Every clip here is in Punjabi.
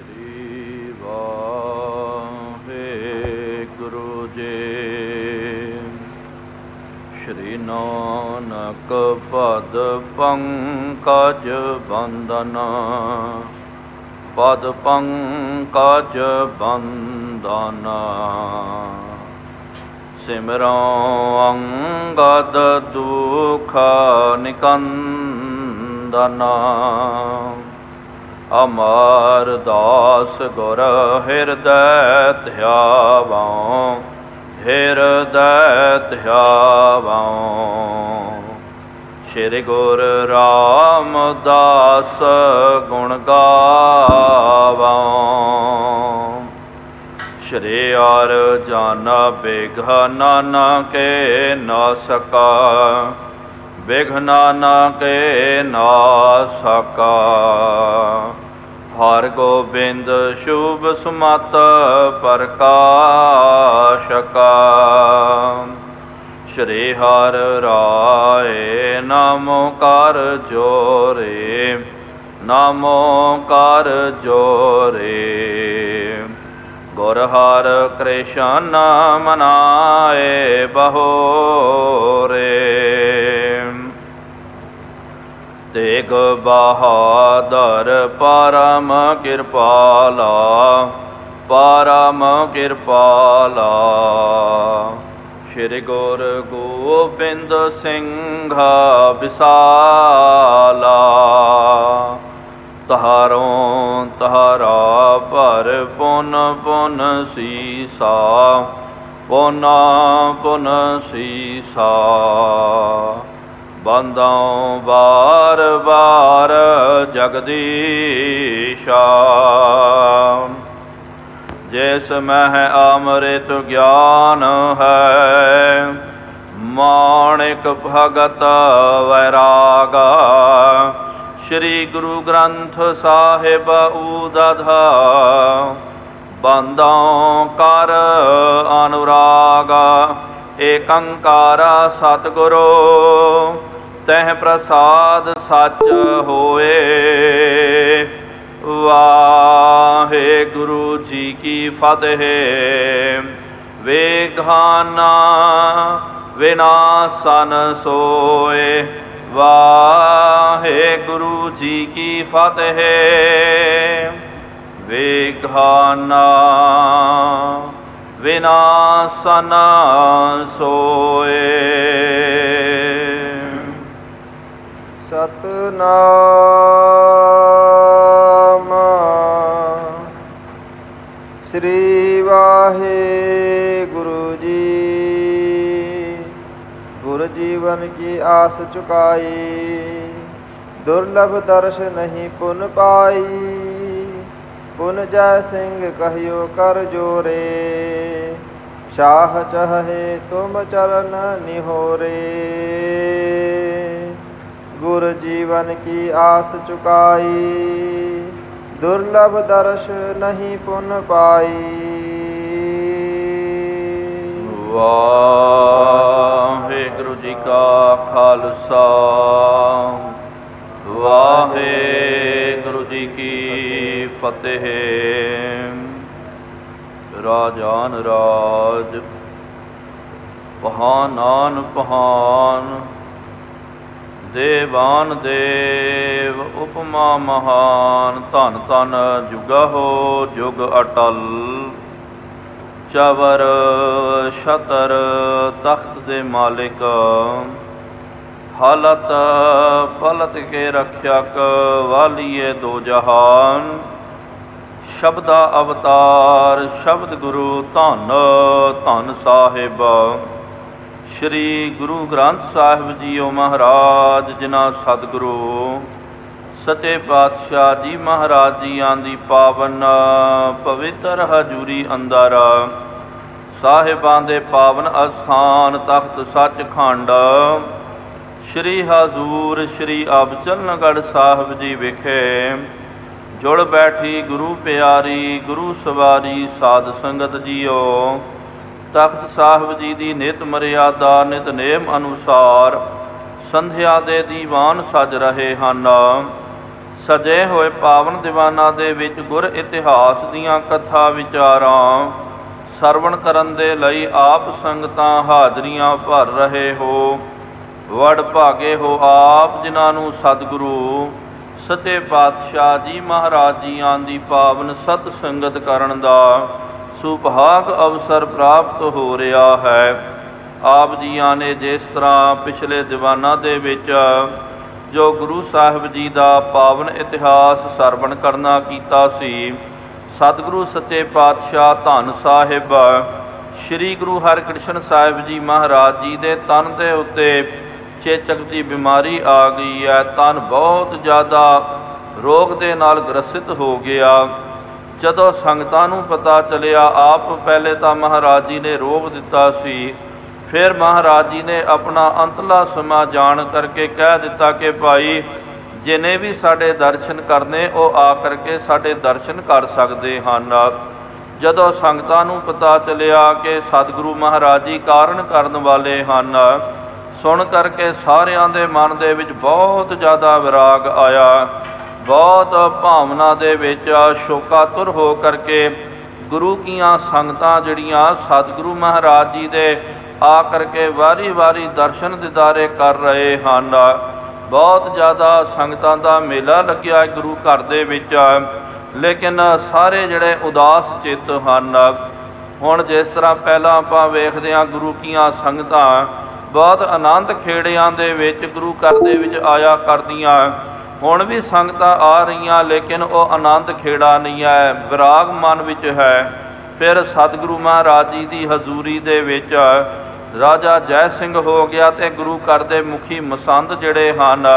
श्री वाहेगुरु जी। श्री नानक पद पंकज बंदन, पद पंकज बंदन। सिमरो अंगद दुख निकंदन। अमर दास गुर हृदय ध्यावों, हृदय ध्यावों। श्री गुरु रामदास गुण गावों। श्री हर जन विघ्न के नासका, विघ्न के नासका। हर गोबिंद शुभ सुमत प्रकाशका। श्री हर राय नमो कर जोरे, नमो कर जोरे। गुर हर कृष्ण मनाए बहोरे। तेग बहादुर परम कृपाला, परम कृपाला। श्री गुरु गोबिंद सिंह विसाला। तहारों तहारा पर पुन पुन सीसा, पुन पुन सीसा। बंदों बार बार जगदीशा। जिस में अमृत ज्ञान है, माणिक भगत वैरागा। श्री गुरु ग्रंथ साहिब उदध, बंदों कर अनुरागा। एकंकारा सतगुरु तह प्रसाद सच होए। वाहेगुरु जी की फतेह। वेघाना विनाशन सोए। वाहेगुरु जी की फतेह। वेघाना विनाशन सोए। सतनाम श्री वाहेगुरु जी। गुरु जीवन की आस चुकाई, दुर्लभ दर्श नहीं पुन पाई। पुन जय सिंह कहियो कर जोरे, शाह चहे तुम चरण निहोरे। गुरु जीवन की आस चुकाई, दुर्लभ दर्श नहीं पुन पाई। वाहेगुरु जी का खालसा, वाहेगुरु जी की फतेह। राजान राज, पहानान पहान। देवान देव, उपमा महान। धन धन जुगा हो जुग अटल। चवर छतर तख्त दे मालिक। हालत पलत के रक्षक, वालिए दो जहान। शब्दा अवतार शब्द गुरु धन धन साहिब। श्री गुरु ग्रंथ साहिब जीओ महाराज, जिन्हां सतगुरु सचे पातशाह जी महाराज जीआं दी पावन पवित्र हजूरी अंदर साहिबां दे पावन अस्थान तख्त सचखंड श्री हजूर श्री अबचलनगढ़ साहिब जी विखे जुड़ बैठी गुरु प्यारी गुरु सवारी साध संगत जीओ। तख्त साहिब जी की नित मर्यादा नितनेम अनुसार संध्या दे दीवान सज रहे हैं। ਸਜੇ ਹੋਏ ਪਾਵਨ ਦੀਵਾਨਾਂ ਦੇ ਵਿੱਚ ਗੁਰ ਇਤਿਹਾਸ ਦੀਆਂ ਕਥਾ ਵਿਚਾਰਾਂ ਸਰਵਣ ਕਰਨ ਦੇ ਲਈ ਆਪ ਸੰਗਤਾਂ ਹਾਜ਼ਰੀਆਂ ਭਰ ਰਹੇ ਹੋ। ਵਡ ਭਾਗੇ ਹੋ ਆਪ ਜਿਨ੍ਹਾਂ ਨੂੰ ਸਤਿਗੁਰੂ ਸੱਚੇ ਪਾਤਸ਼ਾਹ ਜੀ ਮਹਾਰਾਜ ਜੀਆਂ ਦੀ ਪਾਵਨ ਸਤ ਸੰਗਤ ਕਰਨ ਦਾ ਸੁਭਾਗ ਅਵਸਰ ਪ੍ਰਾਪਤ ਹੋ ਰਿਹਾ ਹੈ। ਆਪ ਜੀਆਂ ਨੇ ਜਿਸ ਤਰ੍ਹਾਂ ਪਿਛਲੇ ਦੀਵਾਨਾਂ ਦੇ ਵਿੱਚ ਜੋ ਗੁਰੂ ਸਾਹਿਬ ਜੀ ਦਾ ਪਾਵਨ ਇਤਿਹਾਸ ਸਰਵਣ ਕਰਨਾ ਕੀਤਾ ਸੀ, ਸਤਿਗੁਰੂ ਸੱਚੇ ਪਾਤਸ਼ਾਹ ਧੰਨ ਸਾਹਿਬ ਸ੍ਰੀ ਗੁਰੂ ਹਰਿਕ੍ਰਿਸ਼ਨ ਸਾਹਿਬ ਜੀ ਮਹਾਰਾਜ ਜੀ ਦੇ ਤਨ ਦੇ ਉੱਤੇ ਚੇਚਕ ਦੀ ਬਿਮਾਰੀ ਆ ਗਈ ਹੈ। ਤਨ ਬਹੁਤ ਜ਼ਿਆਦਾ ਰੋਗ ਦੇ ਨਾਲ ਗ੍ਰਸਿਤ ਹੋ ਗਿਆ। ਜਦੋਂ ਸੰਗਤਾਂ ਨੂੰ ਪਤਾ ਚੱਲਿਆ, ਆਪ ਪਹਿਲੇ ਤਾਂ ਮਹਾਰਾਜ ਜੀ ਨੇ ਰੋਗ ਦਿੱਤਾ ਸੀ, ਫਿਰ ਮਹਾਰਾਜ ਜੀ ਨੇ ਆਪਣਾ ਅੰਤਲਾ ਸਮਾਂ ਜਾਣ ਕਰਕੇ ਕਹਿ ਦਿੱਤਾ ਕਿ ਭਾਈ ਜਿਹਨੇ ਵੀ ਸਾਡੇ ਦਰਸ਼ਨ ਕਰਨੇ ਉਹ ਆ ਕਰਕੇ ਸਾਡੇ ਦਰਸ਼ਨ ਕਰ ਸਕਦੇ ਹਨ। ਜਦੋਂ ਸੰਗਤਾਂ ਨੂੰ ਪਤਾ ਚੱਲਿਆ ਕਿ ਸਤਿਗੁਰੂ ਮਹਾਰਾਜ ਜੀ ਕਾਰਨ ਕਰਨ ਵਾਲੇ ਹਨ, ਸੁਣ ਕਰਕੇ ਸਾਰਿਆਂ ਦੇ ਮਨ ਦੇ ਵਿੱਚ ਬਹੁਤ ਜ਼ਿਆਦਾ ਵਿਰਾਗ ਆਇਆ। ਬਹੁਤ ਭਾਵਨਾ ਦੇ ਵਿੱਚ ਸ਼ੋਕਾਤੁਰ ਹੋ ਕਰਕੇ ਗੁਰੂ ਕੀਆਂ ਸੰਗਤਾਂ ਜਿਹੜੀਆਂ ਸਤਿਗੁਰੂ ਮਹਾਰਾਜ ਜੀ ਦੇ ਆ ਕਰਕੇ ਵਾਰੀ ਵਾਰੀ ਦਰਸ਼ਨ ਦੀਦਾਰੇ ਕਰ ਰਹੇ ਹਨ। ਬਹੁਤ ਜ਼ਿਆਦਾ ਸੰਗਤਾਂ ਦਾ ਮੇਲਾ ਲੱਗਿਆ ਗੁਰੂ ਘਰ ਦੇ ਵਿੱਚ, ਲੇਕਿਨ ਸਾਰੇ ਜਿਹੜੇ ਉਦਾਸ ਚਿੱਤ ਹਨ। ਹੁਣ ਜਿਸ ਤਰ੍ਹਾਂ ਪਹਿਲਾਂ ਆਪਾਂ ਵੇਖਦੇ ਹਾਂ ਗੁਰੂ ਕੀਆਂ ਸੰਗਤਾਂ ਬਹੁਤ ਆਨੰਦ ਖੇੜਿਆਂ ਦੇ ਵਿੱਚ ਗੁਰੂ ਘਰ ਦੇ ਵਿੱਚ ਆਇਆ ਕਰਦੀਆਂ, ਹੁਣ ਵੀ ਸੰਗਤਾਂ ਆ ਰਹੀਆਂ, ਲੇਕਿਨ ਉਹ ਆਨੰਦ ਖੇੜਾ ਨਹੀਂ ਹੈ, ਵਿਰਾਗ ਮਨ ਵਿੱਚ ਹੈ। ਫਿਰ ਸਤਿਗੁਰੂ ਮਹਾਰਾਜ ਜੀ ਦੀ ਹਜ਼ੂਰੀ ਦੇ ਵਿੱਚ ਰਾਜਾ ਜੈ ਸਿੰਘ ਹੋ ਗਿਆ ਅਤੇ ਗੁਰੂ ਘਰ ਦੇ ਮੁਖੀ ਮਸੰਦ ਜਿਹੜੇ ਹਨ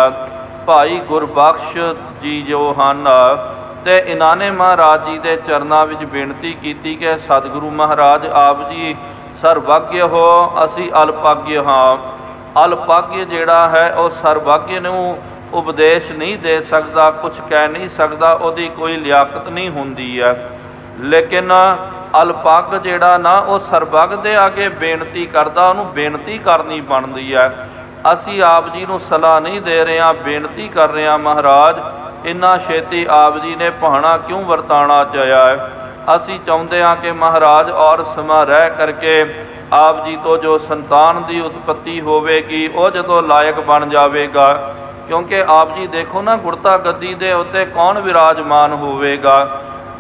ਭਾਈ ਗੁਰਬਖਸ਼ ਜੀ ਜੋ ਹਨ, ਅਤੇ ਇਹਨਾਂ ਨੇ ਮਹਾਰਾਜ ਜੀ ਦੇ ਚਰਨਾਂ ਵਿੱਚ ਬੇਨਤੀ ਕੀਤੀ ਕਿ ਸਤਿਗੁਰੂ ਮਹਾਰਾਜ ਆਪ ਜੀ ਸਰਵੱਗਯ ਹੋ, ਅਸੀਂ ਅਲਪਾਗਯ ਹਾਂ। ਅਲਪਾਗਯ ਜਿਹੜਾ ਹੈ ਉਹ ਸਰਵੱਗਯ ਨੂੰ ਉਪਦੇਸ਼ ਨਹੀਂ ਦੇ ਸਕਦਾ, ਕੁਝ ਕਹਿ ਨਹੀਂ ਸਕਦਾ, ਉਹਦੀ ਕੋਈ ਲਿਆਕਤ ਨਹੀਂ ਹੁੰਦੀ ਹੈ। ਲੇਕਿਨ ਅਲਪੱਗ ਜਿਹੜਾ ਨਾ ਉਹ ਸਰਬੱਗ ਦੇ ਅੱਗੇ ਬੇਨਤੀ ਕਰਦਾ, ਉਹਨੂੰ ਬੇਨਤੀ ਕਰਨੀ ਬਣਦੀ ਹੈ। ਅਸੀਂ ਆਪ ਜੀ ਨੂੰ ਸਲਾਹ ਨਹੀਂ ਦੇ ਰਹੇ ਹਾਂ, ਬੇਨਤੀ ਕਰ ਰਹੇ ਹਾਂ ਮਹਾਰਾਜ ਇੰਨਾ ਛੇਤੀ ਆਪ ਜੀ ਨੇ ਭਾਣਾ ਕਿਉਂ ਵਰਤਾਣਾ ਚਾਹਿਆ ਹੈ। ਅਸੀਂ ਚਾਹੁੰਦੇ ਹਾਂ ਕਿ ਮਹਾਰਾਜ ਔਰ ਸਮਾਂ ਰਹਿ ਕਰਕੇ ਆਪ ਜੀ ਤੋਂ ਜੋ ਸੰਤਾਨ ਦੀ ਉਤਪਤੀ ਹੋਵੇਗੀ ਉਹ ਜਦੋਂ ਲਾਇਕ ਬਣ ਜਾਵੇਗਾ, ਕਿਉਂਕਿ ਆਪ ਜੀ ਦੇਖੋ ਨਾ ਗੁਰਤਾ ਗੱਦੀ ਦੇ ਉੱਤੇ ਕੌਣ ਵਿਰਾਜਮਾਨ ਹੋਵੇਗਾ,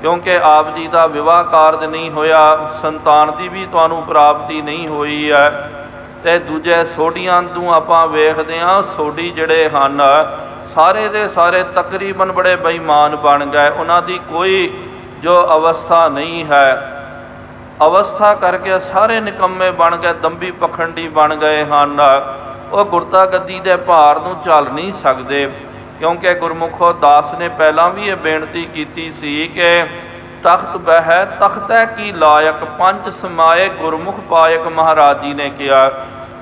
ਕਿਉਂਕਿ ਆਪ ਜੀ ਦਾ ਵਿਵਾਹ ਕਾਰਜ ਨਹੀਂ ਹੋਇਆ, ਸੰਤਾਨ ਦੀ ਵੀ ਤੁਹਾਨੂੰ ਪ੍ਰਾਪਤੀ ਨਹੀਂ ਹੋਈ ਹੈ। ਅਤੇ ਦੂਜੇ ਸੋਢੀਆਂ ਨੂੰ ਆਪਾਂ ਵੇਖਦੇ ਹਾਂ, ਸੋਢੀ ਜਿਹੜੇ ਹਨ ਸਾਰੇ ਦੇ ਸਾਰੇ ਤਕਰੀਬਨ ਬੜੇ ਬੇਈਮਾਨ ਬਣ ਗਏ, ਉਹਨਾਂ ਦੀ ਕੋਈ ਜੋ ਅਵਸਥਾ ਨਹੀਂ ਹੈ। ਅਵਸਥਾ ਕਰਕੇ ਸਾਰੇ ਨਿਕੰਮੇ ਬਣ ਗਏ, ਦੰਭੀ ਪਖੰਡੀ ਬਣ ਗਏ ਹਨ। ਉਹ ਗੁਰਤਾ ਗੱਦੀ ਦੇ ਭਾਰ ਨੂੰ ਝੱਲ ਨਹੀਂ ਸਕਦੇ, ਕਿਉਂਕਿ ਗੁਰਮੁਖੋ ਦਾਸ ਨੇ ਪਹਿਲਾਂ ਵੀ ਇਹ ਬੇਨਤੀ ਕੀਤੀ ਸੀ ਕਿ ਤਖਤ ਬਹਿ ਤਖਤੈ ਕੀ ਲਾਇਕ ਪੰਜ ਸਮਾਏ ਗੁਰਮੁਖ ਪਾਇਕ। ਮਹਾਰਾਜ ਜੀ ਨੇ ਕਿਹਾ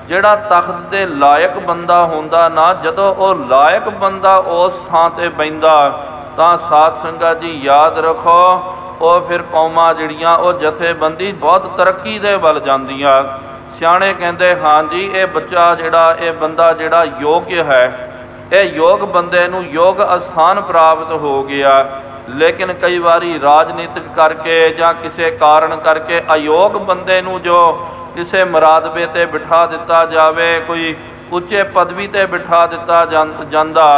ਜਿਹੜਾ ਤਖਤ ਦੇ ਲਾਇਕ ਬੰਦਾ ਹੁੰਦਾ ਨਾ, ਜਦੋਂ ਉਹ ਲਾਇਕ ਬੰਦਾ ਉਸ ਥਾਂ 'ਤੇ ਬਹਿੰਦਾ ਤਾਂ ਸਾਧ ਸੰਗਤ ਜੀ ਯਾਦ ਰੱਖੋ ਉਹ ਫਿਰ ਕੌਮਾਂ ਜਿਹੜੀਆਂ ਉਹ ਜਥੇਬੰਦੀ ਬਹੁਤ ਤਰੱਕੀ ਦੇ ਵੱਲ ਜਾਂਦੀਆਂ। ਸਿਆਣੇ ਕਹਿੰਦੇ ਹਾਂਜੀ ਇਹ ਬੱਚਾ ਜਿਹੜਾ ਇਹ ਬੰਦਾ ਜਿਹੜਾ ਯੋਗ ਹੈ, ਇਹ ਯੋਗ ਬੰਦੇ ਨੂੰ ਯੋਗ ਅਸਥਾਨ ਪ੍ਰਾਪਤ ਹੋ ਗਿਆ, ਲੇਕਿਨ ਕਈ ਵਾਰੀ ਰਾਜਨੀਤਿਕ ਕਰਕੇ ਜਾਂ ਕਿਸੇ ਕਾਰਨ ਕਰਕੇ ਅਯੋਗ ਬੰਦੇ ਨੂੰ ਜੋ ਕਿਸੇ ਮੁਰਾਦਬੇ 'ਤੇ ਬਿਠਾ ਦਿੱਤਾ ਜਾਵੇ, ਕੋਈ ਉੱਚੇ ਪਦਵੀ 'ਤੇ ਬਿਠਾ ਦਿੱਤਾ ਜਾਂਦਾ,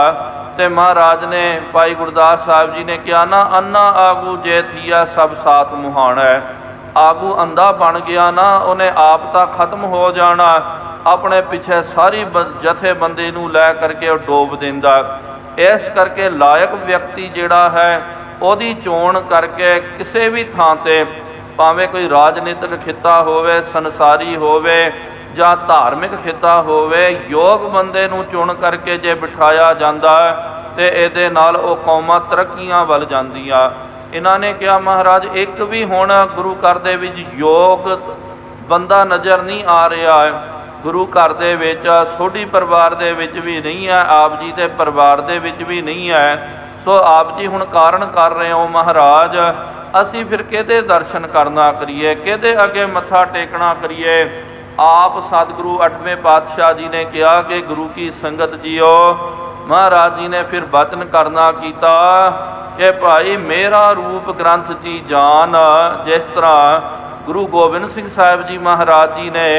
ਅਤੇ ਮਹਾਰਾਜ ਨੇ ਭਾਈ ਗੁਰਦਾਸ ਸਾਹਿਬ ਜੀ ਨੇ ਕਿਹਾ ਨਾ ਅੰਨਾ ਆਗੂ ਜੇ ਥੀਆ ਸਭ ਸਾਥ ਮੁਹਾਣਾ। ਆਗੂ ਅੰਧਾ ਬਣ ਗਿਆ ਨਾ, ਉਹਨੇ ਆਪ ਤਾਂ ਖਤਮ ਹੋ ਜਾਣਾ, ਆਪਣੇ ਪਿੱਛੇ ਸਾਰੀ ਜਥੇਬੰਦੀ ਨੂੰ ਲੈ ਕਰਕੇ ਉਹ ਡੋਬ ਦਿੰਦਾ। ਇਸ ਕਰਕੇ ਲਾਇਕ ਵਿਅਕਤੀ ਜਿਹੜਾ ਹੈ ਉਹਦੀ ਚੋਣ ਕਰਕੇ ਕਿਸੇ ਵੀ ਥਾਂ 'ਤੇ, ਭਾਵੇਂ ਕੋਈ ਰਾਜਨੀਤਿਕ ਖਿੱਤਾ ਹੋਵੇ, ਸੰਸਾਰੀ ਹੋਵੇ ਜਾਂ ਧਾਰਮਿਕ ਖਿੱਤਾ ਹੋਵੇ, ਯੋਗ ਬੰਦੇ ਨੂੰ ਚੁਣ ਕਰਕੇ ਜੇ ਬਿਠਾਇਆ ਜਾਂਦਾ ਤੇ ਇਹਦੇ ਨਾਲ ਉਹ ਕੌਮਾਂ ਤਰੱਕੀਆਂ ਵੱਲ ਜਾਂਦੀਆਂ। ਇਹਨਾਂ ਨੇ ਕਿਹਾ ਮਹਾਰਾਜ ਇੱਕ ਵੀ ਹੁਣ ਗੁਰੂ ਘਰ ਦੇ ਵਿੱਚ ਯੋਗ ਬੰਦਾ ਨਜ਼ਰ ਨਹੀਂ ਆ ਰਿਹਾ ਹੈ, ਗੁਰੂ ਘਰ ਦੇ ਵਿੱਚ ਸੋਢੀ ਪਰਿਵਾਰ ਦੇ ਵਿੱਚ ਵੀ ਨਹੀਂ ਹੈ, ਆਪ ਜੀ ਦੇ ਪਰਿਵਾਰ ਦੇ ਵਿੱਚ ਵੀ ਨਹੀਂ ਹੈ। ਸੋ ਆਪ ਜੀ ਹੁਣ ਕਾਰਨ ਕਰ ਰਹੇ ਹੋ ਮਹਾਰਾਜ, ਅਸੀਂ ਫਿਰ ਕਿਹਦੇ ਦਰਸ਼ਨ ਕਰਨਾ ਕਰੀਏ, ਕਿਹਦੇ ਅੱਗੇ ਮੱਥਾ ਟੇਕਣਾ ਕਰੀਏ। ਆਪ ਸਤਿਗੁਰੂ 8ਵੇਂ ਪਾਤਸ਼ਾਹ ਜੀ ਨੇ ਕਿਹਾ ਕਿ ਗੁਰੂ ਕੀ ਸੰਗਤ ਜੀਓ महाराज जी ने फिर वचन करना कीता कि भाई मेरा रूप ग्रंथ जी जान। जिस तरह गुरु गोबिंद सिंह साहिब जी महाराज जी ने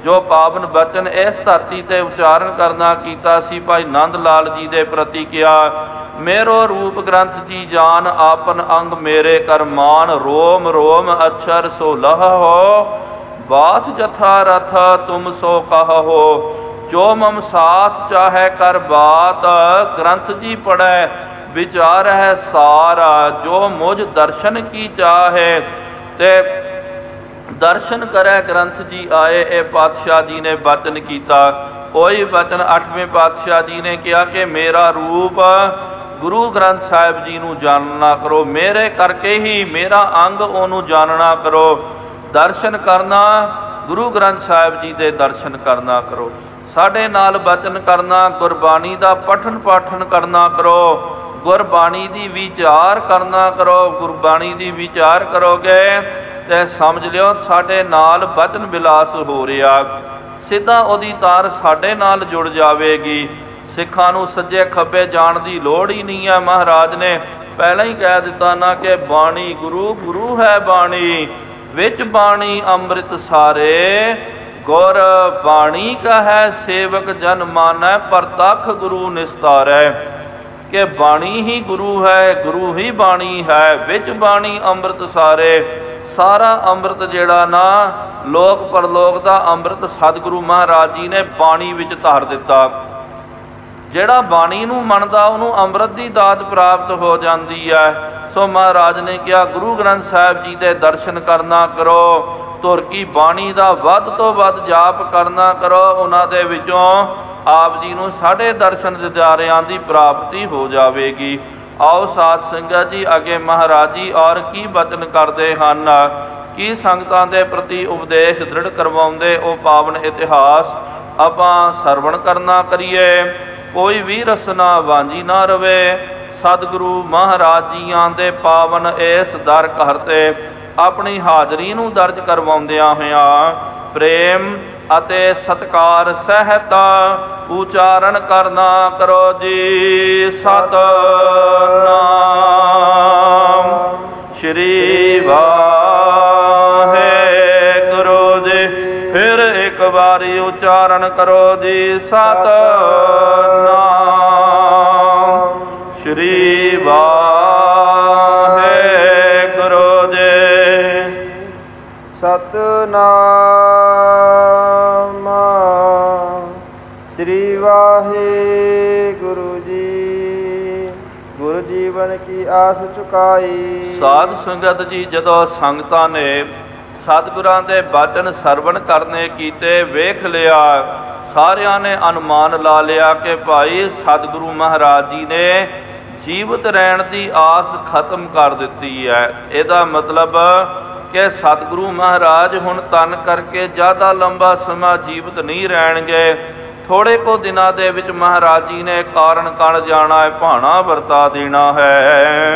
जो पावन बचन इस धरती ते उच्चारण करना कीता सी, भाई नंद लाल जी दे प्रति किया, मेरो रूप ग्रंथ जी जान, आपन अंग मेरे कर मान, रोम रोम अक्षर सो लह हो, बात जथा रथ तुम सो कह हो, जो मम साथ चाहे कर बात, ग्रंथ जी पढ़े विचार है सारा, जो मुझ दर्शन की चाहे ते दर्शन करे ग्रंथ जी आए। ये पातशाह जी ने वचन किया। कोई वचन 8वें पातशाह जी ने कहा कि मेरा रूप गुरु ग्रंथ साहिब जी नूं जानना करो, मेरे करके ही मेरा अंग ओनू जानना करो, दर्शन करना गुरु ग्रंथ साहिब जी दे दर्शन करना करो, साडे नाल वचन करना, गुरबाणी दा पठन पाठन करना करो, गुरबाणी दी विचार करना करो। गुरबाणी दी विचार करोगे ते समझ लियो साडे नाल वचन विलास हो रहा, सीधा उहदी तार साडे नाल जुड़ जाएगी। सिखां नूं सज्जे खब्बे जाण दी लोड़ ही नहीं है। महाराज ने पहला ही कह दिता ना कि बाणी गुरु, गुरु है बाणी, विच बाणी अमृत सारे, गुर बाणी का है सेवक जन मानै, परतख गुरु निस्तारै। कि बाणी ही गुरु है, गुरु ही बाणी है, विच बाणी अमृत सारे। सारा अमृत जिहड़ा ना लोक परलोक दा अमृत सतगुरु महाराज जी ने बाणी विच धर दिता। जिहड़ा बाणी नूं मनदा उहनूं अमृत दी दात प्राप्त हो जाती है। सो महाराज ने कहा गुरु ग्रंथ साहिब जी दे दर्शन करना करो, तुर की बाणी दा वध तो वध जाप करना करो, उन्हां दे विचों आप जी नूं साढ़े दर्शन दिदारियां दी प्राप्ति हो जाएगी। आओ साध संगत जी अगे महाराज जी और की वचन करते हैं, की संगतां दे प्रति उपदेश दृढ़ करवाउंदे ओ पावन इतिहास आपां सरवण करना करिए। कोई भी रसना वांझी ना रवे। सतगुरु महाराज जियां दे पावन इस दर घर ते अपनी हाजरी नूं दर्ज करवाउंदियां होइयां प्रेम अते सत्कार सहत उचारण करना करो जी। सतनाम श्री वाहेगुरु जी। फिर एक बारी उचारण करो जी। सतनाम श्री वाहेगुरु जी। सतनाम श्री वाहेगुरु जी। गुरु जीवन की आस चुकाई। साध संगत जी जदों संगतां ने सतगुरां दे वचन सरवण करने कीते वेख लिया, सारियां ने अनुमान ला लिया कि भाई सतगुरु महाराज जी ने जीवित रहण की आस खत्म कर दी है। इहदा मतलब कि सतगुरु महाराज हुण तन करके ज़्यादा लंबा समा जीवित नहीं रहणगे। थोड़े को दिनों दे विच महाराज जी ने कारण कण जाना है, भाणा वरता देना है।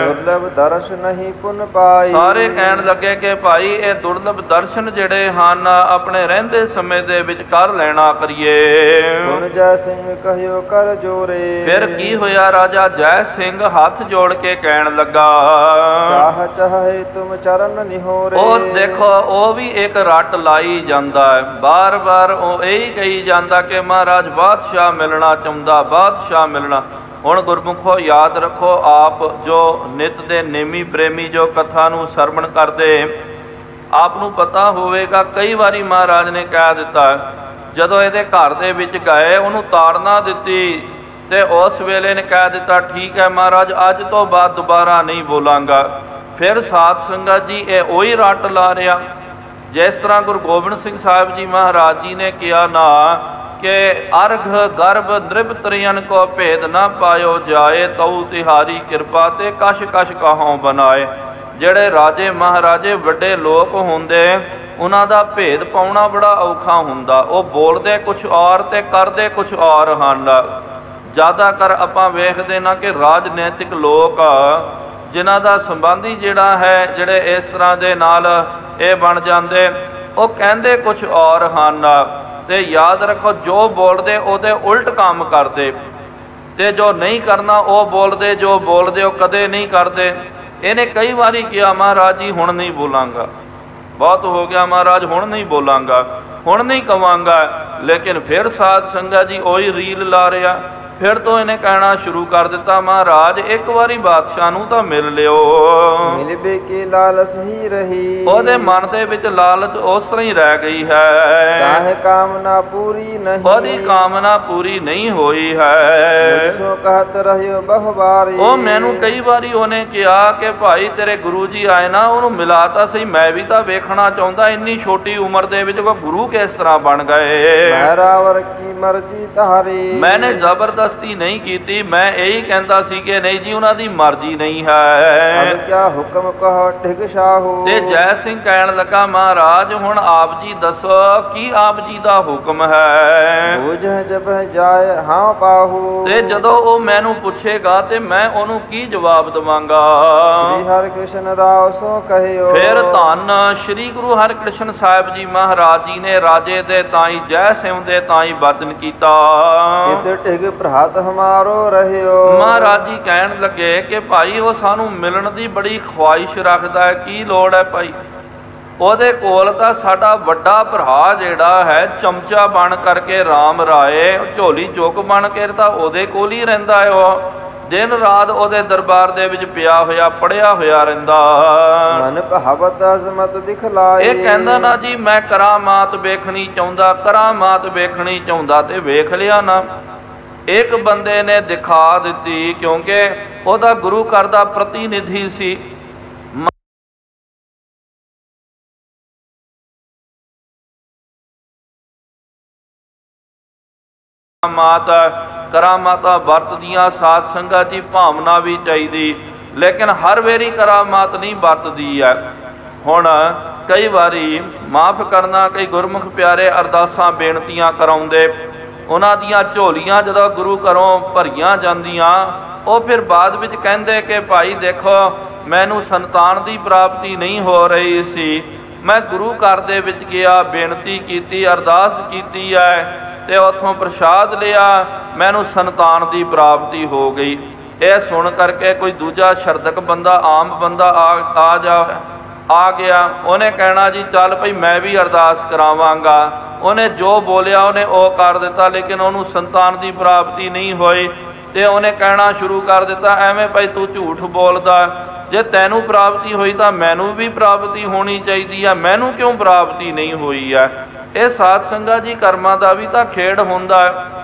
दुर्लभ दर्शन नहीं पुन पाई। सारे कहण लगे कि भाई ये दुर्लभ दर्शन जिहड़े हन अपने रहिंदे समय दे विच कर लेना करिए। हुण जय सिंह कहियो कर जोरे। फिर की होया, राजा जय सिंह हाथ जोड़ के कहण लगा, चाह चाहे तुम चरण निहोरे। और देखो वो भी एक रट लाई जाता है, बार बार यही कही जाता कि महाराज बादशाह मिलना चाहता, बादशाह मिलना। हुण गुरमुखो याद रखो, आप जो नित दे नेमी प्रेमी जो कथा नूं सरवण करदे, आप नूं पता होवेगा कई बारी महाराज ने कह दिता जदों इहदे घर दे विच गए उहनूं ताड़ना दित्ती ते उस वेले ने कह दिता ठीक है महाराज अज तो बाद दोबारा नहीं बोलांगा। फिर साध संगत जी ये उही रट ला रहा। जिस तरह गुरु गोबिंद सिंह साहिब जी महाराज जी ने कहा ना कि अर्घ गर्भ द्रिप त्रियन को भेद ना पायो जाए, तऊ तिहारी कृपा ते कश कश कहों बनाए। ਜਿਹੜੇ राजे महाराजे ਵੱਡੇ लोग ਹੁੰਦੇ ਉਹਨਾਂ ਦਾ ਭੇਦ ਪਾਉਣਾ बड़ा औखा ਹੁੰਦਾ। ਉਹ ਬੋਲਦੇ ਕੁਛ ਔਰ ਤੇ ਕਰਦੇ ਕੁਛ ਔਰ ਹਨ। ਜ਼ਿਆਦਾਤਰ ਆਪਾਂ ਵੇਖਦੇ ਨਾ ਕਿ ਰਾਜਨੀਤਿਕ ਲੋਕ ਜਿਨ੍ਹਾਂ ਦਾ ਸੰਬੰਧੀ ਜਿਹੜਾ ਹੈ ਜਿਹੜੇ ਇਸ ਤਰ੍ਹਾਂ ਦੇ ਨਾਲ ਇਹ ਬਣ ਜਾਂਦੇ, ਉਹ ਕਹਿੰਦੇ ਕੁਛ ਔਰ ਹਨ ਤੇ याद रखो जो बोलते ਉਹਦੇ उल्ट काम करते। ਤੇ ਜੋ ਨਹੀਂ ਕਰਨਾ ਉਹ ਬੋਲਦੇ, ਜੋ ਬੋਲਦੇ ਉਹ ਕਦੇ ਨਹੀਂ ਕਰਦੇ। ਇਹਨੇ ਕਈ ਵਾਰੀ ਕਿਹਾ ਮਹਾਰਾਜ ਜੀ ਹੁਣ ਨਹੀਂ ਬੋਲਾਂਗਾ, ਬਹੁਤ ਹੋ ਗਿਆ ਮਹਾਰਾਜ, ਹੁਣ ਨਹੀਂ ਬੋਲਾਂਗਾ, ਹੁਣ ਨਹੀਂ ਕਵਾਂਗਾ। ਲੇਕਿਨ ਫਿਰ ਸਾਧ ਸੰਗਤ ਜੀ ਉਹੀ ਰੀਲ ਲਾ ਰਿਹਾ। ਫਿਰ ਤੋਂ ਇਹਨੇ ਕਹਿਣਾ ਸ਼ੁਰੂ ਕਰ ਦਿੱਤਾ, ਮਹਾਰਾਜ ਇੱਕ ਵਾਰੀ ਬਾਦਸ਼ਾਹ ਨੂੰ ਤਾਂ ਮਿਲ ਲਿਓ। ਮਿਲਬੇ ਕੀ ਲਾਲਸ ਹੀ ਰਹੀ, ਉਹਦੇ ਮਨ ਦੇ ਵਿੱਚ ਲਾਲਚ ਉਸ ਤਰ੍ਹਾਂ ਹੀ ਰਹਿ ਗਈ ਹੈ, ਕਾਹੇ ਕਾਮਨਾ ਪੂਰੀ ਨਹੀਂ, ਉਹਦੀ ਕਾਮਨਾ ਪੂਰੀ ਨਹੀਂ ਹੋਈ ਹੈ। ਸੋ ਕਹਤ ਰਹਿਓ ਬਹੁ ਵਾਰੀ, ਉਹ ਮੈਨੂੰ ਕਈ ਵਾਰੀ ਉਹਨੇ ਕਿਹਾ ਕਿ ਭਾਈ ਤੇਰੇ ਗੁਰੂ ਜੀ ਆਏ ਨਾ, ਉਹਨੂੰ ਮਿਲਾ ਤਾਂ ਸਹੀ, ਮੈਂ ਵੀ ਤਾਂ ਵੇਖਣਾ ਚਾਹੁੰਦਾ ਇੰਨੀ ਛੋਟੀ ਉਮਰ ਦੇ ਵਿੱਚ ਕੋਈ ਗੁਰੂ ਕਿਸ ਤਰ੍ਹਾਂ ਬਣ ਗਏ। ਮਹਿਰਾਵਰ ਕੀ ਮਰਜ਼ੀ ਤਾਰੀ, ਮੈਨੇ ਜ਼ਬਰਦਸਤੀ ਨਹੀਂ ਕੀਤੀ, ਮੈਂ ਇਹੀ ਕਹਿੰਦਾ ਸੀ ਕਿ ਨਹੀਂ ਜੀ ਉਹਨਾਂ ਦੀ ਮਰਜ਼ੀ ਨਹੀਂ ਹੈ। ਅਬ ਕਿਆ ਹੁਕਮ ਕਹੋ ਟਿਕ ਸ਼ਾਹੂ, ਤੇ ਜੈ ਸਿੰਘ ਕਹਿਣ ਲੱਗਾ ਮਹਾਰਾਜ ਹੁਣ ਆਪ ਜੀ ਦੱਸੋ ਕੀ ਆਪ ਜੀ ਦਾ ਹੁਕਮ ਹੈ। ਬੂਝ ਜਬ ਜਾਏ ਹਾਂ ਪਾਹੂ, ਤੇ ਜਦੋਂ ਉਹ ਮੈਨੂੰ ਪੁੱਛੇਗਾ ਤੇ ਮੈਂ ਉਹਨੂੰ ਕੀ ਜਵਾਬ ਦਵਾਂਗਾ। ਸ੍ਰੀ ਹਰਿ ਕ੍ਰਿਸ਼ਨ ਰਾਵ ਸੋ ਕਹਿਓ, ਫਿਰ ਧੰਨ ਸ਼੍ਰੀ ਗੁਰੂ ਹਰਿਕ੍ਰਿਸ਼ਨ ਸਾਹਿਬ ਜੀ ਮਹਾਰਾਜ ਜੀ ਨੇ ਰਾਜੇ ਦੇ ਤਾਈ ਜੈ ਸਿੰਘ ਦੇ ਤਾਈ ਵਚਨ ਕੀਤਾ। ਇਸ ਟਿਕ ਪ੍ਰਹਾਤ ਹਮਾਰੋ ਰਹਿਓ, ਮਹਾਰਾਜ ਜੀ ਕਹਿਣ ਲੱਗੇ ਕਿ ਭਾਈ ਉਹ ਸਾਨੂੰ ਮਿਲਣ ਦੀ ਬੜੀ ਖੁਆਇਸ਼ ਰੱਖਦਾ ਹੈ, ਕੀ ਲੋੜ ਹੈ ਭਾਈ। ਉਹਦੇ ਕੋਲ ਤਾਂ ਸਾਡਾ ਵੱਡਾ ਭਰਾ ਜਿਹੜਾ ਹੈ ਚਮਚਾ ਬਣ ਕਰਕੇ ਰਾਮ ਰਾਏ, ਝੋਲੀ ਚੁੱਕ ਬਣ ਕੇ ਤਾਂ ਉਹਦੇ ਕੋਲ ਹੀ ਰਹਿੰਦਾ ਹੈ। ਉਹ ਦਿਨ ਰਾਤ ਉਹਦੇ ਦਰਬਾਰ ਦੇ ਵਿੱਚ ਪਿਆ ਹੋਇਆ ਪੜਿਆ ਹੋਇਆ ਰਹਿੰਦਾ। ਮਨ ਕਹਾਵਤ ਅਜ਼ਮਤ ਦਿਖਲਾਈ, ਇਹ ਕਹਿੰਦਾ ਨਾ ਜੀ ਮੈਂ ਕਰਾਮਾਤ ਵੇਖਣੀ ਚਾਹੁੰਦਾ, ਕਰਾਮਾਤ ਵੇਖਣੀ ਚਾਹੁੰਦਾ ਤੇ ਵੇਖ ਲਿਆ ਨਾ। ਇੱਕ ਬੰਦੇ ਨੇ ਦਿਖਾ ਦਿੱਤੀ, ਕਿਉਂਕਿ ਉਹਦਾ ਗੁਰੂ ਘਰ ਦਾ ਪ੍ਰਤੀਨਿਧੀ ਸੀ। ਕਰਾਮਾਤਾਂ ਵਰਤਦੀਆਂ ਸਾਧ ਸੰਗਤ ਦੀ ਭਾਵਨਾ ਵੀ ਚਾਹੀਦੀ, ਲੇਕਿਨ ਹਰ ਵੇਰੀ ਕਰਾਮਾਤ ਨਹੀਂ ਵਰਤਦੀ ਹੈ। ਹੁਣ ਕਈ ਵਾਰੀ ਮਾਫ ਕਰਨਾ, ਕਈ ਗੁਰਮੁਖ ਪਿਆਰੇ ਅਰਦਾਸਾਂ ਬੇਨਤੀਆਂ ਕਰਾਉਂਦੇ, ਉਹਨਾਂ ਦੀਆਂ ਝੋਲੀਆਂ ਜਦੋਂ ਗੁਰੂ ਘਰੋਂ ਭਰੀਆਂ ਜਾਂਦੀਆਂ, ਉਹ ਫਿਰ ਬਾਅਦ ਵਿੱਚ ਕਹਿੰਦੇ ਕਿ ਭਾਈ ਦੇਖੋ ਮੈਨੂੰ ਸੰਤਾਨ ਦੀ ਪ੍ਰਾਪਤੀ ਨਹੀਂ ਹੋ ਰਹੀ ਸੀ, ਮੈਂ ਗੁਰੂ ਘਰ ਦੇ ਵਿੱਚ ਗਿਆ, ਬੇਨਤੀ ਕੀਤੀ, ਅਰਦਾਸ ਕੀਤੀ ਹੈ ਤੇ ਉੱਥੋਂ ਪ੍ਰਸ਼ਾਦ ਲਿਆ, ਮੈਨੂੰ ਸੰਤਾਨ ਦੀ ਪ੍ਰਾਪਤੀ ਹੋ ਗਈ। ਇਹ ਸੁਣ ਕਰਕੇ ਕੋਈ ਦੂਜਾ ਸ਼ਰਦਕ ਬੰਦਾ, ਆਮ ਬੰਦਾ ਆ ਗਿਆ, ਉਹਨੇ ਕਹਿਣਾ ਜੀ ਚੱਲ ਭਈ ਮੈਂ ਵੀ ਅਰਦਾਸ ਕਰਾਵਾਂਗਾ। ਉਹਨੇ ਜੋ ਬੋਲਿਆ ਉਹਨੇ ਉਹ ਕਰ ਦਿੱਤਾ, ਲੇਕਿਨ ਉਹਨੂੰ ਸੰਤਾਨ ਦੀ ਪ੍ਰਾਪਤੀ ਨਹੀਂ ਹੋਈ। ਤੇ ਉਹਨੇ ਕਹਿਣਾ ਸ਼ੁਰੂ ਕਰ ਦਿੱਤਾ, ਐਵੇਂ ਭਾਈ ਤੂੰ ਝੂਠ ਬੋਲਦਾ, ਜੇ ਤੈਨੂੰ ਪ੍ਰਾਪਤੀ ਹੋਈ ਤਾਂ ਮੈਨੂੰ ਵੀ ਪ੍ਰਾਪਤੀ ਹੋਣੀ ਚਾਹੀਦੀ ਹੈ, ਮੈਨੂੰ ਕਿਉਂ ਪ੍ਰਾਪਤੀ ਨਹੀਂ ਹੋਈ ਹੈ। ਇਹ ਸਾਧ ਸੰਗਤ ਜੀ ਕਰਮਾਂ ਦਾ ਵੀ ਤਾਂ ਖੇਡ ਹੁੰਦਾ ਹੈ,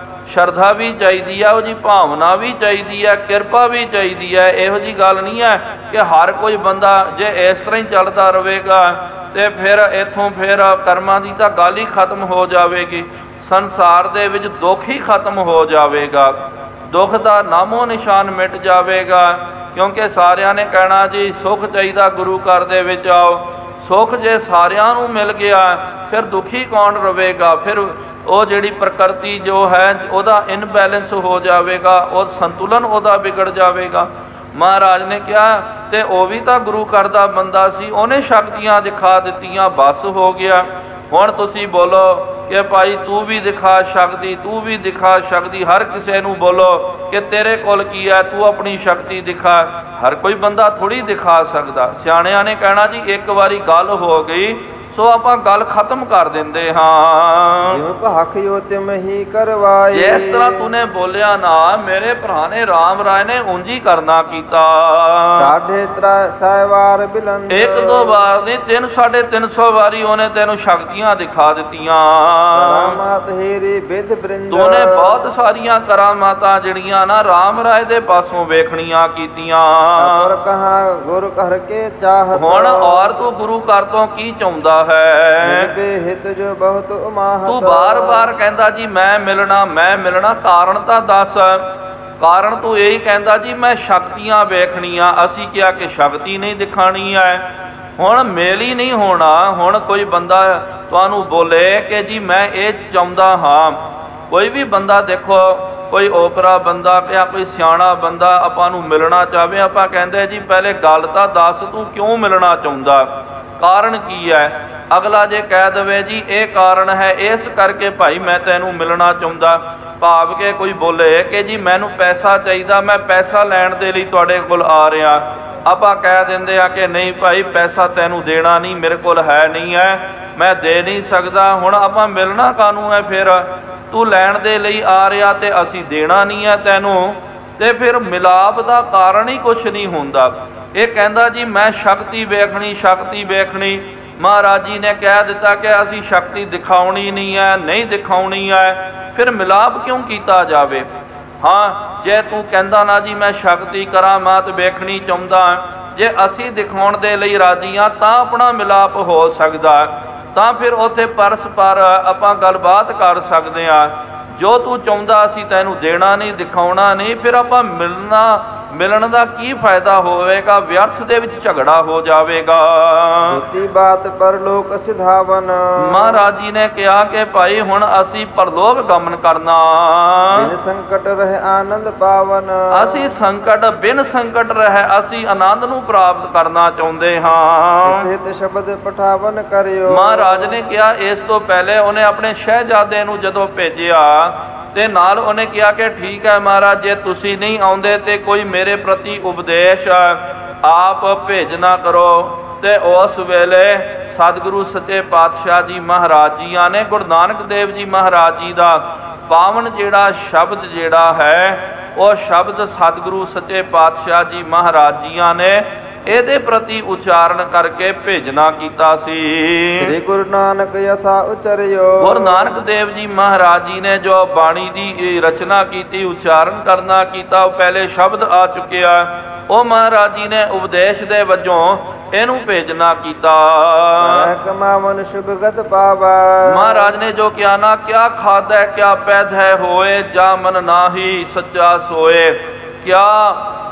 ਸ਼ਰਧਾ ਵੀ ਚਾਹੀਦੀ ਹੈ, ਉਹਦੀ ਭਾਵਨਾ ਵੀ ਚਾਹੀਦੀ ਹੈ, ਕਿਰਪਾ ਵੀ ਚਾਹੀਦੀ ਹੈ। ਇਹੋ ਜਿਹੀ ਗੱਲ ਨਹੀਂ ਹੈ ਕਿ ਹਰ ਕੋਈ ਬੰਦਾ ਜੇ ਇਸ ਤਰ੍ਹਾਂ ਹੀ ਚੱਲਦਾ ਰਹੇਗਾ ਤੇ ਫਿਰ ਇੱਥੋਂ ਫਿਰ ਕਰਮਾਂ ਦੀ ਤਾਂ ਗੱਲ ਹੀ ਖਤਮ ਹੋ ਜਾਵੇਗੀ, ਸੰਸਾਰ ਦੇ ਵਿੱਚ ਦੁੱਖ ਹੀ ਖਤਮ ਹੋ ਜਾਵੇਗਾ, ਦੁੱਖ ਦਾ ਨਾਮੋ ਨਿਸ਼ਾਨ ਮਿਟ ਜਾਵੇਗਾ। ਕਿਉਂਕਿ ਸਾਰਿਆਂ ਨੇ ਕਹਿਣਾ ਜੀ ਸੁੱਖ ਚਾਹੀਦਾ ਗੁਰੂ ਘਰ ਦੇ ਵਿੱਚ ਆਓ, ਸੁੱਖ ਜੇ ਸਾਰਿਆਂ ਨੂੰ ਮਿਲ ਗਿਆ ਫਿਰ ਦੁਖੀ ਕੌਣ ਰਹੇਗਾ। ਫਿਰ ਉਹ ਜਿਹੜੀ ਪ੍ਰਕਿਰਤੀ ਜੋ ਹੈ ਉਹਦਾ ਇਨਬੈਲੈਂਸ ਹੋ ਜਾਵੇਗਾ, ਉਹ ਸੰਤੁਲਨ ਉਹਦਾ ਵਿਗੜ ਜਾਵੇਗਾ। ਮਹਾਰਾਜ ਨੇ ਕਿਹਾ ਤੇ ਉਹ ਵੀ ਤਾਂ ਗੁਰੂ ਘਰ ਦਾ ਬੰਦਾ ਸੀ, ਉਹਨੇ ਸ਼ਕਤੀਆਂ ਦਿਖਾ ਦਿੱਤੀਆਂ, ਬਸ ਹੋ ਗਿਆ। ਹੁਣ ਤੁਸੀਂ ਬੋਲੋ ਕਿ ਭਾਈ ਤੂੰ ਵੀ ਦਿਖਾ ਸ਼ਕਤੀ, ਤੂੰ ਵੀ ਦਿਖਾ ਸ਼ਕਤੀ। ਹਰ ਕਿਸੇ ਨੂੰ ਬੋਲੋ ਕਿ ਤੇਰੇ ਕੋਲ ਕੀ ਹੈ, ਤੂੰ ਆਪਣੀ ਸ਼ਕਤੀ ਦਿਖਾ। ਹਰ ਕੋਈ ਬੰਦਾ ਥੋੜੀ ਦਿਖਾ ਸਕਦਾ। ਸਿਆਣਿਆਂ ਨੇ ਕਹਿਣਾ ਜੀ ਇੱਕ ਵਾਰੀ ਗੱਲ ਹੋ ਗਈ ਸੋ ਆਪਾਂ ਗੱਲ ਖਤਮ ਕਰ ਦਿੰਦੇ ਹਾਂ। ਜਿਉ ਭਾਖਿਓ ਤਿਮ ਹੀ ਕਰਵਾਏ, ਜਿਸ ਤਰ੍ਹਾਂ ਤੂਨੇ ਬੋਲਿਆ ਨਾ ਮੇਰੇ ਭਰਾ ਨੇ ਰਾਮ ਰਾਏ ਨੇ ਉਂਝ ਹੀ ਕਰਨਾ ਕੀਤਾ। 3.5 ਵਾਰ ਬਿਲੰਦ, ਇੱਕ ਦੋ ਵਾਰ ਨਹੀਂ 350 ਵਾਰੀ ਉਹਨੇ ਤੈਨੂੰ ਸ਼ਕਤੀਆਂ ਦਿਖਾ ਦਿੱਤੀਆਂ। ਕਰਾਮਾਤ ਹੀਰੀ ਬਿਦ ਬ੍ਰਿੰਦ, ਤੂਨੇ ਬਹੁਤ ਸਾਰੀਆਂ ਕਰਾਮਾਤਾਂ ਜਿਹੜੀਆਂ ਨਾ ਰਾਮ ਰਾਏ ਦੇ ਪਾਸੋਂ ਵੇਖਣੀਆਂ ਕੀਤੀਆਂ। ਅਪਰ ਕਹਾ ਗੁਰ ਘਰ ਕੇ ਚਾਹਤ, ਹੁਣ ਔਰ ਤੂੰ ਗੁਰੂ ਘਰ ਤੋਂ ਕੀ ਚਾਹੁੰਦਾ ਹੈ। ਹਿਤ ਜੋ ਬਹੁਤ ਉਮਾਹਤ, ਤੂੰ ਬਾਰ-ਬਾਰ ਕਹਿੰਦਾ ਜੀ ਮੈਂ ਮਿਲਣਾ, ਮੈਂ ਮਿਲਣਾ, ਕਾਰਨ ਤਾਂ ਦੱਸ। ਕਾਰਨ ਤੂੰ ਇਹੀ ਕਹਿੰਦਾ ਜੀ ਮੈਂ ਸ਼ਕਤੀਆਂ ਵੇਖਣੀਆਂ। ਅਸੀਂ ਕਿਹਾ ਕਿ ਸ਼ਕਤੀ ਨਹੀਂ ਦਿਖਾਣੀ ਹੈ। ਹੁਣ ਮੇਲ ਹੀ ਨਹੀਂ ਹੋਣਾ। ਹੁਣ ਕੋਈ ਬੰਦਾ ਤੁਹਾਨੂੰ ਬੋਲੇ ਕਿ ਜੀ ਮੈਂ ਇਹ ਚਾਹੁੰਦਾ ਹਾਂ, ਕੋਈ ਵੀ ਬੰਦਾ ਦੇਖੋ, ਕੋਈ ਓਪਰਾ ਬੰਦਾ ਜਾਂ ਕੋਈ ਸਿਆਣਾ ਬੰਦਾ ਆਪਾਂ ਨੂੰ ਮਿਲਣਾ ਚਾਹਵੇ, ਆਪਾਂ ਕਹਿੰਦੇ ਜੀ ਪਹਿਲੇ ਗੱਲ ਤਾਂ ਦੱਸ ਤੂੰ ਕਿਉਂ ਮਿਲਣਾ ਚਾਹੁੰਦਾ, ਕਾਰਨ ਕੀ ਹੈ। ਅਗਲਾ ਜੇ ਕਹਿ ਦੇਵੇ ਜੀ ਇਹ ਕਾਰਨ ਹੈ, ਇਸ ਕਰਕੇ ਭਾਈ ਮੈਂ ਤੈਨੂੰ ਮਿਲਣਾ ਚਾਹੁੰਦਾ, ਭਾਵ ਕਿ ਕੋਈ ਬੋਲੇ ਕਿ ਜੀ ਮੈਨੂੰ ਪੈਸਾ ਚਾਹੀਦਾ, ਮੈਂ ਪੈਸਾ ਲੈਣ ਦੇ ਲਈ ਤੁਹਾਡੇ ਕੋਲ ਆ ਰਿਹਾ, ਆਪਾਂ ਕਹਿ ਦਿੰਦੇ ਆ ਕਿ ਨਹੀਂ ਭਾਈ ਪੈਸਾ ਤੈਨੂੰ ਦੇਣਾ ਨਹੀਂ, ਮੇਰੇ ਕੋਲ ਹੈ ਨਹੀਂ ਹੈ, ਮੈਂ ਦੇ ਨਹੀਂ ਸਕਦਾ। ਹੁਣ ਆਪਾਂ ਮਿਲਣਾ ਕਾਹਨੂੰ ਹੈ? ਫਿਰ ਤੂੰ ਲੈਣ ਦੇ ਲਈ ਆ ਰਿਹਾ ਤੇ ਅਸੀਂ ਦੇਣਾ ਨਹੀਂ ਹੈ ਤੈਨੂੰ, ਤੇ ਫਿਰ ਮਿਲਾਪ ਦਾ ਕਾਰਨ ਹੀ ਕੁਛ ਨਹੀਂ ਹੁੰਦਾ। ਇਹ ਕਹਿੰਦਾ ਜੀ ਮੈਂ ਸ਼ਕਤੀ ਵੇਖਣੀ, ਸ਼ਕਤੀ ਵੇਖਣੀ। ਮਹਾਰਾਜ ਜੀ ਨੇ ਕਹਿ ਦਿੱਤਾ ਕਿ ਅਸੀਂ ਸ਼ਕਤੀ ਦਿਖਾਉਣੀ ਨਹੀਂ ਹੈ, ਨਹੀਂ ਦਿਖਾਉਣੀ ਹੈ, ਫਿਰ ਮਿਲਾਪ ਕਿਉਂ ਕੀਤਾ ਜਾਵੇ? ਹਾਂ, ਜੇ ਤੂੰ ਕਹਿੰਦਾ ਨਾ ਜੀ ਮੈਂ ਸ਼ਕਤੀ ਕਰਾਮਾਤ ਵੇਖਣੀ ਚਾਹੁੰਦਾ, ਜੇ ਅਸੀਂ ਦਿਖਾਉਣ ਦੇ ਲਈ ਰਾਜੀ ਹਾਂ ਤਾਂ ਆਪਣਾ ਮਿਲਾਪ ਹੋ ਸਕਦਾ, ਤਾਂ ਫਿਰ ਉੱਥੇ ਪਰਸਪਰ ਆਪਾਂ ਗੱਲਬਾਤ ਕਰ ਸਕਦੇ ਹਾਂ। ਜੋ ਤੂੰ ਚਾਹੁੰਦਾ ਅਸੀਂ ਤੈਨੂੰ ਦੇਣਾ ਨਹੀਂ, ਦਿਖਾਉਣਾ ਨਹੀਂ, ਫਿਰ ਆਪਾਂ ਮਿਲਣ ਦਾ ਕੀ ਫਾਇਦਾ ਹੋਵੇਗਾ? ਵਿਅਰਥ ਦੇ ਵਿੱਚ ਝਗੜਾ ਹੋ ਜਾਵੇਗਾ। ਛੋਟੀ ਬਾਤ ਪਰਲੋਕ ਸਿਧਾਵਨ। ਮਹਾਰਾਜ ਜੀ ਨੇ ਕਿਹਾ ਕਿ ਭਾਈ ਹੁਣ ਅਸੀਂ ਪਰਲੋਕ ਗਮਨ ਕਰਨਾ, ਬਿਨ ਸੰਕਟ ਰਹਿ ਆਨੰਦ ਪਾਵਨ। ਅਸੀਂ ਸੰਕਟ ਬਿਨ ਸੰਕਟ ਰਹਿ ਅਸੀਂ ਆਨੰਦ ਨੂੰ ਪ੍ਰਾਪਤ ਕਰਨਾ ਚਾਹੁੰਦੇ ਹਾਂ। ਸਿੱਧ ਸ਼ਬਦ ਪਠਾਵਨ ਕਰਿਓ। ਮਹਾਰਾਜ ਨੇ ਕਿਹਾ ਇਸ ਤੋਂ ਪਹਿਲੇ ਉਹਨੇ ਆਪਣੇ ਸ਼ਹਿਜ਼ਾਦੇ ਨੂੰ ਜਦੋਂ ਭੇਜਿਆ ਤੇ ਨਾਲ ਉਹਨੇ ਕਿਹਾ ਕਿ ਠੀਕ ਹੈ ਮਹਾਰਾਜ, ਜੇ ਤੁਸੀਂ ਨਹੀਂ ਆਉਂਦੇ ਤੇ ਕੋਈ ਮੇਰੇ ਪ੍ਰਤੀ ਉਪਦੇਸ਼ ਆਪ ਭੇਜਣਾ ਕਰੋ। ਤੇ ਉਸ ਵੇਲੇ ਸਤਿਗੁਰੂ ਸੱਚੇ ਪਾਤਸ਼ਾਹ ਜੀ ਮਹਾਰਾਜ ਜੀਆਂ ਨੇ ਗੁਰੂ ਨਾਨਕ ਦੇਵ ਜੀ ਮਹਾਰਾਜ ਜੀ ਦਾ ਪਾਵਨ ਜਿਹੜਾ ਸ਼ਬਦ ਜਿਹੜਾ ਹੈ ਉਹ ਸ਼ਬਦ ਸਤਿਗੁਰੂ ਸੱਚੇ ਪਾਤਸ਼ਾਹ ਜੀ ਮਹਾਰਾਜ ਜੀਆਂ ਨੇ ਇਹਦੇ ਪ੍ਰਤੀ ਉਚਾਰਨ ਕਰਕੇ ਭੇਜਣਾ ਕੀਤਾ ਸੀ। ਸ੍ਰੀ ਗੁਰੂ ਨਾਨਕ ਯਥਾ ਉਚਰਿਓ। ਗੁਰੂ ਨਾਨਕ ਦੇਵ ਜੀ ਮਹਾਰਾਜ ਜੀ ਨੇ ਜੋ ਬਾਣੀ ਦੀ ਰਚਨਾ ਕੀਤੀ, ਉਚਾਰਨ ਕਰਨਾ ਕੀਤਾ, ਉਹ ਪਹਿਲੇ ਸ਼ਬਦ ਆ ਚੁੱਕਿਆ, ਉਹ ਮਹਾਰਾਜ ਜੀ ਨੇ ਉਪਦੇਸ਼ ਦੇ ਵਜੋਂ ਇਹਨੂੰ ਭੇਜਣਾ ਕੀਤਾ। ਕਮਾਵਨ ਸ਼ੁਭਗਤ ਪਾਵਾ। ਮਹਾਰਾਜ ਨੇ ਜੋ ਕਿਹਾ ਨਾ, ਕਿਆ ਖਾਦਾ ਕਿਆ ਪੈਦ ਹੈ ਹੋਏ, ਜਾ ਮਨ ਨਾਹੀ ਸੱਚਾ ਸੋਏ। ਕਿਆ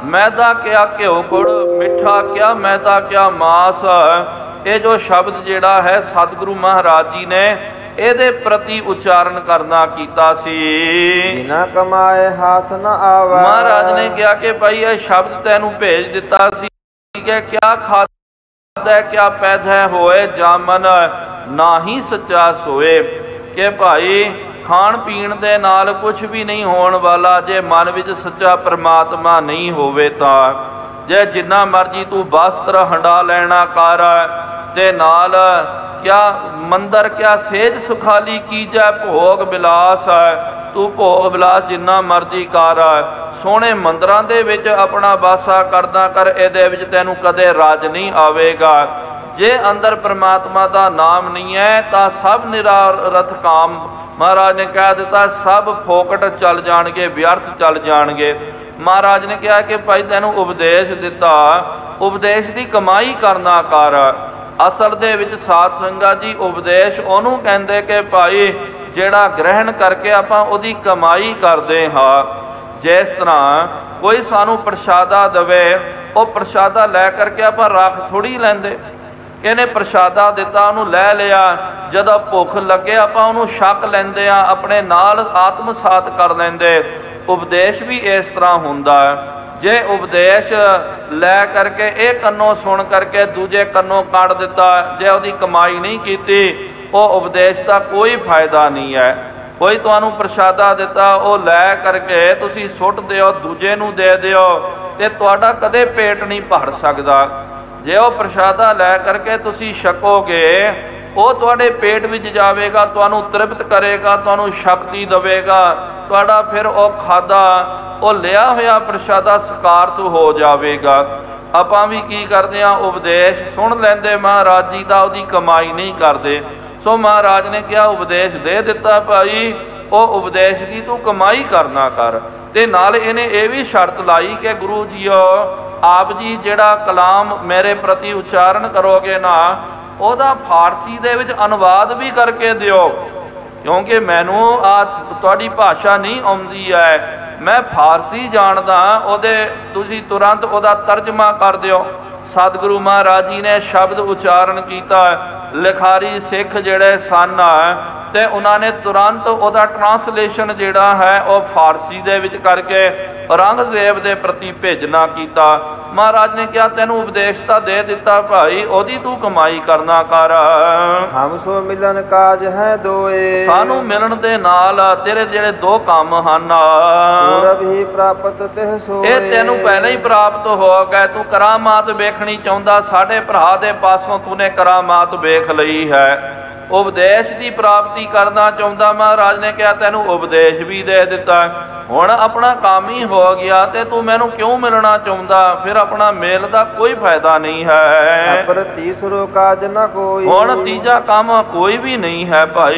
ਮੈਦਾ ਕਿਆ ਘਿਓ ਗੁੜ ਮਿੱਠਾ, ਕਿਆ ਮੈਦਾ ਕਿਆ ਮਾਸ। ਇਹ ਜੋ ਸ਼ਬਦ ਜਿਹੜਾ ਹੈ ਸਤਿਗੁਰੂ ਮਹਾਰਾਜ ਜੀ ਨੇ ਇਹਦੇ ਪ੍ਰਤੀ ਉਚਾਰਨ ਕਰਨਾ ਕੀਤਾ ਸੀ। ਬਿਨਾ ਕਮਾਏ ਹੱਥ ਨਾ ਆਵੇ। ਮਹਾਰਾਜ ਨੇ ਕਿਹਾ ਕਿ ਭਾਈ ਇਹ ਸ਼ਬਦ ਤੈਨੂੰ ਭੇਜ ਦਿੱਤਾ ਸੀ ਕਿ ਕਿਆ ਖਾਦਾ ਕਿਆ ਪੈਦਾ ਹੋਏ, ਜਾਮਨ ਨਾਹੀ ਸੱਚਾ ਸੋਏ। ਕਿ ਭਾਈ ਖਾਣ ਪੀਣ ਦੇ ਨਾਲ ਕੁਝ ਵੀ ਨਹੀਂ ਹੋਣ ਵਾਲਾ, ਜੇ ਮਨ ਵਿੱਚ ਸੱਚਾ ਪਰਮਾਤਮਾ ਨਹੀਂ ਹੋਵੇ ਤਾਂ। ਜੇ ਜਿੰਨਾ ਮਰਜੀ ਤੂੰ ਵਸਤਰ ਹੰਡਾ ਲੈਣਾ ਕਰ, ਤੇ ਨਾਲ ਕਿਆ ਮੰਦਰ ਕਿਆ ਸੇਜ ਸੁਖਾਲੀ ਕੀਜੈ ਭੋਗ ਬਿਲਾਸ। ਤੂੰ ਭੋਗ ਬਿਲਾਸ ਜਿੰਨਾ ਮਰਜੀ ਕਰ, ਸੋਹਣੇ ਮੰਦਰਾਂ ਦੇ ਵਿੱਚ ਆਪਣਾ ਵਾਸਾ ਕਰਦਾ ਕਰ, ਇਹਦੇ ਵਿੱਚ ਤੈਨੂੰ ਕਦੇ ਰਾਜ ਨਹੀਂ ਆਵੇਗਾ। ਜੇ ਅੰਦਰ ਪਰਮਾਤਮਾ ਦਾ ਨਾਮ ਨਹੀਂ ਹੈ ਤਾਂ ਸਭ ਨਿਰਾਰਥ ਕਾਮ, ਮਹਾਰਾਜ ਨੇ ਕਹਿ ਦਿੱਤਾ, ਸਭ ਫੋਕਟ ਚੱਲ ਜਾਣਗੇ, ਵਿਅਰਥ ਚੱਲ ਜਾਣਗੇ। ਮਹਾਰਾਜ ਨੇ ਕਿਹਾ ਕਿ ਭਾਈ ਤੈਨੂੰ ਉਪਦੇਸ਼ ਦਿੱਤਾ, ਉਪਦੇਸ਼ ਦੀ ਕਮਾਈ ਕਰਨਾ ਕਰ। ਅਸਲ ਦੇ ਵਿੱਚ ਸਾਧ ਸੰਗਤ ਜੀ ਉਪਦੇਸ਼ ਉਹਨੂੰ ਕਹਿੰਦੇ ਕਿ ਭਾਈ ਜਿਹੜਾ ਗ੍ਰਹਿਣ ਕਰਕੇ ਆਪਾਂ ਉਹਦੀ ਕਮਾਈ ਕਰਦੇ ਹਾਂ। ਜਿਸ ਤਰ੍ਹਾਂ ਕੋਈ ਸਾਨੂੰ ਪ੍ਰਸ਼ਾਦਾ ਦੇਵੇ, ਉਹ ਪ੍ਰਸ਼ਾਦਾ ਲੈ ਕਰਕੇ ਆਪਾਂ ਰੱਖ ਥੋੜ੍ਹੀ ਲੈਂਦੇ। ਇਹਨੇ ਪ੍ਰਸ਼ਾਦਾ ਦਿੱਤਾ, ਉਹਨੂੰ ਲੈ ਲਿਆ, ਜਦੋਂ ਭੁੱਖ ਲੱਗੇ ਆਪਾਂ ਉਹਨੂੰ ਛਕ ਲੈਂਦੇ ਆ, ਆਪਣੇ ਨਾਲ ਆਤਮਸਾਤ ਕਰ ਲੈਂਦੇ। ਉਪਦੇਸ਼ ਵੀ ਇਸ ਤਰ੍ਹਾਂ ਹੁੰਦਾ ਹੈ। ਜੇ ਉਪਦੇਸ਼ ਲੈ ਕਰਕੇ ਇਹ ਕੰਨੋਂ ਸੁਣ ਕਰਕੇ ਦੂਜੇ ਕੰਨੋਂ ਕੱਢ ਦਿੱਤਾ, ਜੇ ਉਹਦੀ ਕਮਾਈ ਨਹੀਂ ਕੀਤੀ, ਉਹ ਉਪਦੇਸ਼ ਦਾ ਕੋਈ ਫਾਇਦਾ ਨਹੀਂ ਹੈ। ਕੋਈ ਤੁਹਾਨੂੰ ਪ੍ਰਸ਼ਾਦਾ ਦਿੱਤਾ, ਉਹ ਲੈ ਕਰਕੇ ਤੁਸੀਂ ਸੁੱਟ ਦਿਓ, ਦੂਜੇ ਨੂੰ ਦੇ ਦਿਓ, ਤੇ ਤੁਹਾਡਾ ਕਦੇ ਪੇਟ ਨਹੀਂ ਭਰ ਸਕਦਾ। ਜੇ ਉਹ ਪ੍ਰਸ਼ਾਦਾ ਲੈ ਕਰਕੇ ਤੁਸੀਂ ਛਕੋਗੇ, ਉਹ ਤੁਹਾਡੇ ਪੇਟ ਵਿੱਚ ਜਾਵੇਗਾ, ਤੁਹਾਨੂੰ ਤ੍ਰਿਪਤ ਕਰੇਗਾ, ਤੁਹਾਨੂੰ ਸ਼ਕਤੀ ਦੇਵੇਗਾ। ਤੁਹਾਡਾ ਫਿਰ ਉਹ ਖਾਦਾ, ਉਹ ਲਿਆ ਹੋਇਆ ਪ੍ਰਸ਼ਾਦਾ ਸਕਾਰਤ ਹੋ ਜਾਵੇਗਾ। ਆਪਾਂ ਵੀ ਕੀ ਕਰਦੇ ਹਾਂ, ਉਪਦੇਸ਼ ਸੁਣ ਲੈਂਦੇ ਮਹਾਰਾਜ ਜੀ ਦਾ, ਉਹਦੀ ਕਮਾਈ ਨਹੀਂ ਕਰਦੇ। ਸੋ ਮਹਾਰਾਜ ਨੇ ਕਿਹਾ ਉਪਦੇਸ਼ ਦੇ ਦਿੱਤਾ ਭਾਈ, ਉਹ ਉਪਦੇਸ਼ ਦੀ ਤੂੰ ਕਮਾਈ ਕਰਨਾ ਕਰ। ਤੇ ਨਾਲ ਇਹਨੇ ਇਹ ਵੀ ਸ਼ਰਤ ਲਾਈ ਕਿ ਗੁਰੂ ਜੀਓ ਆਪ ਜੀ ਜਿਹੜਾ ਕਲਾਮ ਮੇਰੇ ਪ੍ਰਤੀ ਉਚਾਰਨ ਕਰੋਗੇ ਨਾ, ਉਹਦਾ ਫਾਰਸੀ ਦੇ ਵਿੱਚ ਅਨੁਵਾਦ ਵੀ ਕਰਕੇ ਦਿਓ, ਕਿਉਂਕਿ ਮੈਨੂੰ ਤੁਹਾਡੀ ਭਾਸ਼ਾ ਨਹੀਂ ਆਉਂਦੀ ਹੈ, ਮੈਂ ਫਾਰਸੀ ਜਾਣਦਾ। ਉਹਦੇ ਤੁਸੀਂ ਤੁਰੰਤ ਉਹਦਾ ਤਰਜਮਾ ਕਰ ਦਿਓ। ਸਤਿਗੁਰੂ ਮਹਾਰਾਜ ਜੀ ਨੇ ਸ਼ਬਦ ਉਚਾਰਨ ਕੀਤਾ। ਲਿਖਾਰੀ ਸਿੱਖ ਜਿਹੜੇ ਸਨ ਤੇ ਉਹਨਾਂ ਨੇ ਤੁਰੰਤ ਉਹਦਾ ਟਰਾਂਸਲੇਸ਼ਨ ਜਿਹੜਾ ਹੈ ਉਹ ਫਾਰਸੀ ਦੇ ਵਿੱਚ ਕਰਕੇ ਔਰੰਗਜ਼ੇਬ ਦੇ ਪ੍ਰਤੀ ਭੇਜਣਾ ਕੀਤਾ। ਮਹਾਰਾਜ ਨੇ ਕਿਹਾ ਤੈਨੂੰ ਉਪਦੇਸ਼ ਤਾਂ ਦੇ ਦਿੱਤਾ ਭਾਈ, ਉਹਦੀ ਤੂੰ ਕਮਾਈ ਕਰਨਾ ਕਰ। ਹਮ ਸੋ ਮਿਲਨ ਕਾਜ ਹੈ ਦੋਏ, ਸਾਨੂੰ ਮਿਲਣ ਦੇ ਨਾਲ ਤੇਰੇ ਜਿਹੜੇ ਦੋ ਕੰਮ ਹਨ ਪੂਰਬ ਹੀ ਪ੍ਰਾਪਤ ਤਿਹ ਸੋਏ, ਇਹ ਤੈਨੂੰ ਪਹਿਲਾਂ ਹੀ ਪ੍ਰਾਪਤ ਹੋ ਗਏ। ਤੂੰ ਕਰਾਮਾਤ ਵੇਖਣੀ ਚਾਹੁੰਦਾ, ਸਾਡੇ ਭਰਾ ਦੇ ਪਾਸੋਂ ਤੂਨੇ ਕਰਾਮਾਤ ਵੇਖ ਲਈ ਹੈ। ਉਪਦੇਸ਼ ਦੀ ਪ੍ਰਾਪਤੀ ਕਰਨਾ ਚਾਹੁੰਦਾ, ਮਹਾਰਾਜ ਨੇ ਕਿਹਾ ਤੈਨੂੰ ਉਪਦੇਸ਼ ਵੀ ਦੇ ਦਿੱਤਾ। ਹੁਣ ਆਪਣਾ ਕੰਮ ਹੀ ਹੋ ਗਿਆ ਤੇ ਤੂੰ ਮੈਨੂੰ ਕਿਉਂ ਮਿਲਣਾ ਚਾਹੁੰਦਾ? ਫਿਰ ਆਪਣਾ ਮੇਲ ਦਾ ਕੋਈ ਫਾਇਦਾ ਨਹੀਂ ਹੈ। ਪਰ ਤੀਸਰੋ ਕਾਜ ਨਾ ਕੋਈ, ਹੁਣ ਤੀਜਾ ਕੰਮ ਕੋਈ ਵੀ ਨਹੀਂ ਹੈ ਭਾਈ,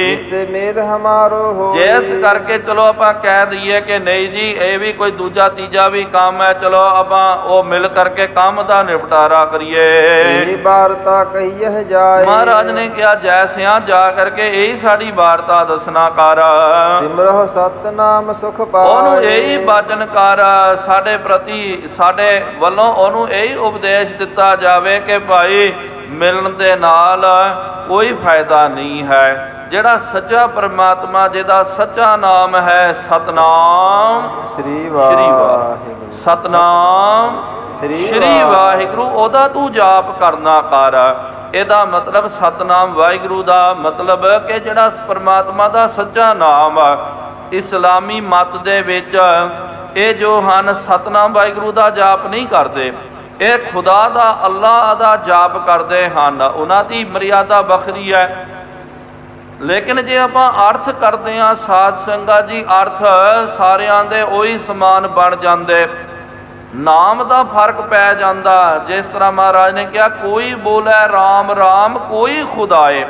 ਜਿਸ ਤੇ ਮੇਲ ਹਮਾਰੋ ਹੋ। ਜਿਸ ਕਰਕੇ ਚਲੋ ਆਪਾਂ ਕਹਿ ਦਈਏ ਕਿ ਨਹੀਂ ਜੀ ਇਹ ਵੀ ਕੋਈ ਦੂਜਾ ਤੀਜਾ ਵੀ ਕੰਮ ਹੈ, ਚਲੋ ਆਪਾਂ ਉਹ ਮਿਲ ਕਰਕੇ ਕੰਮ ਦਾ ਨਿਪਟਾਰਾ ਕਰੀਏ। ਇਹ ਵਾਰਤਾ ਕਹੀਏ ਜਾਏ, ਮਹਾਰਾਜ ਨੇ ਕਿਹਾ ਜੈਸਿਆਂ ਜਾ ਕਰਕੇ ਇਹੀ ਸਾਡੀ ਵਾਰਤਾ ਦੱਸਣਾ ਕਰ। ਸਿਮਰੋ ਸਤਨਾਮ ਸੁਖ ਉਹਨੂੰ ਇਹੀ ਬਚਨ ਕਰ, ਸਾਡੇ ਪ੍ਰਤੀ ਸਾਡੇ ਵੱਲੋਂ ਉਹਨੂੰ ਇਹੀ ਉਪਦੇਸ਼ ਦਿੱਤਾ ਜਾਵੇ ਕਿ ਭਾਈ ਮਿਲਣ ਦੇ ਨਾਲ ਕੋਈ ਫਾਇਦਾ ਨਹੀਂ ਹੈ। ਜਿਹੜਾ ਸੱਚਾ ਪਰਮਾਤਮਾ, ਜਿਹਦਾ ਸੱਚਾ ਨਾਮ ਹੈ ਸਤਨਾਮ ਸ੍ਰੀ ਵਾਹਿਗੁਰੂ, ਸਤਨਾਮ ਸ੍ਰੀ ਵਾਹਿਗੁਰੂ, ਉਹਦਾ ਤੂੰ ਜਾਪ ਕਰਨਾ ਕਰ। ਇਹਦਾ ਮਤਲਬ ਸਤਨਾਮ ਵਾਹਿਗੁਰੂ ਦਾ ਮਤਲਬ ਕਿ ਜਿਹੜਾ ਪਰਮਾਤਮਾ ਦਾ ਸੱਚਾ ਨਾਮ ਆ। ਇਸਲਾਮੀ ਮਤ ਦੇ ਵਿੱਚ ਇਹ ਜੋ ਹਨ ਸਤਨਾਮ ਵਾਹਿਗੁਰੂ ਦਾ ਜਾਪ ਨਹੀਂ ਕਰਦੇ, ਇਹ ਖੁਦਾ ਦਾ ਅੱਲਾਹ ਦਾ ਜਾਪ ਕਰਦੇ ਹਨ। ਉਹਨਾਂ ਦੀ ਮਰਿਆਦਾ ਵੱਖਰੀ ਹੈ। ਲੇਕਿਨ ਜੇ ਆਪਾਂ ਅਰਥ ਕਰਦੇ ਹਾਂ ਸਾਧ ਸੰਗਤ ਜੀ, ਅਰਥ ਸਾਰਿਆਂ ਦੇ ਉਹੀ ਸਮਾਨ ਬਣ ਜਾਂਦੇ, ਨਾਮ ਦਾ ਫਰਕ ਪੈ ਜਾਂਦਾ। ਜਿਸ ਤਰ੍ਹਾਂ ਮਹਾਰਾਜ ਨੇ ਕਿਹਾ ਕੋਈ ਬੋਲੇ ਰਾਮ ਰਾਮ ਕੋਈ ਖੁਦਾਏ,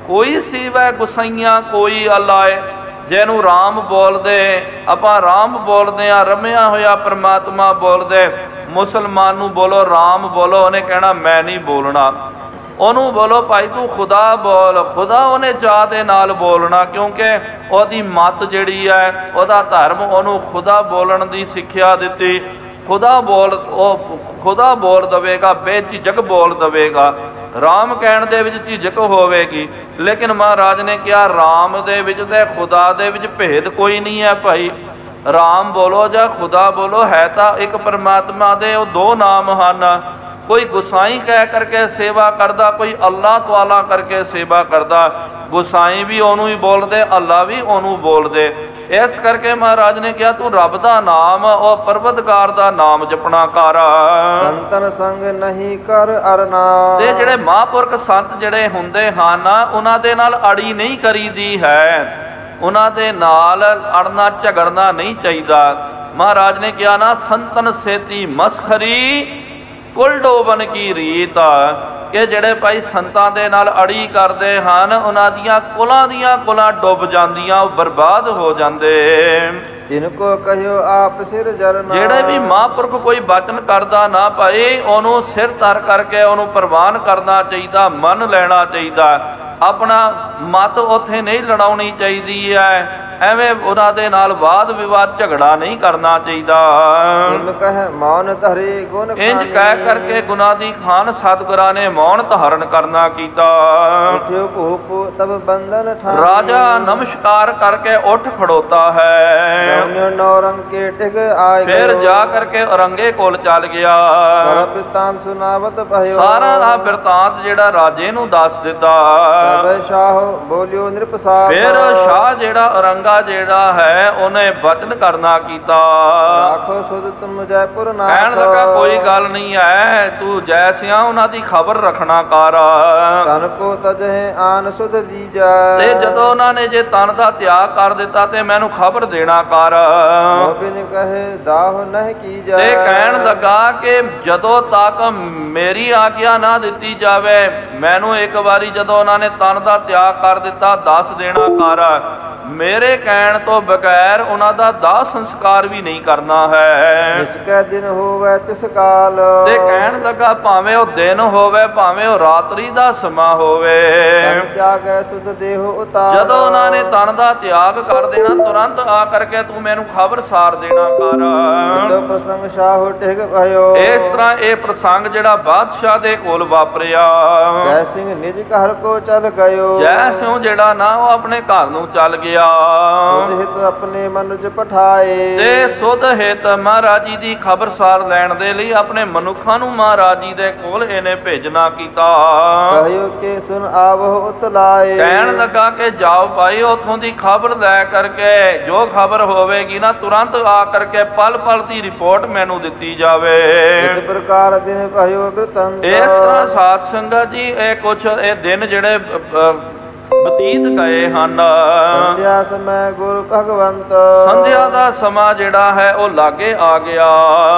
ਕੋਈ ਸਿਵੈ ਗੁਸਾਈਆਂ ਕੋਈ ਅੱਲਾਏ। ਜਿਹਨੂੰ ਰਾਮ ਬੋਲਦੇ, ਆਪਾਂ ਰਾਮ ਬੋਲਦੇ ਆ, ਰਮਿਆ ਹੋਇਆ ਪਰਮਾਤਮਾ ਬੋਲਦੇ। ਮੁਸਲਮਾਨ ਨੂੰ ਬੋਲੋ ਰਾਮ ਬੋਲੋ, ਉਹਨੇ ਕਹਿਣਾ ਮੈਂ ਨਹੀਂ ਬੋਲਣਾ। ਉਹਨੂੰ ਬੋਲੋ ਭਾਈ ਤੂੰ ਖੁਦਾ ਬੋਲ, ਖੁਦਾ ਉਹਨੇ ਚਾਹ ਦੇ ਨਾਲ ਬੋਲਣਾ, ਕਿਉਂਕਿ ਉਹਦੀ ਮੱਤ ਜਿਹੜੀ ਹੈ, ਉਹਦਾ ਧਰਮ ਉਹਨੂੰ ਖੁਦਾ ਬੋਲਣ ਦੀ ਸਿੱਖਿਆ ਦਿੱਤੀ। ਖੁਦਾ ਬੋਲ, ਉਹ ਖੁਦਾ ਬੋਲ ਦਵੇਗਾ, ਬੇਝਿਜਕ ਬੋਲ ਦਵੇਗਾ। ਰਾਮ ਕਹਿਣ ਦੇ ਵਿੱਚ ਝਿਜਕ ਹੋਵੇਗੀ, ਲੇਕਿਨ ਮਹਾਰਾਜ ਨੇ ਕਿਹਾ ਰਾਮ ਦੇ ਵਿੱਚ ਤੇ ਖੁਦਾ ਦੇ ਵਿੱਚ ਭੇਦ ਕੋਈ ਨਹੀਂ ਹੈ ਭਾਈ। ਰਾਮ ਬੋਲੋ ਜਾਂ ਖੁਦਾ ਬੋਲੋ, ਹੈ ਤਾਂ ਇੱਕ ਪਰਮਾਤਮਾ ਦੇ ਉਹ ਦੋ ਨਾਮ ਹਨ। ਕੋਈ ਗੁਸਾਈ ਕਹਿ ਕਰਕੇ ਸੇਵਾ ਕਰਦਾ, ਕੋਈ ਅੱਲਾਹ ਤਾਲਾ ਕਰਕੇ ਸੇਵਾ ਕਰਦਾ। ਗੁਸਾਈ ਵੀ ਉਹਨੂੰ ਹੀ ਬੋਲਦੇ, ਅੱਲਾਹ ਵੀ ਉਹਨੂੰ ਬੋਲਦੇ। ਇਸ ਕਰਕੇ ਮਹਾਰਾਜ ਨੇ ਕਿਹਾ ਤੂੰ ਰੱਬ ਦਾ ਨਾਮ, ਉਹ ਪਰਵਤਗਾਰ ਦਾ ਨਾਮ ਜਪਣਾ ਕਰ। ਸੰਤਨ ਸੰਗ ਨਹੀਂ ਕਰ ਅਰਨਾ, ਤੇ ਜਿਹੜੇ ਮਹਾਂਪੁਰਖ ਸੰਤ ਜਿਹੜੇ ਹੁੰਦੇ ਹਨ, ਉਹਨਾਂ ਦੇ ਨਾਲ ਅੜੀ ਨਹੀਂ ਕਰੀਦੀ ਹੈ। ਉਹਨਾਂ ਦੇ ਨਾਲ ਅੜਨਾ ਝਗੜਨਾ ਨਹੀਂ ਚਾਹੀਦਾ। ਮਹਾਰਾਜ ਨੇ ਕਿਹਾ ਨਾ ਸੰਤਨ ਸੇਤੀ ਮਸਖਰੀ ਕੁਲ ਡੋਬਨ ਕੀ ਰੀਤ, ਕਿ ਜਿਹੜੇ ਭਾਈ ਸੰਤਾਂ ਦੇ ਨਾਲ ਅੜੀ ਕਰਦੇ ਹਨ, ਉਹਨਾਂ ਦੀਆਂ ਕੁਲਾਂ ਡੁੱਬ ਜਾਂਦੀਆਂ, ਉਹ ਬਰਬਾਦ ਹੋ ਜਾਂਦੇ। ਇਨਕੋ ਕਹਿਓ ਆਪ ਸਿਰ ਜਰਨਾ, ਜਿਹੜੇ ਵੀ ਮਹਾਂਪੁਰਖ ਕੋਈ ਬਚਨ ਕਰਦਾ ਨਾ ਭਾਈ, ਉਹਨੂੰ ਸਿਰ ਧਰ ਕਰਕੇ ਉਹਨੂੰ ਪ੍ਰਵਾਨ ਕਰਨਾ ਚਾਹੀਦਾ, ਮੰਨ ਲੈਣਾ ਚਾਹੀਦਾ। ਆਪਣਾ ਮਤ ਉੱਥੇ ਨਹੀਂ ਲੜਾਉਣੀ ਚਾਹੀਦੀ ਹੈ। ਐਵੇਂ ਉਹਨਾਂ ਦੇ ਨਾਲ ਵਾਦ ਵਿਵਾਦ ਝਗੜਾ ਨਹੀਂ ਕਰਨਾ ਚਾਹੀਦਾ। ਮੌਨ ਧਰੇ ਗੁਣ ਇੰਜ ਕਹਿ ਕਰਕੇ ਗੁਨਾਹ ਦੀ ਖਾਨ ਸਤਿਗੁਰਾਂ ਨੇ ਮੌਨ ਧਾਰਨ ਕਰਨਾ ਕੀਤਾ। ਤਬ ਬੰਧਨ ਰਾਜਾ ਨਮਸਕਾਰ ਕਰਕੇ ਉੱਠ ਖੜੋਤਾ ਹੈ। ਫਿਰ ਜਾ ਕਰਕੇ ਔਰੰਗੇ ਕੋਲ ਚੱਲ ਗਿਆ। ਸਾਰਾ ਦਾ ਬਿਰਤਾਂਤ ਜਿਹੜਾ ਰਾਜੇ ਨੂੰ ਦੱਸ ਦਿੱਤਾ। ਫਿਰ ਸ਼ਾਹ ਜਿਹੜਾ ਔਰੰਗਾ ਜਿਹੜਾ ਹੈ, ਉਹਨੇ ਬਚਨ ਕਰਨਾ ਕੀਤਾ। ਕਹਿਣ ਲੱਗਾ ਕੋਈ ਗੱਲ ਨਹੀਂ ਹੈ, ਤੂੰ ਜੈਸਿਆਂ ਉਹਨਾਂ ਦੀ ਖਬਰ ਰੱਖਣਾ ਕਰ। ਤੇ ਜਦੋਂ ਉਹਨਾਂ ਨੇ ਜੇ ਤਨ ਦਾ ਤਿਆਗ ਕਰ ਦਿੱਤਾ ਤੇ ਮੈਨੂੰ ਖਬਰ ਦੇਣਾ ਕਰ। ਤੇ ਕਹਿਣ ਲੱਗਾ ਕਿ ਜਦੋਂ ਤੱਕ ਮੇਰੀ ਆਗਿਆ ਨਾ ਦਿੱਤੀ ਜਾਵੇ, ਮੈਨੂੰ ਇੱਕ ਵਾਰੀ ਜਦੋਂ ਉਹਨਾਂ ਨੇ ਤਨ ਦਾ ਤਿਆਗ ਕਰ ਦਿੱਤਾ ਦੱਸ ਦੇਣਾ ਕਰ। ਮੇਰੇ ਕਹਿਣ ਤੋਂ ਬਗੈਰ ਉਹਨਾਂ ਦਾ ਦਾਹ ਸੰਸਕਾਰ ਵੀ ਨਹੀਂ ਕਰਨਾ ਹੈ। ਜਿਸ ਕੈ ਦਿਨ ਹੋਵੇ ਤਿਸ ਕਾਲ, ਤੇ ਕਹਿਣ ਲੱਗਾ ਭਾਵੇਂ ਉਹ ਦਿਨ ਹੋਵੇ ਭਾਵੇਂ ਉਹ ਰਾਤਰੀ ਦਾ ਸਮਾਂ ਹੋਵੇ, ਤਨ ਤਿਆਗੈ ਸੁਧ ਦੇਹੁ ਉਤਾਰ। ਜਦੋਂ ਉਹਨਾਂ ਨੇ ਤਨ ਦਾ ਤਿਆਗ ਕਰ ਦੇਣਾ ਤੁਰੰਤ ਆ ਕਰਕੇ ਤੂੰ ਮੈਨੂੰ ਖਬਰ ਸਾਰ ਦੇਣਾ ਕਰ। ਤੋ ਪ੍ਰਸੰਗ ਸ਼ਾਹੁ ਟਿਕ ਭਇਓ। ਇਸ ਤਰ੍ਹਾਂ ਇਹ ਪ੍ਰਸੰਗ ਜਿਹੜਾ ਬਾਦਸ਼ਾਹ ਦੇ ਕੋਲ ਵਾਪਰਿਆ। ਜੈ ਸਿੰਘ ਨਿਜ ਘਰ ਕੋ ਚਲ ਗਇਓ। ਜੈ ਸਿਉ ਜਿਹੜਾ ਨਾ ਉਹ ਆਪਣੇ ਘਰ ਨੂੰ ਚੱਲ ਗਿਆ। ਸੁਧ ਹਿਤ ਆਪਣੇ ਮਨੁਜ ਪਠਾਏ। ਤੇ ਸੁਧ ਹਿਤ ਮਹਾਰਾਜ ਜੀ ਦੀ ਖਬਰਸਾਰ ਲੈਣ ਦੇ ਲਈ ਆਪਣੇ ਮਨੁੱਖਾਂ ਨੂੰ ਮਹਾਰਾਜ ਜੀ ਦੇ ਕੋਲ ਇਹਨੇ ਭੇਜਣਾ ਕੀਤਾ। ਕਹਿਓ ਕਿ ਸੁਨ ਆਵਹੁ ਉਤਲਾਏ। ਕਹਿਣ ਲੱਗਾ ਕਿ ਜਾਓ ਭਾਈ ਉਥੋਂ ਦੀ ਖਬਰ ਲੈ ਕਰਕੇ ਜੋ ਖਬਰ ਹੋਵੇਗੀ ਨਾ ਤੁਰੰਤ ਆ ਕਰਕੇ ਪਲ ਪਲ ਦੀ ਰਿਪੋਰਟ ਮੈਨੂੰ ਦਿੱਤੀ ਜਾਵੇ। ਇਸ ਪ੍ਰਕਾਰ ਦਿਨ ਭਇਓ ਬਿਰਤੰਤ। ਇਸ ਤਰ੍ਹਾਂ ਸਾਧ ਸੰਗਤ ਜੀ ਇਹ ਕੁਛ ਇਹ ਦਿਨ ਜਿਹੜੇ ਬਤੀਤ ਗਏ ਹਨ। ਸੰਧਿਆ ਸਮੈ ਗੁਰ ਭਗਵੰਤ। ਸੰਧਿਆ ਦਾ ਸਮਾਂ ਜਿਹੜਾ ਹੈ ਉਹ ਲਾਗੇ ਆ ਗਿਆ।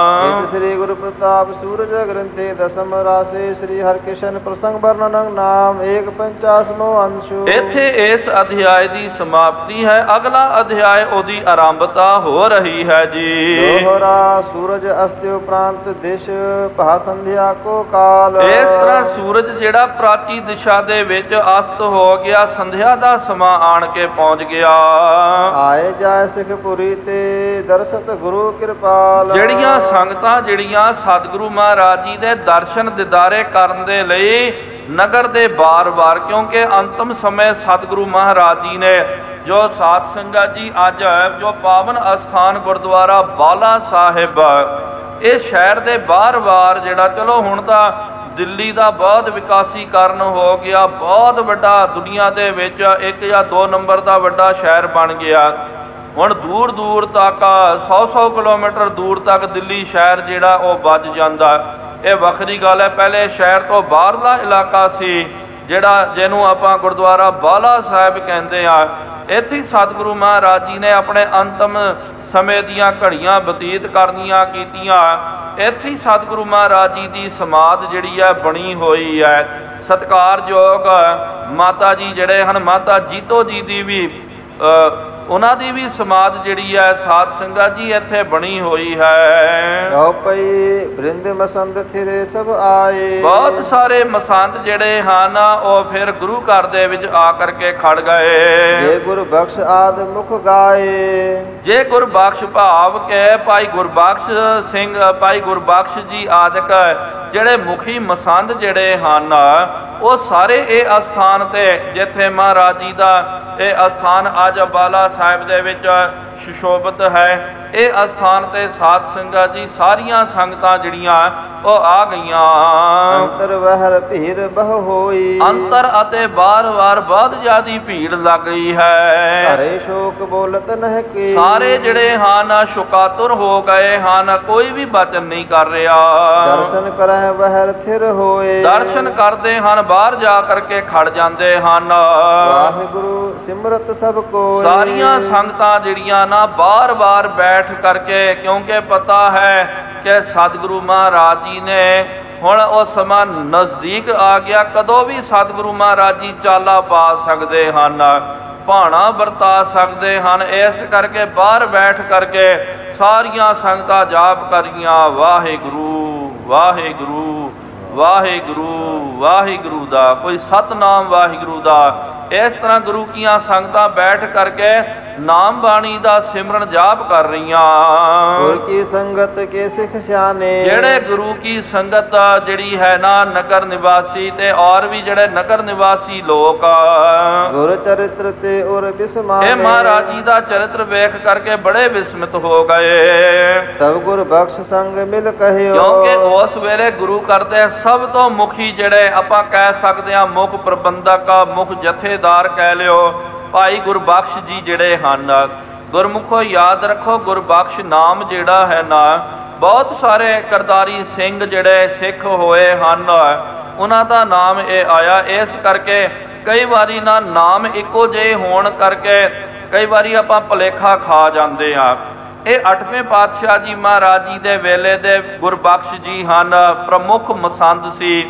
ਸ੍ਰੀ ਗੁਰੂ ਪ੍ਰਤਾਪ ਸੂਰਜ ਗ੍ਰੰਥੇ ਦਸਮ ਰਾਸੇ ਸ੍ਰੀ ਹਰਿਕ੍ਰਿਸ਼ਨ ਪ੍ਰਸੰਗ ਵਰਣਨ ਨਾਮ 1/50ਵਾਂ ਅੰਸ਼ੁ। ਇੱਥੇ ਇਸ ਅਧਿਆਇ ਦੀ ਸਮਾਪਤੀ ਹੈ। ਅਗਲਾ ਅਧਿਆਇ ਉਹਦੀ ਆਰੰਭਤਾ ਹੋ ਰਹੀ ਹੈ ਜੀ। ਦੋਹਰਾ ਸੂਰਜ ਅਸਤਿ ਉਪਰੰਤ ਦਿਸ਼ ਭਾ ਸੰਧਿਆ ਕੋ ਕਾਲ। ਇਸ ਤਰ੍ਹਾਂ ਸੂਰਜ ਜਿਹੜਾ ਪ੍ਰਾਚੀ ਦਿਸ਼ਾ ਦੇ ਵਿੱਚ ਅਸਤ ਹੋ ਗਿਆ, ਸੰਧਿਆ ਦਾ ਸਮਾਂ ਆਣ ਕੇ ਪਹੁੰਚ ਗਿਆ। ਆਏ ਜਾਏ ਸਿਖਪੁਰੀ ਤੇ ਦਰਸ਼ਤ ਗੁਰੂ ਕਿਰਪਾਲ। ਜਿਹੜੀਆਂ ਸੰਗਤਾਂ ਜਿਹੜੀਆਂ ਸਤਿਗੁਰੂ ਮਹਾਰਾਜ ਜੀ ਦੇ ਦਰਸ਼ਨ ਦਿਦਾਰੇ ਕਰਨ ਦੇ ਲਈ ਨਗਰ ਦੇ ਬਾਰ-ਬਾਰ, ਕਿਉਂਕਿ ਅੰਤਮ ਸਮੇਂ ਸਤਿਗੁਰੂ ਮਹਾਰਾਜ ਜੀ ਨੇ ਜੋ ਸਾਧ ਸੰਗਤ ਜੀ ਅੱਜ ਜੋ ਪਾਵਨ ਅਸਥਾਨ ਗੁਰਦੁਆਰਾ ਬਾਲਾ ਸਾਹਿਬ, ਇਹ ਸ਼ਹਿਰ ਦੇ ਬਾਰ-ਬਾਰ ਜਿਹੜਾ ਚਲੋ ਹੁਣ ਤਾਂ ਦਿੱਲੀ ਦਾ ਬਹੁਤ ਵਿਕਾਸੀਕਰਨ ਹੋ ਗਿਆ, ਬਹੁਤ ਵੱਡਾ ਦੁਨੀਆ ਦੇ ਵਿੱਚ 1 ਜਾਂ 2 ਨੰਬਰ ਦਾ ਵੱਡਾ ਸ਼ਹਿਰ ਬਣ ਗਿਆ। ਹੁਣ ਦੂਰ ਦੂਰ ਤੱਕ 100-100 ਕਿਲੋਮੀਟਰ ਦੂਰ ਤੱਕ ਦਿੱਲੀ ਸ਼ਹਿਰ ਜਿਹੜਾ ਉਹ ਵੱਜ ਜਾਂਦਾ। ਇਹ ਵੱਖਰੀ ਗੱਲ ਹੈ। ਪਹਿਲੇ ਸ਼ਹਿਰ ਤੋਂ ਬਾਹਰਲਾ ਇਲਾਕਾ ਸੀ ਜਿਹੜਾ ਜਿਹਨੂੰ ਆਪਾਂ ਗੁਰਦੁਆਰਾ ਬਾਲਾ ਸਾਹਿਬ ਕਹਿੰਦੇ ਆ। ਇੱਥੇ ਸਤਿਗੁਰੂ ਮਹਾਰਾਜ ਜੀ ਨੇ ਆਪਣੇ ਅੰਤਮ ਸਮੇਂ ਦੀਆਂ ਘੜੀਆਂ ਬਤੀਤ ਕਰਨੀਆਂ ਕੀਤੀਆਂ। ਇੱਥੇ ਸਤਿਗੁਰੂ ਮਹਾਰਾਜ ਜੀ ਦੀ ਸਮਾਧ ਜਿਹੜੀ ਹੈ ਬਣੀ ਹੋਈ ਹੈ। ਸਤਿਕਾਰਯੋਗ ਮਾਤਾ ਜੀ ਜਿਹੜੇ ਹਨ, ਮਾਤਾ ਜੀਤੋ ਜੀ ਦੀ ਵੀ ਉਹਨਾਂ ਦੀ ਵੀ ਸਮਾਧ ਜਿਹੜੀ ਹੈ ਸਾਧ ਸੰਗਤ ਜੀ ਇੱਥੇ ਬਣੀ ਹੋਈ ਹੈ। ਗਉ ਪਈ ਬ੍ਰਿੰਦ ਮਸੰਦ ਥਿਰੇ ਸਭ ਆਏ। ਬਹੁਤ ਸਾਰੇ ਮਸੰਦ ਜਿਹੜੇ ਹਨ ਉਹ ਫਿਰ ਗੁਰੂ ਘਰ ਦੇ ਵਿੱਚ ਆ ਕਰਕੇ ਖੜ ਗਏ। ਜੇ ਗੁਰ ਬਖਸ਼ ਆਦ ਮੁਖ ਗਾਏ। ਜੇ ਗੁਰ ਬਖਸ਼ ਭਾਵ ਕੇ ਭਾਈ ਗੁਰਬਖਸ਼ ਸਿੰਘ, ਭਾਈ ਗੁਰਬਖਸ਼ ਜੀ ਆਦਿਕ ਜਿਹੜੇ ਮੁਖੀ ਮਸੰਦ ਜਿਹੜੇ ਹਨ ਉਹ ਸਾਰੇ ਇਹ ਅਸਥਾਨ ਤੇ ਜਿੱਥੇ ਮਹਾਰਾਜ ਜੀ ਦਾ ਇਹ ਅਸਥਾਨ ਅੱਜ ਬਾਲਾ ਸਾਹਿਬ ਦੇ ਵਿੱਚ ਸੁਸ਼ੋਭਿਤ ਹੈ, ਇਹ ਅਸਥਾਨ ਤੇ ਸਾਧ ਸੰਗਤ ਜੀ ਸਾਰੀਆਂ ਸੰਗਤਾਂ ਜਿਹੜੀਆਂ ਉਹ ਆ ਗਈਆਂ। ਅੰਤਰ ਵਹਿਰ ਭੀੜ ਬਹੁ ਹੋਈ। ਅੰਤਰ ਅਤੇ ਬਾਰ-ਬਾਰ ਬਹੁਤ ਜ਼ਿਆਦੀ ਭੀੜ ਲੱਗ ਗਈ ਹੈ। ਘਰੇ ਸ਼ੋਕ ਬੋਲਤ ਨਹਿ ਕੀ। ਸਾਰੇ ਜਿਹੜੇ ਹਨ ਸ਼ੁਕਾਤੁਰ ਹੋ ਗਏ ਹਨ, ਕੋਈ ਵੀ ਬਚਨ ਨਹੀਂ ਕਰ ਰਿਹਾ। ਦਰਸ਼ਨ ਕਰੈ ਵਹਿਰ ਥਿਰ ਹੋਏ। ਦਰਸ਼ਨ ਕਰਦੇ ਹਨ, ਬਾਹਰ ਜਾ ਕਰਕੇ ਖੜ ਜਾਂਦੇ ਹਨ। ਵਾਹਿਗੁਰੂ ਸਿਮਰਤ ਸਭ ਕੋਇ। ਸਾਰੀਆਂ ਸੰਗਤਾਂ ਜਿਹੜੀਆਂ ਨਾ ਬਾਰ-ਬਾਰ ਬੈਠ ਕਰਕੇ, ਕਿਉਂਕਿ ਪਤਾ ਹੈ ਕਿ ਸਤਿਗੁਰੂ ਮਹਾਰਾਜ ਜੀ ਨੇ ਹੁਣ ਉਹ ਸਮਾਂ ਨਜ਼ਦੀਕ ਆ ਗਿਆ, ਕਦੋਂ ਵੀ ਸਤਿਗੁਰੂ ਮਹਾਰਾਜ ਜੀ ਚਾਲਾ ਪਾ ਸਕਦੇ ਹਨ, ਭਾਣਾ ਵਰਤਾ ਸਕਦੇ ਹਨ। ਇਸ ਕਰਕੇ ਬਾਹਰ ਬੈਠ ਕਰਕੇ ਸਾਰੀਆਂ ਸੰਗਤਾਂ ਜਾਪ ਕਰੀਆਂ ਵਾਹਿਗੁਰੂ ਵਾਹਿਗੁਰੂ ਵਾਹਿਗੁਰੂ ਵਾਹਿਗੁਰੂ ਦਾ, ਕੋਈ ਸਤਨਾਮ ਵਾਹਿਗੁਰੂ ਦਾ। ਇਸ ਤਰ੍ਹਾਂ ਗੁਰੂ ਕੀਆਂ ਸੰਗਤਾਂ ਬੈਠ ਕਰਕੇ ਨਾਮ ਬਾਣੀ ਦਾ ਸਿਮਰਨ ਜਾਪ ਕਰ ਰਹੀਆਂ। ਗੁਰ ਕੀ ਸੰਗਤ ਕੇ ਸਿੱਖ ਸਿਆਣੇ। ਜਿਹੜੇ ਗੁਰੂ ਕੀ ਸੰਗਤ ਜਿਹੜੀ ਹੈ ਨਾ ਨਗਰ ਨਿਵਾਸੀ ਤੇ ਔਰ ਵੀ ਜਿਹੜੇ ਨਗਰ ਨਿਵਾਸੀ ਲੋਕ ਗੁਰ ਚਰਿਤ੍ਰ ਤੇ ਔਰ ਬਿਸਮਾਨੇ। ਇਹ ਮਹਾਰਾਜ ਜੀ ਦਾ ਚਰਿਤਰ ਵੇਖ ਕਰਕੇ ਬੜੇ ਵਿਸਮਿਤ ਹੋ ਗਏ। ਸਭ ਗੁਰ ਬਖਸ਼ ਸੰਗ ਮਿਲ ਕਹਿਓ। ਕਿਉਂਕਿ ਉਸ ਵੇਲੇ ਗੁਰੂ ਕਰਦੇ ਸਭ ਤੋਂ ਮੁਖੀ ਜਿਹੜੇ ਆਪਾਂ ਕਹਿ ਸਕਦੇ ਹਾਂ ਮੁੱਖ ਪ੍ਰਬੰਧਕ, ਮੁੱਖ ਜਥੇਦਾਰ ਕਹਿ ਲਿਓ, ਭਾਈ ਗੁਰਬਖਸ਼ ਜੀ ਜਿਹੜੇ ਹਨ। ਗੁਰਮੁਖੋ ਯਾਦ ਰੱਖੋ ਗੁਰਬਖਸ਼ ਨਾਮ ਜਿਹੜਾ ਹੈ ਨਾ, ਬਹੁਤ ਸਾਰੇ ਕਰਤਾਰੀ ਸਿੰਘ ਜਿਹੜੇ ਸਿੱਖ ਹੋਏ ਹਨ ਉਹਨਾਂ ਦਾ ਨਾਮ ਇਹ ਆਇਆ। ਇਸ ਕਰਕੇ ਕਈ ਵਾਰੀ ਨਾ ਨਾਮ ਇੱਕੋ ਜਿਹੇ ਹੋਣ ਕਰਕੇ ਕਈ ਵਾਰੀ ਆਪਾਂ ਭੁਲੇਖਾ ਖਾ ਜਾਂਦੇ ਹਾਂ। ਇਹ 8ਵੇਂ ਪਾਤਸ਼ਾਹ ਜੀ ਮਹਾਰਾਜ ਜੀ ਦੇ ਵੇਲੇ ਦੇ ਗੁਰਬਖਸ਼ ਜੀ ਹਨ। ਪ੍ਰਮੁੱਖ ਮਸੰਦ ਸੀ,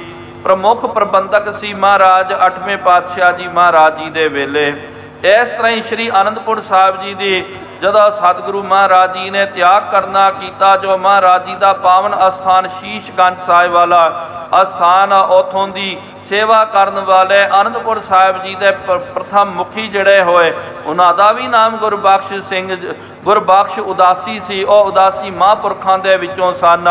ਪ੍ਰਮੁੱਖ ਪ੍ਰਬੰਧਕ ਸੀ ਮਹਾਰਾਜ 8ਵੇਂ ਪਾਤਸ਼ਾਹ ਜੀ ਮਹਾਰਾਜ ਜੀ ਦੇ ਵੇਲੇ। ਇਸ ਤਰ੍ਹਾਂ ਹੀ ਸ਼੍ਰੀ ਅਨੰਦਪੁਰ ਸਾਹਿਬ ਜੀ ਦੀ ਜਦੋਂ ਸਤਿਗੁਰੂ ਮਹਾਰਾਜ ਜੀ ਨੇ ਤਿਆਗ ਕਰਨਾ ਕੀਤਾ, ਜੋ ਮਹਾਰਾਜ ਜੀ ਦਾ ਪਾਵਨ ਅਸਥਾਨ ਸ਼ੀਸ਼ਗੰਜ ਸਾਹਿਬ ਵਾਲਾ ਅਸਥਾਨ, ਉੱਥੋਂ ਦੀ ਸੇਵਾ ਕਰਨ ਵਾਲੇ ਅਨੰਦਪੁਰ ਸਾਹਿਬ ਜੀ ਦੇ ਪ੍ਰਥਮ ਮੁਖੀ ਜਿਹੜੇ ਹੋਏ, ਉਹਨਾਂ ਦਾ ਵੀ ਨਾਮ ਗੁਰਬਖਸ਼ ਸਿੰਘ, ਗੁਰਬਖਸ਼ ਉਦਾਸੀ ਸੀ। ਉਹ ਉਦਾਸੀ ਮਹਾਂਪੁਰਖਾਂ ਦੇ ਵਿੱਚੋਂ ਸਨ।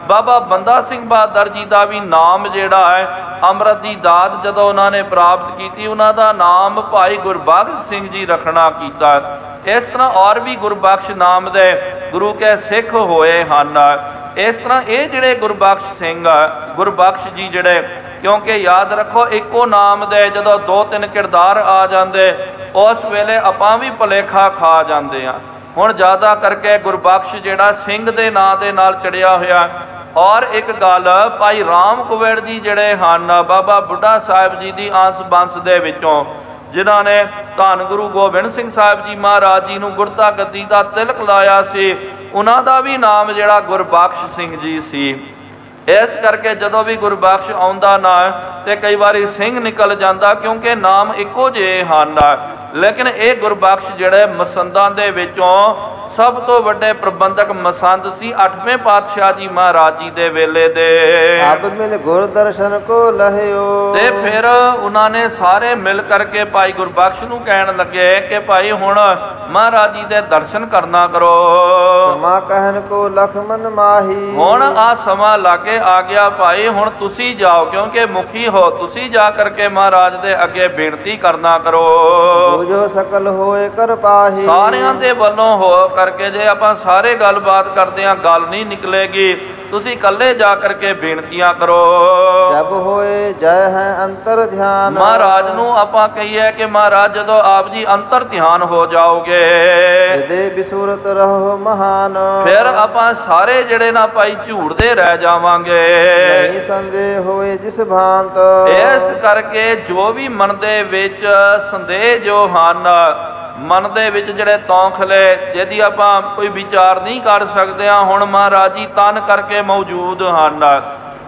ਬਾਬਾ ਬੰਦਾ ਸਿੰਘ ਬਹਾਦਰ ਜੀ ਦਾ ਵੀ ਨਾਮ ਜਿਹੜਾ ਹੈ, ਅੰਮ੍ਰਿਤ ਦੀ ਦਾਤ ਜਦੋਂ ਉਹਨਾਂ ਨੇ ਪ੍ਰਾਪਤ ਕੀਤੀ, ਉਹਨਾਂ ਦਾ ਨਾਮ ਭਾਈ ਗੁਰਬਖਸ਼ ਸਿੰਘ ਜੀ ਰੱਖਣਾ ਕੀਤਾ। ਇਸ ਤਰ੍ਹਾਂ ਔਰ ਵੀ ਗੁਰਬਖਸ਼ ਨਾਮ ਦੇ ਗੁਰੂ ਕੇ ਸਿੱਖ ਹੋਏ ਹਨ। ਇਸ ਤਰ੍ਹਾਂ ਇਹ ਜਿਹੜੇ ਗੁਰਬਖਸ਼ ਸਿੰਘ, ਗੁਰਬਖਸ਼ ਜੀ ਜਿਹੜੇ, ਕਿਉਂਕਿ ਯਾਦ ਰੱਖੋ ਇੱਕੋ ਨਾਮ ਦੇ ਜਦੋਂ 2-3 ਕਿਰਦਾਰ ਆ ਜਾਂਦੇ, ਉਸ ਵੇਲੇ ਆਪਾਂ ਵੀ ਭੁਲੇਖਾ ਖਾ ਜਾਂਦੇ ਹਾਂ। ਹੁਣ ਜ਼ਿਆਦਾ ਕਰਕੇ ਗੁਰਬਖਸ਼ ਜਿਹੜਾ ਸਿੰਘ ਦੇ ਨਾਂ ਦੇ ਨਾਲ ਚੜਿਆ ਹੋਇਆ। ਔਰ ਇੱਕ ਗੱਲ, ਭਾਈ ਰਾਮ ਕੁਵੇੜ ਜੀ ਜਿਹੜੇ ਹਨ, ਬਾਬਾ ਬੁੱਢਾ ਸਾਹਿਬ ਜੀ ਦੀ ਆਂਸ ਬੰਸ ਦੇ ਵਿੱਚੋਂ, ਜਿਨ੍ਹਾਂ ਨੇ ਧੰਨ ਗੁਰੂ ਗੋਬਿੰਦ ਸਿੰਘ ਸਾਹਿਬ ਜੀ ਮਹਾਰਾਜ ਜੀ ਨੂੰ ਗੁਰਤਾ ਗੱਦੀ ਦਾ ਤਿਲਕ ਲਾਇਆ ਸੀ, ਉਹਨਾਂ ਦਾ ਵੀ ਨਾਮ ਜਿਹੜਾ ਗੁਰਬਖਸ਼ ਸਿੰਘ ਜੀ ਸੀ। ਇਸ ਕਰਕੇ ਜਦੋਂ ਵੀ ਗੁਰਬਖਸ਼ ਆਉਂਦਾ ਨਾ ਤੇ ਕਈ ਵਾਰੀ ਸਿੰਘ ਨਿਕਲ ਜਾਂਦਾ, ਕਿਉਂਕਿ ਨਾਮ ਇੱਕੋ ਜਿਹੇ ਹਨ। ਲੇਕਿਨ ਇਹ ਗੁਰਬਖਸ਼ ਜਿਹੜੇ ਮਸੰਦਾਂ ਦੇ ਵਿੱਚੋਂ ਸਭ ਤੋਂ ਵੱਡੇ ਪ੍ਰਬੰਧਕ ਮਸੰਦ ਸੀ 8ਵੇਂ ਪਾਤਸ਼ਾਹ ਜੀ ਮਹਾਰਾਜ ਜੀ ਦੇ ਵੇਲੇ ਦੇ। ਆਪ ਮਿਲ ਗੁਰ ਦਰਸ਼ਨ ਕੋ ਲਹਿਓ। ਤੇ ਫਿਰ ਉਹਨਾਂ ਨੇ ਸਾਰੇ ਮਿਲ ਕਰਕੇ ਭਾਈ ਗੁਰਬਖਸ਼ ਨੂੰ ਕਹਿਣ ਲੱਗੇ ਕਿ ਭਾਈ ਹੁਣ ਮਹਾਰਾਜ ਜੀ ਦੇ ਦਰਸ਼ਨ ਕਰਨਾ ਕਰੋ। ਸਮਾ ਕਹਿਣ ਕੋ ਲਖਮਨ ਮਾਹੀ। ਹੁਣ ਆ ਸਮਾਂ ਲਾਗੇ ਆ ਗਿਆ ਭਾਈ, ਹੁਣ ਤੁਸੀਂ ਜਾਓ, ਕਿਉਂਕਿ ਮੁਖੀ ਹੋ, ਤੁਸੀਂ ਜਾ ਕਰਕੇ ਮਹਾਰਾਜ ਦੇ ਅੱਗੇ ਬੇਨਤੀ ਕਰਨਾ ਕਰੋ। ਜੋ ਸਕਲ ਹੋਏ ਕਰ ਪਾਹੀ। ਸਾਰਿਆਂ ਦੇ ਵੱਲੋਂ ਹੋ ਕਰਕੇ, ਜੇ ਆਪਾਂ ਸਾਰੇ ਗੱਲਬਾਤ ਕਰਦੇ ਹਾਂ ਗੱਲ ਨਹੀਂ ਨਿਕਲੇਗੀ, ਤੁਸੀਂ ਇਕੱਲੇ ਜਾ ਕਰਕੇ ਬੇਨਤੀਆਂ ਕਰੋ। ਜਬ ਹੋਏ ਜੈ ਹੈ ਅੰਤਰ ਧਿਆਨ। ਮਹਾਰਾਜ ਨੂੰ ਆਪਾਂ ਕਹੀਏ ਕਿ ਮਹਾਰਾਜ ਜਦੋਂ ਆਪ ਜੀ ਅੰਤਰ ਧਿਆਨ ਹੋ ਜਾਓਗੇ, ਹਿਰਦੇ ਬਿਸੂਰਤ ਰਹੋ ਮਹਾਨ। ਫਿਰ ਆਪਾਂ ਸਾਰੇ ਜਿਹੜੇ ਨਾ ਭਾਈ ਝੂੜਦੇ ਰਹਿ ਜਾਵਾਂਗੇ। ਨਹੀਂ ਸੰਦੇਹ ਹੋਏ ਜਿਸ ਭਾਂਤ। ਇਸ ਕਰਕੇ ਜੋ ਵੀ ਮਨ ਦੇ ਵਿੱਚ ਸੰਦੇਹ ਜੋ ਹਨ, ਮਨ ਦੇ ਵਿੱਚ ਜਿਹੜੇ ਤੌਖਲੇ, ਜਿਹਦੀ ਆਪਾਂ ਕੋਈ ਵਿਚਾਰ ਨਹੀਂ ਕਰ ਸਕਦੇ ਹਾਂ, ਹੁਣ ਮਹਾਰਾਜ ਜੀ ਤਨ ਕਰਕੇ ਮੌਜੂਦ ਹਨ।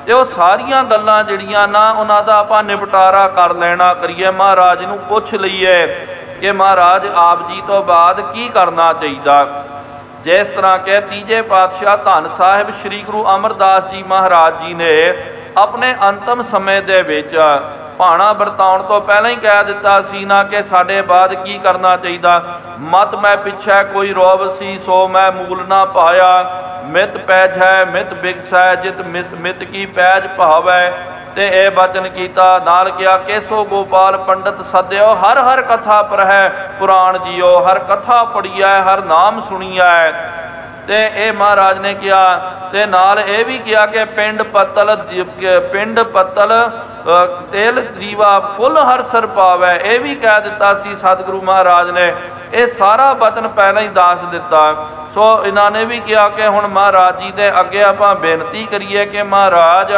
ਤੇ ਉਹ ਸਾਰੀਆਂ ਗੱਲਾਂ ਜਿਹੜੀਆਂ ਨਾ, ਉਹਨਾਂ ਦਾ ਆਪਾਂ ਨਿਪਟਾਰਾ ਕਰ ਲੈਣਾ ਕਰੀਏ, ਮਹਾਰਾਜ ਨੂੰ ਪੁੱਛ ਲਈਏ ਕਿ ਮਹਾਰਾਜ ਆਪ ਜੀ ਤੋਂ ਬਾਅਦ ਕੀ ਕਰਨਾ ਚਾਹੀਦਾ। ਜਿਸ ਤਰ੍ਹਾਂ ਕਿ ਤੀਜੇ ਪਾਤਸ਼ਾਹ ਧੰਨ ਸਾਹਿਬ ਸ੍ਰੀ ਗੁਰੂ ਅਮਰਦਾਸ ਜੀ ਮਹਾਰਾਜ ਜੀ ਨੇ ਆਪਣੇ ਅੰਤਮ ਸਮੇਂ ਦੇ ਵਿੱਚ ਭਾਣਾ ਵਰਤਾਉਣ ਤੋਂ ਪਹਿਲਾਂ ਹੀ ਕਹਿ ਦਿੱਤਾ ਸੀ ਨਾ ਕਿ ਸਾਡੇ ਬਾਅਦ ਕੀ ਕਰਨਾ ਚਾਹੀਦਾ। ਮਤ ਮੈਂ ਪਿੱਛੇ ਕੋਈ ਰੋਬ ਸੀ, ਸੋ ਮੈਂ ਮੂਲ ਨਾ ਪਾਇਆ। ਮਿਤ ਪੈਜ ਹੈ ਮਿਤ ਬਿਗਸੈ, ਜਿਤ ਮਿਤ ਕੀ ਪੈਜ ਭਾਵੈ। ਤੇ ਇਹ ਬਚਨ ਕੀਤਾ, ਨਾਲ ਕਿਹਾ ਕੇਸੋ ਗੋਪਾਲ ਪੰਡਤ ਸਦਿਓ, ਹਰ ਹਰ ਕਥਾ ਪਰਹਿ ਪੁਰਾਣ ਜੀਓ। ਹਰ ਕਥਾ ਪੜੀਐ, ਹਰ ਨਾਮ ਸੁਣੀਐ। ਤੇ ਇਹ ਮਹਾਰਾਜ ਨੇ ਕਿਹਾ। ਤੇ ਨਾਲ ਇਹ ਵੀ ਕਿਹਾ ਕਿ ਪਿੰਡ ਪੱਤਲ ਤੇਲ ਦੀਵਾ ਫੁੱਲ ਹਰ ਸਰ ਪਾਵੈ। ਇਹ ਵੀ ਕਹਿ ਦਿੱਤਾ ਸੀ ਸਤਿਗੁਰੂ ਮਹਾਰਾਜ ਨੇ। ਇਹ ਸਾਰਾ ਬਚਨ ਪਹਿਲਾਂ ਹੀ ਦੱਸ ਦਿੱਤਾ। ਸੋ ਇਹਨਾਂ ਨੇ ਵੀ ਕਿਹਾ ਕਿ ਹੁਣ ਮਹਾਰਾਜ ਜੀ ਦੇ ਅੱਗੇ ਆਪਾਂ ਬੇਨਤੀ ਕਰੀਏ ਕਿ ਮਹਾਰਾਜ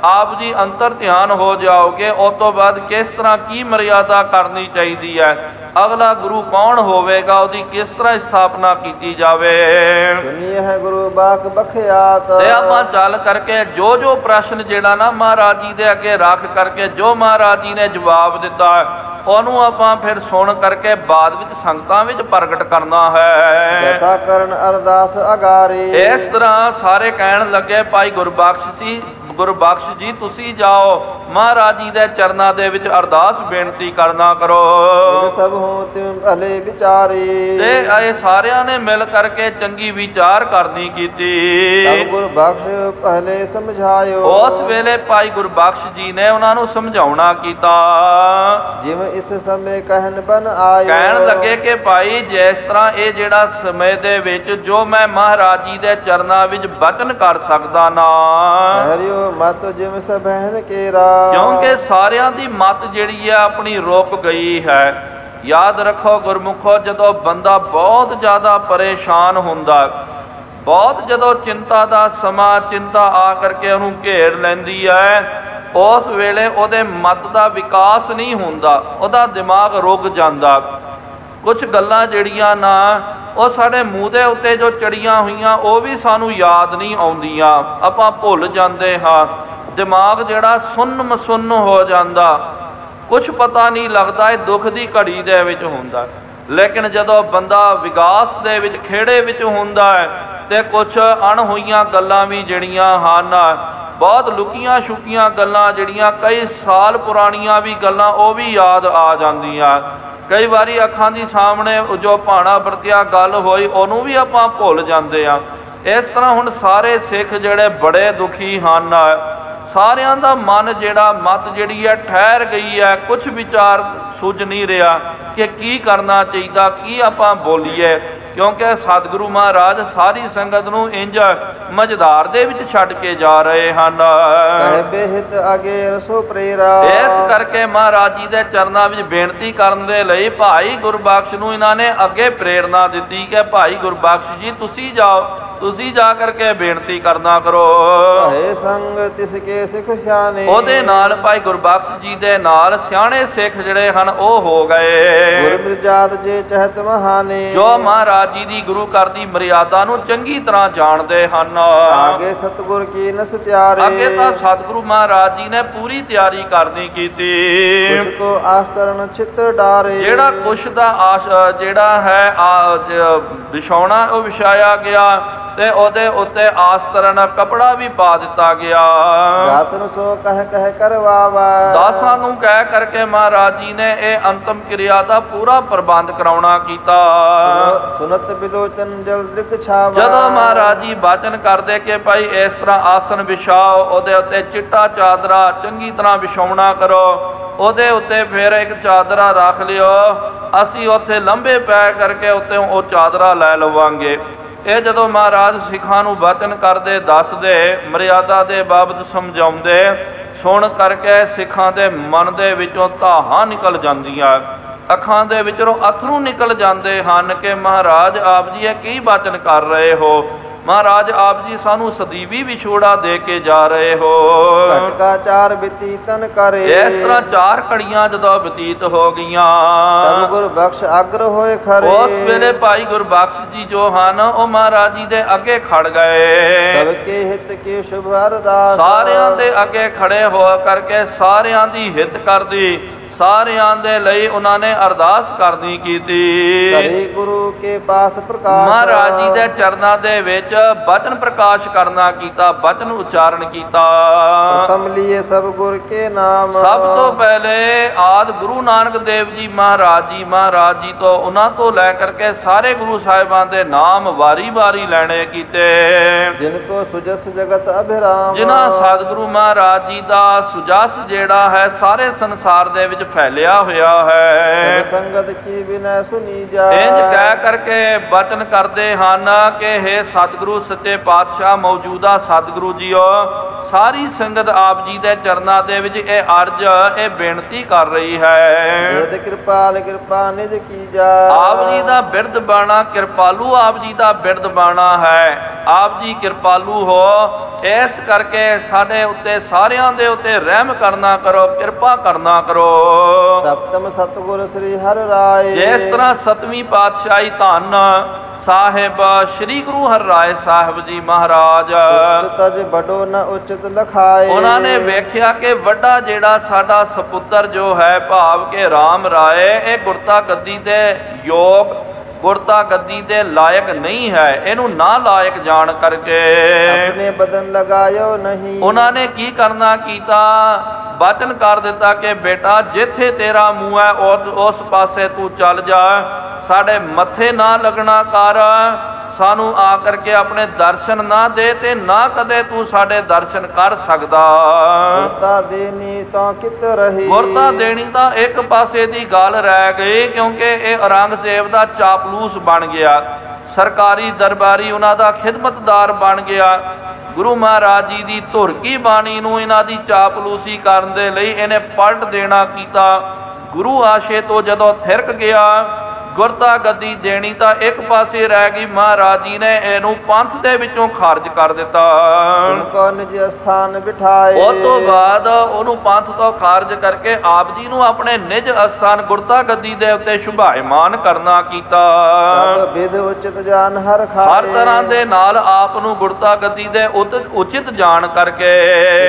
ਆਪ ਜੀ ਅੰਤਰ ਧਿਆਨ ਹੋ ਜਾਓਗੇ, ਉਸ ਤੋਂ ਬਾਅਦ ਕਿਸ ਤਰ੍ਹਾਂ ਕੀ ਮਰਿਆਦਾ ਕਰਨੀ ਚਾਹੀਦੀ ਹੈ, ਅਗਲਾ ਗੁਰੂ ਕੌਣ ਹੋਵੇਗਾ, ਉਹਦੀ ਕਿਸ ਤਰ੍ਹਾਂ ਸਥਾਪਨਾ ਕੀਤੀ ਜਾਵੇ। ਸੁਣੀਏ ਹੈ ਗੁਰੂ ਬਾਕ ਬਖਿਆਤ। ਤੇ ਆਪਾਂ ਚੱਲ ਕਰਕੇ ਜੋ ਜੋ ਪ੍ਰਸ਼ਨ ਜਿਹੜਾ ਨਾ ਮਹਾਰਾਜ ਜੀ ਦੇ ਅੱਗੇ ਰੱਖ ਕਰਕੇ ਜੋ ਮਹਾਰਾਜ ਜੀ ਨੇ ਜਵਾਬ ਦਿੱਤਾ, ਉਹਨੂੰ ਆਪਾਂ ਫਿਰ ਸੁਣ ਕਰਕੇ ਬਾਅਦ ਵਿੱਚ ਸੰਗਤਾਂ ਵਿੱਚ ਪ੍ਰਗਟ ਕਰਨਾ ਹੈ। ਜਥਾ ਕਰਨ ਅਰਦਾਸ ਅਗਾਰੀ। ਇਸ ਤਰ੍ਹਾਂ ਸਾਰੇ ਕਹਿਣ ਲੱਗੇ ਭਾਈ ਗੁਰਬਖਸ਼ ਜੀ ਤੁਸੀਂ ਜਾਓ, ਮਹਾਰਾਜ ਜੀ ਦੇ ਚਰਨਾਂ ਦੇ ਵਿੱਚ ਅਰਦਾਸ ਬੇਨਤੀ ਕਰਨਾ ਕਰੋ। ਸਭ ਹੋ ਤਿਉ ਭਲੇ ਵਿਚਾਰੀ। ਤੇ ਇਹ ਸਾਰਿਆਂ ਨੇ ਮਿਲ ਕਰਕੇ ਚੰਗੀ ਵਿਚਾਰ ਕਰਨੀ ਕੀਤੀ। ਤਬ ਗੁਰਬਖਸ਼ ਪਹਿਲੇ ਸਮਝਾਇਓ। ਉਸ ਵੇਲੇ ਭਾਈ ਗੁਰਬਖਸ਼ ਜੀ ਨੇ ਉਹਨਾਂ ਨੂੰ ਸਮਝਾਉਣਾ ਕੀਤਾ। ਜਿਵੇਂ ਇਸ ਸਮੇਂ ਕਹਿਣ ਬਨ ਆਇਓ। ਕਹਿਣ ਲੱਗੇ ਕਿ ਭਾਈ ਜਿਸ ਤਰ੍ਹਾਂ ਇਹ ਜਿਹੜਾ ਸਮੇਂ ਦੇ ਵਿੱਚ ਜੋ ਮੈਂ ਮਹਾਰਾਜ ਜੀ ਦੇ ਚਰਨਾਂ ਵਿੱਚ ਬਚਨ ਕਰ ਸਕਦਾ ਨਾ, ਮਤ ਜਿਵੇਂ ਸਭੈਨ ਕੇਰਾ। ਕਿਉਂਕਿ ਸਾਰਿਆਂ ਦੀ ਮਤ ਜਿਹੜੀ ਹੈ ਆਪਣੀ ਰੁਕ ਗਈ ਹੈ। ਯਾਦ ਰੱਖੋ ਗੁਰਮੁਖੋ, ਜਦੋਂ ਬੰਦਾ ਬਹੁਤ ਜ਼ਿਆਦਾ ਪਰੇਸ਼ਾਨ ਹੁੰਦਾ, ਬਹੁਤ ਜਦੋਂ ਚਿੰਤਾ ਦਾ ਸਮਾਂ, ਚਿੰਤਾ ਆ ਕਰਕੇ ਉਹਨੂੰ ਘੇਰ ਲੈਂਦੀ ਹੈ, ਉਸ ਵੇਲੇ ਉਹਦੇ ਮਤ ਦਾ ਵਿਕਾਸ ਨਹੀਂ ਹੁੰਦਾ, ਉਹਦਾ ਦਿਮਾਗ ਰੁਕ ਜਾਂਦਾ। ਕੁਝ ਗੱਲਾਂ ਜਿਹੜੀਆਂ ਨਾ ਉਹ ਸਾਡੇ ਮੂੰਹ ਦੇ ਉੱਤੇ ਜੋ ਚੜੀਆਂ ਹੋਈਆਂ ਉਹ ਵੀ ਸਾਨੂੰ ਯਾਦ ਨਹੀਂ ਆਉਂਦੀਆਂ, ਆਪਾਂ ਭੁੱਲ ਜਾਂਦੇ ਹਾਂ। ਦਿਮਾਗ ਜਿਹੜਾ ਸੁੰਨ ਮਸੁੰਨ ਹੋ ਜਾਂਦਾ। ਕੁਛ ਪਤਾ ਨਹੀਂ ਲੱਗਦਾ, ਇਹ ਦੁੱਖ ਦੀ ਘੜੀ ਦੇ ਵਿੱਚ ਹੁੰਦਾ। ਲੇਕਿਨ ਜਦੋਂ ਬੰਦਾ ਵਿਕਾਸ ਦੇ ਵਿੱਚ ਖੇੜੇ ਵਿੱਚ ਹੁੰਦਾ ਹੈ ਤੇ ਕੁਛ ਅਣਹੋਈਆਂ ਗੱਲਾਂ ਵੀ ਜਿਹੜੀਆਂ ਹਨ, ਬਹੁਤ ਲੁਕੀਆਂ ਛੁਪੀਆਂ ਗੱਲਾਂ ਜਿਹੜੀਆਂ ਕਈ ਸਾਲ ਪੁਰਾਣੀਆਂ ਵੀ ਗੱਲਾਂ ਉਹ ਵੀ ਯਾਦ ਆ ਜਾਂਦੀਆਂ। ਕਈ ਵਾਰੀ ਅੱਖਾਂ ਦੀ ਸਾਹਮਣੇ ਜੋ ਭਾਣਾ ਵਰਤਿਆ ਗੱਲ ਹੋਈ ਉਹਨੂੰ ਵੀ ਆਪਾਂ ਭੁੱਲ ਜਾਂਦੇ ਆ। ਇਸ ਤਰ੍ਹਾਂ ਹੁਣ ਸਾਰੇ ਸਿੱਖ ਜਿਹੜੇ ਬੜੇ ਦੁਖੀ ਹਨ, ਸਾਰਿਆਂ ਦਾ ਮਨ ਜਿਹੜਾ ਮਤ ਜਿਹੜੀ ਹੈ ਠਹਿਰ ਗਈ ਹੈ। ਕੁਛ ਵਿਚਾਰ ਸੁੱਝ ਨਹੀਂ ਰਿਹਾ ਕਿ ਕੀ ਕਰਨਾ ਚਾਹੀਦਾ, ਕੀ ਆਪਾਂ ਬੋਲੀਏ, ਕਿਉਂਕਿ ਸਤਿਗੁਰੂ ਮਹਾਰਾਜ ਸਾਰੀ ਸੰਗਤ ਨੂੰ ਇੰਜ ਮਝਦਾਰ ਦੇ ਵਿੱਚ ਛੱਡ ਕੇ ਜਾ ਰਹੇ ਹਨ। ਇਸ ਕਰਕੇ ਮਹਾਰਾਜ ਜੀ ਦੇ ਚਰਨਾਂ ਵਿੱਚ ਬੇਨਤੀ ਕਰਨ ਦੇ ਲਈ ਭਾਈ ਗੁਰਬਖਸ਼ ਨੂੰ ਇਹਨਾਂ ਨੇ ਅੱਗੇ ਪ੍ਰੇਰਨਾ ਦਿੱਤੀ ਕਿ ਭਾਈ ਗੁਰਬਖਸ਼ ਜੀ ਤੁਸੀਂ ਜਾਓ, ਤੁਸੀਂ ਜਾ ਕਰਕੇ ਬੇਨਤੀ ਕਰਨਾ ਕਰੋ। ਉਹਦੇ ਨਾਲ ਭਾਈ ਗੁਰਬਖਸ਼ ਜੀ ਦੇ ਨਾਲ ਸਿਆਣੇ ਸਿੱਖ ਜਿਹੜੇ ਹਨ ਉਹ ਹੋ ਗਏ, ਜੋ ਮਹਾਰਾਜ ਜੀ ਦੀ ਗੁਰੂ ਘਰ ਦੀ ਮਰਿਆਦਾ ਨੂੰ ਚੰਗੀ ਤਰ੍ਹਾਂ ਜਾਣਦੇ ਹਨ। ਅੱਗੇ ਸਤਿਗੁਰ ਕੀ ਨਸ ਤਿਆਰੇ, ਅੱਗੇ ਤਾਂ ਸਤਿਗੁਰੂ ਮਹਾਰਾਜ ਜੀ ਨੇ ਪੂਰੀ ਤਿਆਰੀ ਕਰਨੀ ਕੀਤੀ। ਜਿਹੜਾ ਕੁਛ ਦਾ ਜਿਹੜਾ ਹੈ ਵਿਛਾਉਣਾ ਉਹ ਵਿਛਾਇਆ ਗਿਆ ਤੇ ਉਹਦੇ ਉੱਤੇ ਆਸਤਰਨ ਕਪੜਾ ਵੀ ਪਾ ਦਿੱਤਾ ਗਿਆ। ਦਾਸਾਂ ਨੂੰ ਕਹਿ ਕਰਕੇ ਮਹਾਰਾਜ ਜੀ ਨੇ ਇਹ ਅੰਤਮ ਕਿਰਿਆ ਦਾ ਪੂਰਾ ਪ੍ਰਬੰਧ ਕਰਾਉਣਾ ਕੀਤਾ। ਜਦੋਂ ਮਹਾਰਾਜ ਜੀ ਬਾਚਨ ਕਰਦੇ ਕਿ ਭਾਈ ਇਸ ਤਰ੍ਹਾਂ ਆਸਨ ਵਿਛਾਓ, ਉਹਦੇ ਉੱਤੇ ਚਿੱਟਾ ਚਾਦਰਾ ਚੰਗੀ ਤਰ੍ਹਾਂ ਵਿਛਾਉਣਾ ਕਰੋ, ਉਹਦੇ ਉੱਤੇ ਫਿਰ ਇੱਕ ਚਾਦਰਾ ਰੱਖ ਲਿਓ, ਅਸੀਂ ਉੱਥੇ ਲੰਬੇ ਪੈ ਕਰਕੇ ਉੱਤੇ ਉਹ ਚਾਦਰਾ ਲੈ ਲਵਾਂਗੇ। ਇਹ ਜਦੋਂ ਮਹਾਰਾਜ ਸਿੱਖਾਂ ਨੂੰ ਬਚਨ ਕਰਦੇ, ਦੱਸਦੇ, ਮਰਿਆਦਾ ਦੇ ਬਾਬਤ ਸਮਝਾਉਂਦੇ, ਸੁਣ ਕਰਕੇ ਸਿੱਖਾਂ ਦੇ ਮਨ ਦੇ ਵਿੱਚੋਂ ਧਾਹਾਂ ਨਿਕਲ ਜਾਂਦੀਆਂ, ਅੱਖਾਂ ਦੇ ਵਿੱਚੋਂ ਅਥਰੂ ਨਿਕਲ ਜਾਂਦੇ ਹਨ ਕਿ ਮਹਾਰਾਜ ਆਪ ਜੀ ਇਹ ਕੀ ਬਚਨ ਕਰ ਰਹੇ ਹੋ, ਮਹਾਰਾਜ ਆਪ ਜੀ ਸਾਨੂੰ ਸਦੀਵੀ ਵਿਛੋੜਾ ਦੇ ਕੇ ਜਾ ਰਹੇ ਹੋ। ਇਸ ਤਰ੍ਹਾਂ 4 ਘੜੀਆਂ ਜਦੋਂ ਬਤੀਤ ਹੋ ਗਈਆਂ, ਗੁਰਬਖਸ਼ ਅਗਰ ਹੋਏ ਖਰੇ, ਉਸ ਵੇਲੇ ਭਾਈ ਗੁਰਬਖਸ਼ ਜੀ ਜੋ ਹਨ ਉਹ ਮਹਾਰਾਜ ਜੀ ਦੇ ਅੱਗੇ ਖੜ ਗਏ। ਸਾਰਿਆਂ ਦੇ ਅੱਗੇ ਖੜੇ ਹੋ ਕਰਕੇ ਸਾਰਿਆਂ ਦੀ ਹਿੱਤ ਕਰਦੀ, ਸਾਰਿਆਂ ਦੇ ਲਈ ਉਹਨਾਂ ਨੇ ਅਰਦਾਸ ਕਰਨੀ ਕੀਤੀ। ਗੁਰੂ ਕੇ ਪਾਸ ਪ੍ਰਕਾਸ਼, ਮਹਾਰਾਜ ਜੀ ਦੇ ਚਰਨਾਂ ਦੇ ਵਿੱਚ ਬਚਨ ਪ੍ਰਕਾਸ਼ ਕਰਨਾ ਕੀਤਾ, ਬਚਨ ਉਚਾਰਨ ਕੀਤਾ। ਸਭ ਗੁਰ ਕੇ ਨਾਮ, ਸਭ ਤੋਂ ਪਹਿਲੇ ਆਦਿ ਗੁਰੂ ਨਾਨਕ ਦੇਵ ਜੀ ਮਹਾਰਾਜ ਜੀ ਤੋਂ, ਉਹਨਾਂ ਤੋਂ ਲੈ ਕਰਕੇ ਸਾਰੇ ਗੁਰੂ ਸਾਹਿਬਾਨ ਦੇ ਨਾਮ ਵਾਰੀ ਵਾਰੀ ਲੈਣੇ ਕੀਤੇ। ਜਿਨ ਕੋ ਸੁਜਸ ਜਗਤ ਅਭਿਰਾਮ, ਜਿਨ੍ਹਾਂ ਸਤਿਗੁਰੂ ਮਹਾਰਾਜ ਜੀ ਦਾ ਸੁਜਸ ਜਿਹੜਾ ਹੈ ਸਾਰੇ ਸੰਸਾਰ ਦੇ ਵਿੱਚ ਫੈਲਿਆ ਹੋਇਆ ਹੈ। ਸੰਗਤ ਕੀ ਬਿਨੈ ਸੁਨੀ ਜਾ, ਇੰਜ ਕਹਿ ਕਰਕੇ ਬਚਨ ਕਰਦੇ ਹਨ ਕਿ ਹੇ ਸਤਿਗੁਰੂ ਸੱਚੇ ਪਾਤਸ਼ਾਹ ਮੌਜੂਦਾ ਸਤਿਗੁਰੂ ਜੀਓ, ਸਾਰੀ ਸੰਗਤ ਆਪ ਜੀ ਦੇ ਚਰਨਾਂ ਦੇ ਵਿੱਚ ਇਹ ਅਰਜ਼, ਇਹ ਬੇਨਤੀ ਕਰ ਰਹੀ ਹੈ। ਕਿਰਪਾਲ ਕਿਰਪਾ ਨਿਜ ਕੀ ਜਾ, ਆਪ ਜੀ ਦਾ ਬਿਰਧ ਬਾਣਾ ਕਿਰਪਾਲੂ, ਆਪ ਜੀ ਦਾ ਬਿਰਧ ਬਾਣਾ ਹੈ, ਆਪ ਜੀ ਕਿਰਪਾਲੂ ਹੋ। ਇਸ ਕਰਕੇ ਸਾਡੇ ਉੱਤੇ ਸਾਰਿਆਂ ਦੇ ਉੱਤੇ ਰਹਿਮ ਕਰਨਾ ਕਰੋ, ਕਿਰਪਾ ਕਰਨਾ ਕਰੋ। ਸਪਤਮ ਸਤਿਗੁਰ ਸ੍ਰੀ ਹਰਿ ਰਾਏ, ਜਿਸ ਤਰ੍ਹਾਂ 7ਵੀਂ ਪਾਤਸ਼ਾਹੀ ਧੰਨ ਸਾਹਿਬ ਸ਼੍ਰੀ ਗੁਰੂ ਹਰਿਰਾਏ ਸਾਹਿਬ ਜੀ ਮਹਾਰਾਜ, ਵੱਡੋ ਨ ਉਚਿਤ ਲਖਾਏ, ਉਹਨਾਂ ਨੇ ਵੇਖਿਆ ਕਿ ਵੱਡਾ ਜਿਹੜਾ ਸਾਡਾ ਸਪੁੱਤਰ ਜੋ ਹੈ ਭਾਵ ਕਿ ਰਾਮ ਰਾਏ, ਇਹ ਗੁਰਤਾ ਗੱਦੀ ਦੇ ਯੋਗ, ਗੁਰਤਾ ਗੱਦੀ ਦੇ ਲਾਇਕ ਨਹੀਂ ਹੈ, ਇਹਨੂੰ ਨਾ ਲਾਇਕ ਜਾਣ ਕਰਕੇ ਆਪਣੇ ਬਦਨ ਲਗਾਇਓ ਨਹੀਂ, ਉਹਨਾਂ ਨੇ ਕੀ ਕਰਨਾ ਕੀਤਾ, ਬਚਨ ਕਰ ਦਿੱਤਾ ਕਿ ਬੇਟਾ ਜਿੱਥੇ ਤੇਰਾ ਮੂੰਹ ਹੈ ਉਸ ਪਾਸੇ ਤੂੰ ਚੱਲ ਜਾ, ਸਾਡੇ ਮੱਥੇ ਨਾ ਲੱਗਣਾ ਕਰ, ਸਾਨੂੰ ਆ ਕਰਕੇ ਆਪਣੇ ਦਰਸ਼ਨ ਨਾ ਦੇ ਤੇ ਨਾ ਕਦੇ ਤੂੰ ਸਾਡੇ ਦਰਸ਼ਨ ਕਰ ਸਕਦਾ। ਗੁਰਤਾ ਦੇਣੀ ਤਾਂ ਕਿਤ ਰਹੀ, ਗੁਰਤਾ ਦੇਣੀ ਤਾਂ ਇੱਕ ਪਾਸੇ ਦੀ ਗੱਲ ਰਹਿ ਗਈ, ਕਿਉਂਕਿ ਇਹ ਔਰੰਗਜ਼ੇਬ ਦਾ ਚਾਪਲੂਸ ਬਣ ਗਿਆ, ਸਰਕਾਰੀ ਦਰਬਾਰੀ ਉਹਨਾਂ ਦਾ ਖਿਦਮਤਦਾਰ ਬਣ ਗਿਆ। ਗੁਰੂ ਮਹਾਰਾਜ ਜੀ ਦੀ ਧੁਰ ਕੀ ਬਾਣੀ ਨੂੰ ਇਹਨਾਂ ਦੀ ਚਾਪਲੂਸੀ ਕਰਨ ਦੇ ਲਈ ਇਹਨੇ ਪਲਟ ਦੇਣਾ ਕੀਤਾ। ਗੁਰੂ ਆਸ਼ੇ ਤੋਂ ਜਦੋਂ ਥਿਰਕ ਗਿਆ, ਗੁਰਤਾ ਗੱਦੀ ਦੇਣੀ ਤਾਂ ਇੱਕ ਪਾਸੇ ਰਹਿ ਗਈ। ਮਹਾਰਾਜ ਜੀ ਨੇ ਇਹਨੂੰ ਪੰਥ ਦੇ ਵਿੱਚੋਂ ਖਾਰਜ ਕਰ ਦਿੱਤਾ। ਉਨਕੋ ਨਿਜ ਸਥਾਨ ਬਿਠਾਏ। ਉਸ ਤੋਂ ਬਾਅਦ ਉਹਨੂੰ ਪੰਥ ਤੋਂ ਖਾਰਜ ਕਰਕੇ ਆਪ ਜੀ ਨੂੰ ਆਪਣੇ ਨਿਜ ਅਸਥਾਨ ਗੁਰਤਾ ਗੱਦੀ ਦੇ ਉੱਤੇ ਸ਼ੁਭਾਇਮਾਨ ਕਰਨਾ ਕੀਤਾ। ਸਭ ਵਿਧ ਉਚਿਤ ਜਾਣ ਹਰ ਖਾਏ। ਹਰ ਤਰ੍ਹਾਂ ਦੇ ਨਾਲ ਆਪ ਨੂੰ ਗੁਰਤਾ ਗੱਦੀ ਦੇ ਉਚਿਤ ਜਾਣ ਕਰਕੇ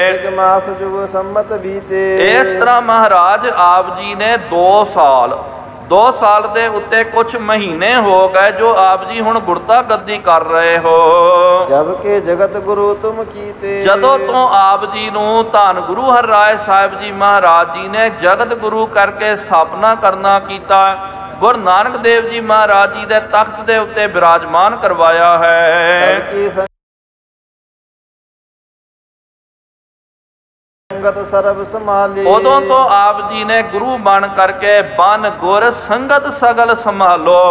ਇੱਕ ਮਾਸ ਜੁਗ ਸੰਮਤ ਬੀਤੇ। ਇਸ ਤਰ੍ਹਾਂ ਮਹਾਰਾਜ ਆਪ ਜੀ ਨੇ 2 ਸਾਲ ਦੇ ਉੱਤੇ ਕੁਝ ਮਹੀਨੇ ਹੋ ਗਏ ਜੋ ਆਪ ਜੀ ਹੁਣ ਗੁਰਤਾ ਗੱਦੀ ਕਰ ਰਹੇ ਹੋ। ਜਬ ਕੇ ਜਗਤ ਗੁਰੂ ਤੁਮ ਕੀਤੇ। ਜਦੋਂ ਤੋਂ ਆਪ ਜੀ ਨੂੰ ਧੰਨ ਗੁਰੂ ਹਰਿਰਾਏ ਸਾਹਿਬ ਜੀ ਮਹਾਰਾਜ ਜੀ ਨੇ ਜਗਤ ਗੁਰੂ ਕਰਕੇ ਸਥਾਪਨਾ ਕਰਨਾ ਕੀਤਾ। ਗੁਰੂ ਨਾਨਕ ਦੇਵ ਜੀ ਮਹਾਰਾਜ ਜੀ ਦੇ ਤਖਤ ਦੇ ਉੱਤੇ ਬਿਰਾਜਮਾਨ ਕਰਵਾਇਆ ਹੈ। ਸਰਬ ਸੰਭਾਲੇ। ਉਦੋਂ ਤੋਂ ਆਪ ਜੀ ਨੇ ਗੁਰੂ ਬਣ ਕਰਕੇ ਬਨ ਗੁਰ ਸੰਗਤ ਸਗਲ ਸੰਭਾਲੋ।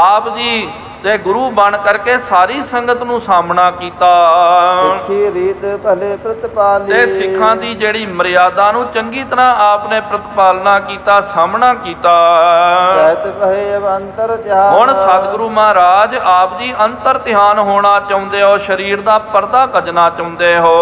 ਆਪ ਜੀ ਤੇ ਗੁਰੂ ਬਣ ਕਰਕੇ ਸਾਰੀ ਸੰਗਤ ਨੂੰ ਸਾਹਮਣਾ ਕੀਤਾ। ਸਿੱਖੀ ਰੀਤ ਭਲੇ ਪ੍ਰਤਪਾਲੀ। ਤੇ ਸਿੱਖਾਂ ਦੀ ਜਿਹੜੀ ਮਰਿਆਦਾ ਨੂੰ ਚੰਗੀ ਤਰ੍ਹਾਂ ਆਪ ਨੇ ਪ੍ਰਤਪਾਲਨਾ ਕੀਤਾ, ਸਾਹਮਣਾ ਕੀਤਾ। ਚੈਤ ਭਏ ਅੰਤਰ ਧਿਆਨ। ਹੁਣ ਸਤਿਗੁਰੂ ਮਹਾਰਾਜ ਆਪ ਜੀ ਅੰਤਰ ਧਿਆਨ ਹੋਣਾ ਚਾਹੁੰਦੇ ਹੋ, ਸਰੀਰ ਦਾ ਪਰਦਾ ਕੱਜਣਾ ਚਾਹੁੰਦੇ ਹੋ।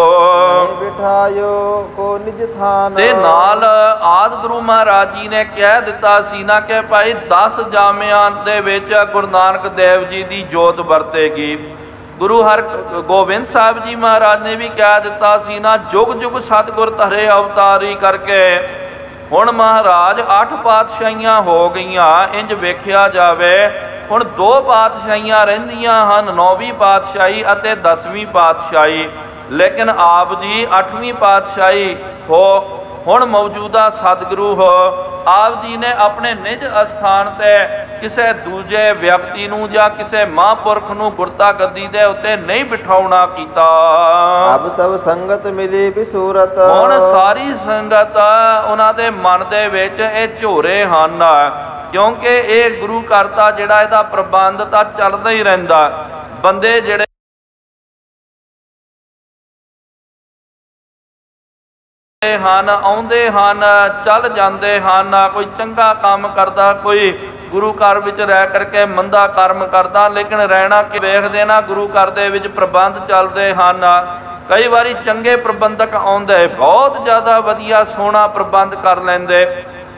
ਬਿਠਾਇਓ ਕੋ ਨਿਜ ਥਾਨ। ਤੇ ਨਾਲ ਆਦਿ ਗੁਰੂ ਮਹਾਰਾਜ ਜੀ ਨੇ ਕਹਿ ਦਿੱਤਾ ਸੀ ਨਾ ਕਿ ਭਾਈ 10 ਜਾਮਿਆਂ ਦੇ ਵਿੱਚ ਗੁਰੂ ਨਾਨਕ ਦੇਵ ਜੀ ਦੀ ਜੋਤ ਵਰਤੇਗੀ। ਗੁਰੂ ਹਰਗੋਬਿੰਦ ਸਾਹਿਬ ਜੀ ਮਹਾਰਾਜ ਨੇ ਵੀ ਕਹਿ ਦਿੱਤਾ ਸੀ ਨਾ ਜੁਗ ਜੁਗ ਸਤਿਗੁਰ ਧਰੇ ਅਵਤਾਰੀ ਕਰਕੇ। ਹੁਣ ਮਹਾਰਾਜ 8 ਪਾਤਸ਼ਾਹੀਆਂ ਹੋ ਗਈਆਂ। ਇੰਜ ਵੇਖਿਆ ਜਾਵੇ ਹੁਣ 2 ਪਾਤਸ਼ਾਹੀਆਂ ਰਹਿੰਦੀਆਂ ਹਨ, 9ਵੀਂ ਪਾਤਸ਼ਾਹੀ ਅਤੇ 10ਵੀਂ ਪਾਤਸ਼ਾਹੀ। ਲੇਕਿਨ ਆਪ ਜੀ 8ਵੀਂ ਪਾਤਸ਼ਾਹੀ ਹੋ। ਹੁਣ ਮੌਜੂਦਾ ਸਤਿਗੁਰੂ ਹੋ। ਆਪ ਜੀ ਨੇ ਆਪਣੇ ਨਿਜ ਅਸਥਾਨ ਤੇ ਕਿਸੇ ਦੂਜੇ ਵਿਅਕਤੀ ਨੂੰ ਜਾਂ ਕਿਸੇ ਮਹਾਂਪੁਰਖ ਨੂੰ ਗੁਰਤਾ ਗੱਦੀ ਦੇ ਉੱਤੇ ਨਹੀਂ ਬਿਠਾਉਣਾ ਕੀਤਾ। ਅਬ ਸਭ ਸੰਗਤ ਮਿਲੀ ਬਿਸੂਰਤ। ਹੁਣ ਸਾਰੀ ਸੰਗਤ ਉਹਨਾਂ ਦੇ ਮਨ ਦੇ ਵਿੱਚ ਇਹ ਝੋਰੇ ਹਨ, ਕਿਉਂਕਿ ਇਹ ਗੁਰੂ ਘਰ ਦਾ ਜਿਹੜਾ ਇਹਦਾ ਪ੍ਰਬੰਧ ਤਾਂ ਚੱਲਦਾ ਹੀ ਰਹਿੰਦਾ। ਬੰਦੇ ਜਿਹੜੇ ਹਨ ਆਉਂਦੇ ਹਨ ਚੱਲ ਜਾਂਦੇ ਹਨ। ਕੋਈ ਚੰਗਾ ਕੰਮ ਕਰਦਾ, ਕੋਈ ਗੁਰੂ ਘਰ ਵਿੱਚ ਰਹਿ ਕਰਕੇ ਮੰਦਾ ਕਰਮ ਕਰਦਾ। ਲੇਕਿਨ ਰਹਿਣਾ ਕਿ ਵੇਖਦੇ ਨਾ ਗੁਰੂ ਘਰ ਦੇ ਵਿੱਚ ਪ੍ਰਬੰਧ ਚੱਲਦੇ ਹਨ। ਕਈ ਵਾਰੀ ਚੰਗੇ ਪ੍ਰਬੰਧਕ ਆਉਂਦੇ, ਬਹੁਤ ਜ਼ਿਆਦਾ ਵਧੀਆ ਸੋਹਣਾ ਪ੍ਰਬੰਧ ਕਰ ਲੈਂਦੇ।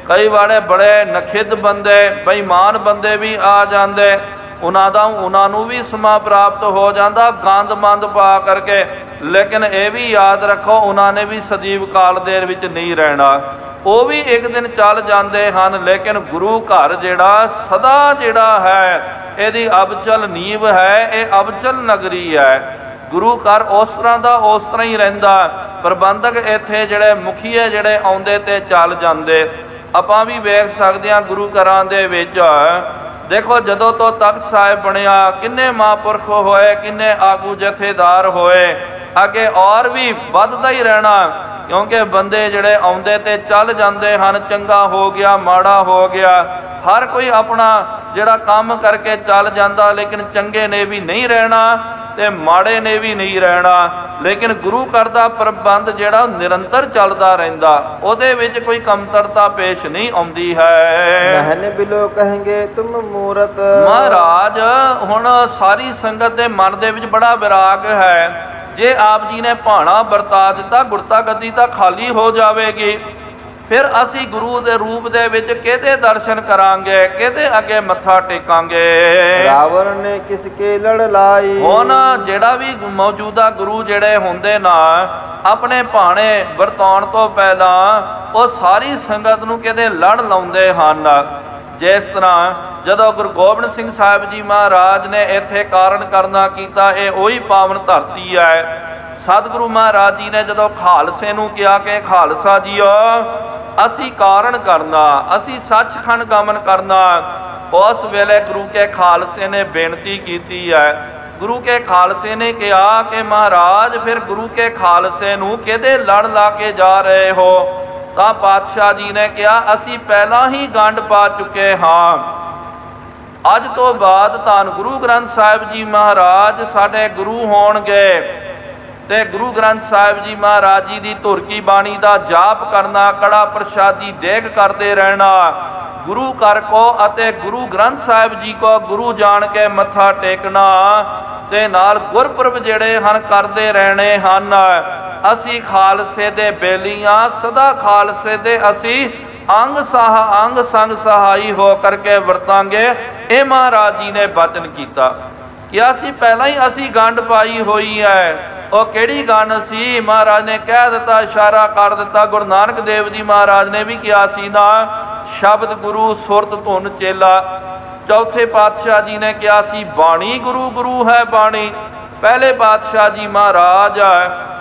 ਕਈ ਵਾਰੇ ਬੜੇ ਨਖਿੱਧ ਬੰਦੇ, ਬੇਈਮਾਨ ਬੰਦੇ ਵੀ ਆ ਜਾਂਦੇ। ਉਹਨਾਂ ਨੂੰ ਵੀ ਸਮਾਂ ਪ੍ਰਾਪਤ ਹੋ ਜਾਂਦਾ ਗੰਦ ਮੰਦ ਪਾ ਕਰਕੇ। ਲੇਕਿਨ ਇਹ ਵੀ ਯਾਦ ਰੱਖੋ ਉਹਨਾਂ ਨੇ ਵੀ ਸਦੀਵ ਕਾਲ ਦੇ ਵਿੱਚ ਨਹੀਂ ਰਹਿਣਾ। ਉਹ ਵੀ ਇੱਕ ਦਿਨ ਚੱਲ ਜਾਂਦੇ ਹਨ। ਲੇਕਿਨ ਗੁਰੂ ਘਰ ਜਿਹੜਾ ਸਦਾ ਜਿਹੜਾ ਹੈ ਇਹਦੀ ਅਬਚਲ ਨੀਂਵ ਹੈ, ਇਹ ਅਬਚਲ ਨਗਰੀ ਹੈ। ਗੁਰੂ ਘਰ ਉਸ ਤਰ੍ਹਾਂ ਦਾ ਉਸ ਤਰ੍ਹਾਂ ਹੀ ਰਹਿੰਦਾ। ਪ੍ਰਬੰਧਕ ਇੱਥੇ ਜਿਹੜੇ ਮੁਖੀਏ ਜਿਹੜੇ ਆਉਂਦੇ ਤੇ ਚੱਲ ਜਾਂਦੇ। ਆਪਾਂ ਵੀ ਵੇਖ ਸਕਦੇ ਹਾਂ ਗੁਰੂ ਘਰਾਂ ਦੇ ਵਿੱਚ ਦੇਖੋ ਜਦੋਂ ਤੋਂ ਤਖਤ ਸਾਹਿਬ ਬਣਿਆ ਕਿੰਨੇ ਮਹਾਂਪੁਰਖ ਹੋਏ, ਕਿੰਨੇ ਆਗੂ ਜਥੇਦਾਰ ਹੋਏ। ਅੱਗੇ ਔਰ ਵੀ ਵੱਧਦਾ ਹੀ ਰਹਿਣਾ, ਕਿਉਂਕਿ ਬੰਦੇ ਜਿਹੜੇ ਆਉਂਦੇ ਤੇ ਚੱਲ ਜਾਂਦੇ ਹਨ। ਚੰਗਾ ਹੋ ਗਿਆ, ਮਾੜਾ ਹੋ ਗਿਆ, ਹਰ ਕੋਈ ਆਪਣਾ ਜਿਹੜਾ ਕੰਮ ਕਰਕੇ ਚੱਲ ਜਾਂਦਾ। ਲੇਕਿਨ ਚੰਗੇ ਨੇ ਵੀ ਨਹੀਂ ਰਹਿਣਾ ਤੇ ਮਾੜੇ ਨੇ ਵੀ ਨਹੀਂ ਰਹਿਣਾ। ਲੇਕਿਨ ਗੁਰੂ ਘਰ ਦਾ ਪ੍ਰਬੰਧ ਜਿਹੜਾ ਨਿਰੰਤਰ ਚੱਲਦਾ ਰਹਿੰਦਾ, ਉਹਦੇ ਵਿੱਚ ਕੋਈ ਕਮਤਰਤਾ ਪੇਸ਼ ਨਹੀਂ ਆਉਂਦੀ ਹੈ। ਮਹਨ ਬਿਲੋ ਕਹਾਂਗੇ ਤੁਮ ਮੂਰਤ। ਮਹਾਰਾਜ ਹੁਣ ਸਾਰੀ ਸੰਗਤ ਦੇ ਮਨ ਦੇ ਵਿੱਚ ਬੜਾ ਵਿਰਾਗ ਹੈ। ਜੇ ਆਪ ਜੀ ਨੇ ਭਾਣਾ ਵਰਤਾ ਦਿੱਤਾ ਗੁਰਤਾ ਗੱਦੀ ਤਾਂ ਖਾਲੀ ਹੋ ਜਾਵੇਗੀ। ਫਿਰ ਅਸੀਂ ਗੁਰੂ ਦੇ ਰੂਪ ਦੇ ਵਿੱਚ ਕਿਹਦੇ ਦਰਸ਼ਨ ਕਰਾਂਗੇ, ਕਿਹਦੇ ਅੱਗੇ ਮੱਥਾ ਟੇਕਾਂਗੇ। ਰਾਵਣ ਨੇ ਕਿਸ ਕੇ ਲੜ ਲਾਈ। ਹੁਣ ਜਿਹੜਾ ਵੀ ਮੌਜੂਦਾ ਗੁਰੂ ਜਿਹੜੇ ਹੁੰਦੇ ਨਾ ਆਪਣੇ ਭਾਣੇ ਵਰਤਾਉਣ ਤੋਂ ਪਹਿਲਾਂ ਉਹ ਸਾਰੀ ਸੰਗਤ ਨੂੰ ਕਿਤੇ ਲੜ ਲਾਉਂਦੇ ਹਨ। ਜਿਸ ਤਰ੍ਹਾਂ ਜਦੋਂ ਗੁਰੂ ਗੋਬਿੰਦ ਸਿੰਘ ਸਾਹਿਬ ਜੀ ਮਹਾਰਾਜ ਨੇ ਇੱਥੇ ਕਾਰਨ ਕਰਨਾ ਕੀਤਾ, ਇਹ ਉਹੀ ਪਾਵਨ ਧਰਤੀ ਹੈ। ਸਤਿਗੁਰੂ ਮਹਾਰਾਜ ਜੀ ਨੇ ਜਦੋਂ ਖਾਲਸੇ ਨੂੰ ਕਿਹਾ ਕਿ ਖਾਲਸਾ ਜੀਓ ਅਸੀਂ ਕਾਰਨ ਕਰਨਾ, ਅਸੀਂ ਸੱਚਖੰਡ ਗਮਨ ਕਰਨਾ, ਉਸ ਵੇਲੇ ਗੁਰੂ ਕੇ ਖਾਲਸੇ ਨੇ ਬੇਨਤੀ ਕੀਤੀ ਹੈ। ਗੁਰੂ ਕੇ ਖਾਲਸੇ ਨੇ ਕਿਹਾ ਕਿ ਮਹਾਰਾਜ ਫਿਰ ਗੁਰੂ ਕੇ ਖਾਲਸੇ ਨੂੰ ਕਿਹਦੇ ਲੜ ਲਾ ਕੇ ਜਾ ਰਹੇ ਹੋ। ਤਾਂ ਪਾਤਸ਼ਾਹ ਜੀ ਨੇ ਕਿਹਾ ਅਸੀਂ ਪਹਿਲਾਂ ਹੀ ਗੰਢ ਪਾ ਚੁੱਕੇ ਹਾਂ। ਅੱਜ ਤੋਂ ਬਾਅਦ ਧੰਨ ਗੁਰੂ ਗ੍ਰੰਥ ਸਾਹਿਬ ਜੀ ਮਹਾਰਾਜ ਸਾਡੇ ਗੁਰੂ ਹੋਣਗੇ ਤੇ ਗੁਰੂ ਗ੍ਰੰਥ ਸਾਹਿਬ ਜੀ ਮਹਾਰਾਜ ਜੀ ਦੀ ਧੁਰ ਕੀ ਬਾਣੀ ਦਾ ਜਾਪ ਕਰਨਾ, ਕੜਾ ਪ੍ਰਸ਼ਾਦੀ ਦੇਗ ਕਰਦੇ ਰਹਿਣਾ। ਗੁਰੂ ਕਰ ਕੋ ਅਤੇ ਗੁਰੂ ਗ੍ਰੰਥ ਸਾਹਿਬ ਜੀ ਕੋ ਗੁਰੂ ਜਾਣ ਕੇ ਮੱਥਾ ਟੇਕਣਾ ਤੇ ਨਾਲ ਗੁਰਪੁਰਬ ਜਿਹੜੇ ਹਨ ਕਰਦੇ ਰਹਿਣੇ ਹਨ। ਅਸੀਂ ਖਾਲਸੇ ਦੇ ਬੇਲੀਆਂ, ਸਦਾ ਖਾਲਸੇ ਦੇ ਅਸੀਂ ਅੰਗ ਸੰਗ ਸਹਾਈ ਹੋ ਕਰਕੇ ਵਰਤਾਂਗੇ। ਇਹ ਮਹਾਰਾਜ ਜੀ ਨੇ ਬਚਨ ਕੀਤਾ ਕਿ ਅਸੀਂ ਪਹਿਲਾਂ ਹੀ ਅਸੀਂ ਗੰਢ ਪਾਈ ਹੋਈ ਹੈ। ਉਹ ਕਿਹੜੀ ਗੰਢ ਸੀ? ਮਹਾਰਾਜ ਨੇ ਕਹਿ ਦਿੱਤਾ, ਇਸ਼ਾਰਾ ਕਰ ਦਿੱਤਾ। ਗੁਰੂ ਨਾਨਕ ਦੇਵ ਜੀ ਮਹਾਰਾਜ ਨੇ ਵੀ ਕਿਹਾ ਸੀ ਨਾ, ਸ਼ਬਦ ਗੁਰੂ ਸੁਰਤ ਧੁਨ ਚੇਲਾ। ਚੌਥੇ ਪਾਤਸ਼ਾਹ ਜੀ ਨੇ ਕਿਹਾ ਸੀ ਬਾਣੀ ਗੁਰੂ, ਗੁਰੂ ਹੈ ਬਾਣੀ। ਪਹਿਲੇ ਪਾਤਸ਼ਾਹ ਜੀ ਮਹਾਰਾਜ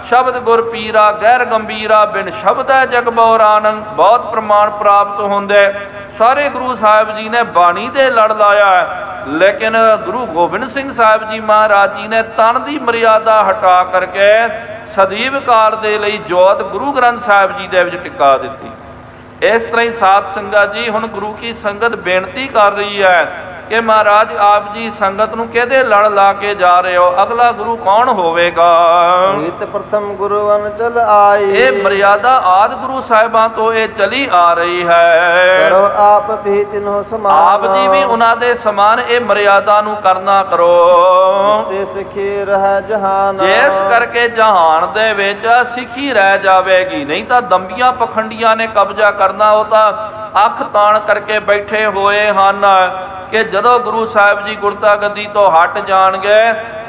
ਸ਼ਬਦ ਗੁਰ ਪੀਰਾ ਗਹਿਰ ਗੰਭੀਰਾ, ਬਿਨ ਸ਼ਬਦ ਹੈ ਜਗ ਬਉਰਾਨੰ। ਬਹੁਤ ਪ੍ਰਮਾਣ ਪ੍ਰਾਪਤ ਹੁੰਦੇ। ਸਾਰੇ ਗੁਰੂ ਸਾਹਿਬ ਜੀ ਨੇ ਬਾਣੀ ਤੇ ਲੜ ਲਾਇਆ, ਲੇਕਿਨ ਗੁਰੂ ਗੋਬਿੰਦ ਸਿੰਘ ਸਾਹਿਬ ਜੀ ਮਹਾਰਾਜ ਜੀ ਨੇ ਤਨ ਦੀ ਮਰਿਆਦਾ ਹਟਾ ਕਰਕੇ ਸਦੀਵ ਕਾਲ ਦੇ ਲਈ ਜੋਤ ਗੁਰੂ ਗ੍ਰੰਥ ਸਾਹਿਬ ਜੀ ਦੇ ਵਿੱਚ ਟਿਕਾ ਦਿੱਤੀ। ਇਸ ਤਰ੍ਹਾਂ ਹੀ ਸਾਧ ਸੰਗਤ ਜੀ, ਹੁਣ ਗੁਰੂ ਕੀ ਸੰਗਤ ਬੇਨਤੀ ਕਰ ਰਹੀ ਹੈ ਕਿ ਮਹਾਰਾਜ ਆਪ ਜੀ ਸੰਗਤ ਨੂੰ ਕਿਹਦੇ ਲੜ ਲਾ ਕੇ ਜਾ ਰਹੇ ਹੋ? ਅਗਲਾ ਗੁਰੂ ਕੌਣ ਹੋਵੇਗਾ? ਪ੍ਰੀਤ ਪ੍ਰਥਮ ਗੁਰੂ ਅਨਚਲ ਆਈ। ਇਹ ਮਰਿਆਦਾ ਆਦਿ ਗੁਰੂ ਸਾਹਿਬਾਂ ਤੋਂ ਇਹ ਚਲੀ ਆ ਰਹੀ ਹੈ। ਕਰੋ ਆਪ ਵੀ ਤਿਨੋ ਸਮਾਨ। ਆਪ ਜੀ ਵੀ ਉਹਨਾਂ ਦੇ ਸਮਾਨ ਇਹ ਮਰਿਆਦਾ ਨੂੰ ਕਰਨਾ ਕਰੋ। ਤੇ ਸਿੱਖੀ ਰਹਿ ਜਹਾਨ। ਜਿਸ ਕਰਕੇ ਜਹਾਨ ਦੇ ਵਿੱਚ ਸਿੱਖੀ ਰਹਿ ਜਾਵੇਗੀ। ਨਹੀਂ ਤਾਂ ਦੰਬੀਆਂ ਪਖੰਡੀਆਂ ਨੇ ਕਬਜ਼ਾ ਕਰਨਾ। ਉਹ ਤਾਂ ਅੱਖ ਤਾਣ ਕਰਕੇ ਬੈਠੇ ਹੋਏ ਹਨ ਕਿ ਜਦੋਂ ਗੁਰੂ ਸਾਹਿਬ ਜੀ ਗੁਰਤਾ ਗੱਦੀ ਤੋਂ ਹਟ ਜਾਣਗੇ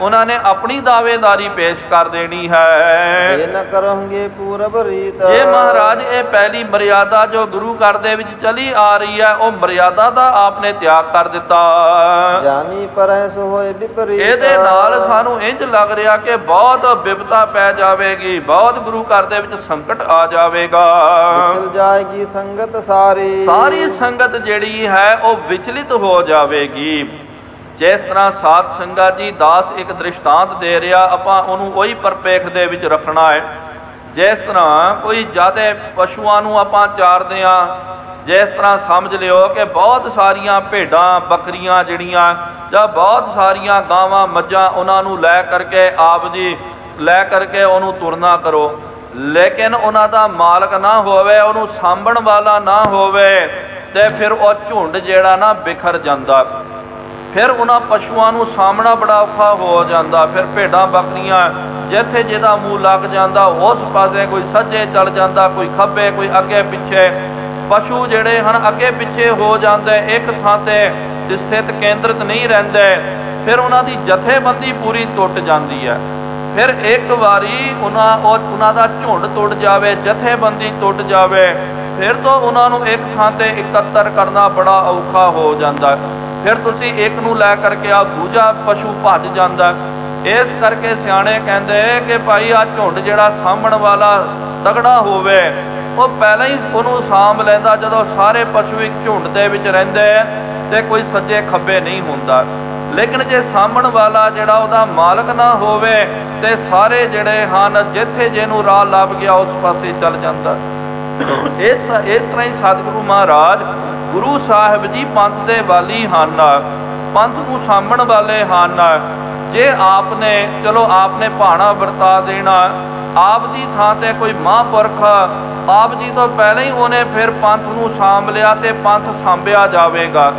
ਉਹਨਾਂ ਨੇ ਆਪਣੀ ਦਾਅਵੇਦਾਰੀ ਪੇਸ਼ ਕਰ ਦੇਣੀ ਹੈ। ਜੇ ਨ ਕਰੋਗੇ ਪੂਰਬ ਰੀਤ। ਜੇ ਮਹਾਰਾਜ ਇਹ ਪਹਿਲੀ ਮਰਿਆਦਾ ਜੋ ਗੁਰੂ ਘਰ ਦੇ ਵਿੱਚ ਚਲੀ ਆ ਰਹੀ ਹੈ, ਉਹ ਮਰਿਆਦਾ ਦਾ ਆਪਨੇ ਤਿਆਗ ਕਰ ਦਿੱਤਾ। ਜਾਨੀ ਪਰੈ ਸੋ ਹੋਏ ਵਿਪਰੀਤ। ਇਹਦੇ ਨਾਲ ਸਾਨੂੰ ਇੰਜ ਲੱਗ ਰਿਹਾ ਕਿ ਬਹੁਤ ਬਿਪਤਾ ਪੈ ਜਾਵੇਗੀ, ਬਹੁਤ ਗੁਰੂ ਘਰ ਦੇ ਵਿੱਚ ਸੰਕਟ ਆ ਜਾਵੇਗਾ। ਵਿਚਲ ਜਾਏਗੀ ਸੰਗਤ ਸਾਰੀ। ਸਾਰੀ ਸੰਗਤ ਜਿਹੜੀ ਹੈ ਉਹ ਵਿਚਲਿਤ ਹੋ ਜਾਵੇਗੀ। ਜਿਸ ਤਰ੍ਹਾਂ ਸਾਧ ਸੰਗਤ ਜੀ ਦਾਸ ਇੱਕ ਦ੍ਰਿਸ਼ਟਾਂਤ ਦੇ ਰਿਹਾ, ਆਪਾਂ ਉਹਨੂੰ ਉਹੀ ਪਰਪੇਖ ਦੇ ਵਿੱਚ ਰੱਖਣਾ ਹੈ। ਜਿਸ ਤਰ੍ਹਾਂ ਕੋਈ ਜ਼ਿਆਦਾ ਪਸ਼ੂਆਂ ਨੂੰ ਆਪਾਂ ਚਾਰਦੇ ਹਾਂ, ਜਿਸ ਤਰ੍ਹਾਂ ਸਮਝ ਲਿਓ ਕਿ ਬਹੁਤ ਸਾਰੀਆਂ ਭੇਡਾਂ ਬੱਕਰੀਆਂ ਜਿਹੜੀਆਂ ਜਾਂ ਬਹੁਤ ਸਾਰੀਆਂ ਗਾਵਾਂ ਮੱਝਾਂ, ਉਹਨਾਂ ਨੂੰ ਲੈ ਕਰਕੇ ਆਪ ਜੀ ਲੈ ਕਰਕੇ ਉਹਨੂੰ ਤੁਰਨਾ ਕਰੋ, ਲੇਕਿਨ ਉਹਨਾਂ ਦਾ ਮਾਲਕ ਨਾ ਹੋਵੇ, ਉਹਨੂੰ ਸਾਂਭਣ ਵਾਲਾ ਨਾ ਹੋਵੇ, ਤੇ ਫਿਰ ਉਹ ਝੁੰਡ ਜਿਹੜਾ ਨਾ ਬਿਖਰ ਜਾਂਦਾ। ਫਿਰ ਉਹਨਾਂ ਪਸ਼ੂਆਂ ਨੂੰ ਸਾਹਮਣਾ ਬੜਾ ਔਖਾ ਹੋ ਜਾਂਦਾ। ਫਿਰ ਭੇਡਾਂ ਬੱਕਰੀਆਂ ਜਿੱਥੇ ਜਿਹਦਾ ਮੂੰਹ ਲੱਗ ਜਾਂਦਾ ਉਸ ਪਾਸੇ, ਕੋਈ ਸੱਜੇ ਚੱਲ ਜਾਂਦਾ, ਕੋਈ ਖੱਬੇ, ਕੋਈ ਅੱਗੇ ਪਿੱਛੇ। ਪਸ਼ੂ ਜਿਹੜੇ ਹਨ ਅੱਗੇ ਪਿੱਛੇ ਹੋ ਜਾਂਦੇ, ਇੱਕ ਥਾਂ ਤੇ ਸਥਿਤ ਕੇਂਦਰਿਤ ਨਹੀਂ ਰਹਿੰਦੇ। ਫਿਰ ਉਹਨਾਂ ਦੀ ਜਥੇਬੰਦੀ ਪੂਰੀ ਟੁੱਟ ਜਾਂਦੀ ਹੈ। ਫਿਰ ਇੱਕ ਵਾਰੀ ਉਹਨਾਂ ਦਾ ਝੁੰਡ ਟੁੱਟ ਜਾਵੇ, ਜਥੇਬੰਦੀ ਟੁੱਟ ਜਾਵੇ, ਫਿਰ ਤੋਂ ਉਹਨਾਂ ਨੂੰ ਇੱਕ ਥਾਂ ਤੇ ਇਕੱਤਰ ਕਰਨਾ ਬੜਾ ਔਖਾ ਹੋ ਜਾਂਦਾ। ਫਿਰ ਤੁਸੀਂ ਇੱਕ ਨੂੰ ਲੈ ਕਰਕੇ ਆ ਦੂਜਾ ਪਸ਼ੂ ਭੱਜ ਜਾਂਦਾ। ਇਸ ਕਰਕੇ ਸਿਆਣੇ ਕਹਿੰਦੇ ਕਿ ਭਾਈ ਆ ਝੁੰਡ ਜਿਹੜਾ ਸਾਂਭਣ ਵਾਲਾ ਤਗੜਾ ਹੋਵੇ, ਉਹ ਪਹਿਲਾਂ ਹੀ ਉਹਨੂੰ ਸਾਂਭ ਲੈਂਦਾ। ਜਦੋਂ ਸਾਰੇ ਪਸ਼ੂ ਇੱਕ ਝੁੰਡ ਦੇ ਵਿੱਚ ਰਹਿੰਦੇ ਤੇ ਕੋਈ ਸੱਜੇ ਖੱਬੇ ਨਹੀਂ ਹੁੰਦਾ। ਲੇਕਿਨ ਜੇ ਸਾਂਭਣ ਵਾਲਾ ਜਿਹੜਾ ਉਹਦਾ ਮਾਲਕ ਨਾ ਹੋਵੇ ਤੇ ਸਾਰੇ ਜਿਹੜੇ ਹਨ ਜਿੱਥੇ ਜਿਹਨੂੰ ਰਾਹ ਲੱਭ ਗਿਆ ਉਸ ਪਾਸੇ ਚੱਲ ਜਾਂਦਾ। ਇਸ ਤਰ੍ਹਾਂ ਹੀ ਸਤਿਗੁਰੂ ਮਹਾਰਾਜ ਗੁਰੂ ਸਾਹਿਬ ਜੀ ਪੰਥ ਦੇ ਵਾਲੀ ਹਨ, ਪੰਥ ਨੂੰ ਸਾਂਭਣ ਵਾਲੇ ਹਨ। ਜੇ ਆਪਨੇ ਚਲੋ ਆਪਨੇ ਭਾਣਾ ਵਰਤਾ ਦੇਣਾ, ਆਪ ਦੀ ਥਾਂ ਤੇ ਕੋਈ ਮਹਾਂਪੁਰਖ ਆਪ ਜੀ ਤੋਂ ਪਹਿਲਾਂ ਹੀ ਉਹਨੇ ਫਿਰ ਪੰਥ ਨੂੰ ਸਾਂਭ ਲਿਆ ਤੇ ਪੰਥ ਸਾਂਭਿਆ ਜਾਵੇਗਾ।